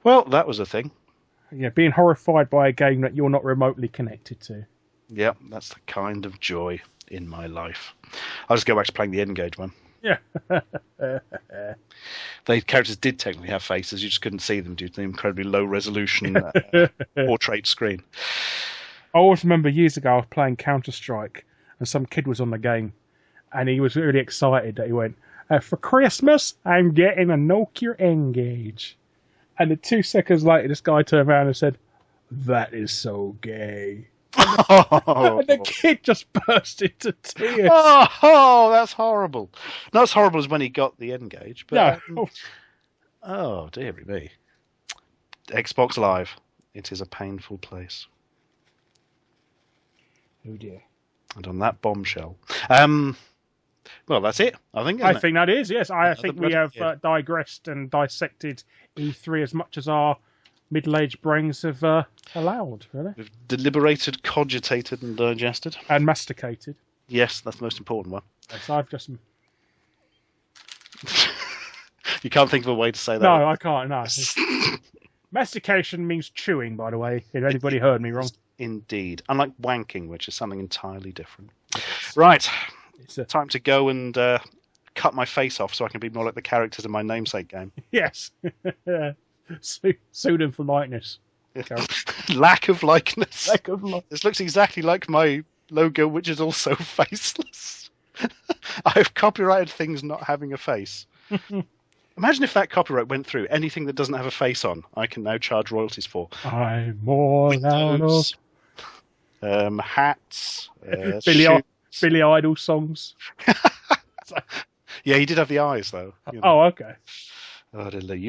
Well, that was a thing. yeah, being horrified by a game that you're not remotely connected to. Yeah, that's the kind of joy in my life. I'll just go back to playing the N-Gage one. Yeah. The characters did technically have faces, you just couldn't see them due to the incredibly low resolution portrait screen. I always remember years ago I was playing Counter-Strike and some kid was on the game and he was really excited that he went, for Christmas, I'm getting a Nokia N-Gage. And then 2 seconds later, this guy turned around and said, that is so gay. And the kid just burst into tears. Oh, that's horrible. Not as horrible as when he got the N-Gage. But, No. Oh, dear me. Xbox Live. It is a painful place. Oh dear. And on that bombshell. Well, that's it, I think. I think that is, yes. I think we have digressed and dissected E3 as much as our middle-aged brains have allowed, really. We've deliberated, cogitated, and digested. And masticated. Yes, that's the most important one. Yes, I've just... You can't think of a way to say that. No, I can't, no. Mastication means chewing, by the way, if anybody heard me wrong. Indeed. Unlike wanking, which is something entirely different. Right. It's time to go and cut my face off so I can be more like the characters in my namesake game. Yes. Pseudonym for likeness. Lack of likeness. Lack of likeness. This looks exactly like my logo, which is also faceless. I have copyrighted things not having a face. Imagine if that copyright went through. Anything that doesn't have a face on, I can now charge royalties for. I'm more out of... hats. Billy Idol songs. Yeah, he did have the eyes, though. Oh, okay.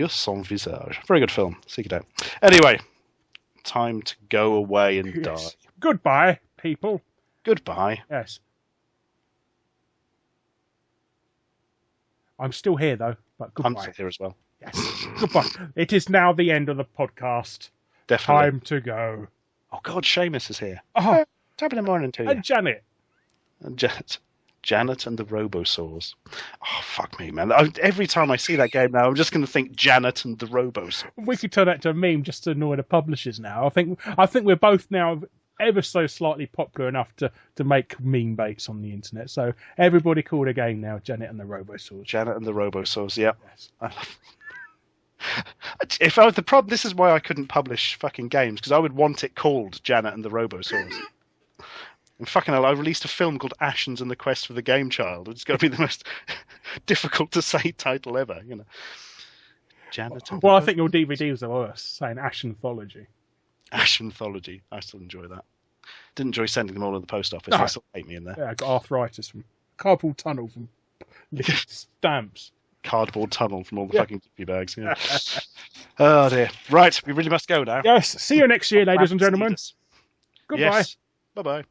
Son visage. Very good film. Seek it out. Anyway, time to go away and die. Goodbye, people. Goodbye. Yes. I'm still here, though. But goodbye. I'm still here as well. Yes. Goodbye. It is now the end of the podcast. Definitely. Time to go. Oh, God, Seamus is here. Oh. Top of the morning to you. And Janet. Janet and the Robosaurs. Oh, fuck me, man. Every time I see that game now, I'm just going to think Janet and the Robosaurs. We could turn that to a meme just to annoy the publishers now. I think we're both now ever so slightly popular enough to make meme baits on the internet. So everybody call the game now Janet and the Robosaurs. Janet and the Robosaurs, yep. Yes. If I was the problem, this is why I couldn't publish fucking games, because I would want it called Janet and the Robosaurs. And fucking hell, I released a film called Ashens and the Quest for the Game Child. It's got to be the most difficult to say title ever, Janet. Well, I think your DVDs are worse, saying Ash Anthology. Ash Anthology. I still enjoy that. Didn't enjoy sending them all to the post office. No. They still hate me in there. Yeah, I got arthritis from carpal tunnel from stamps. Cardboard tunnel from all the fucking Jiffy bags. Yeah. Oh dear. Right, we really must go now. Yes. See you next year, ladies and gentlemen. Goodbye. Yes. Bye-bye.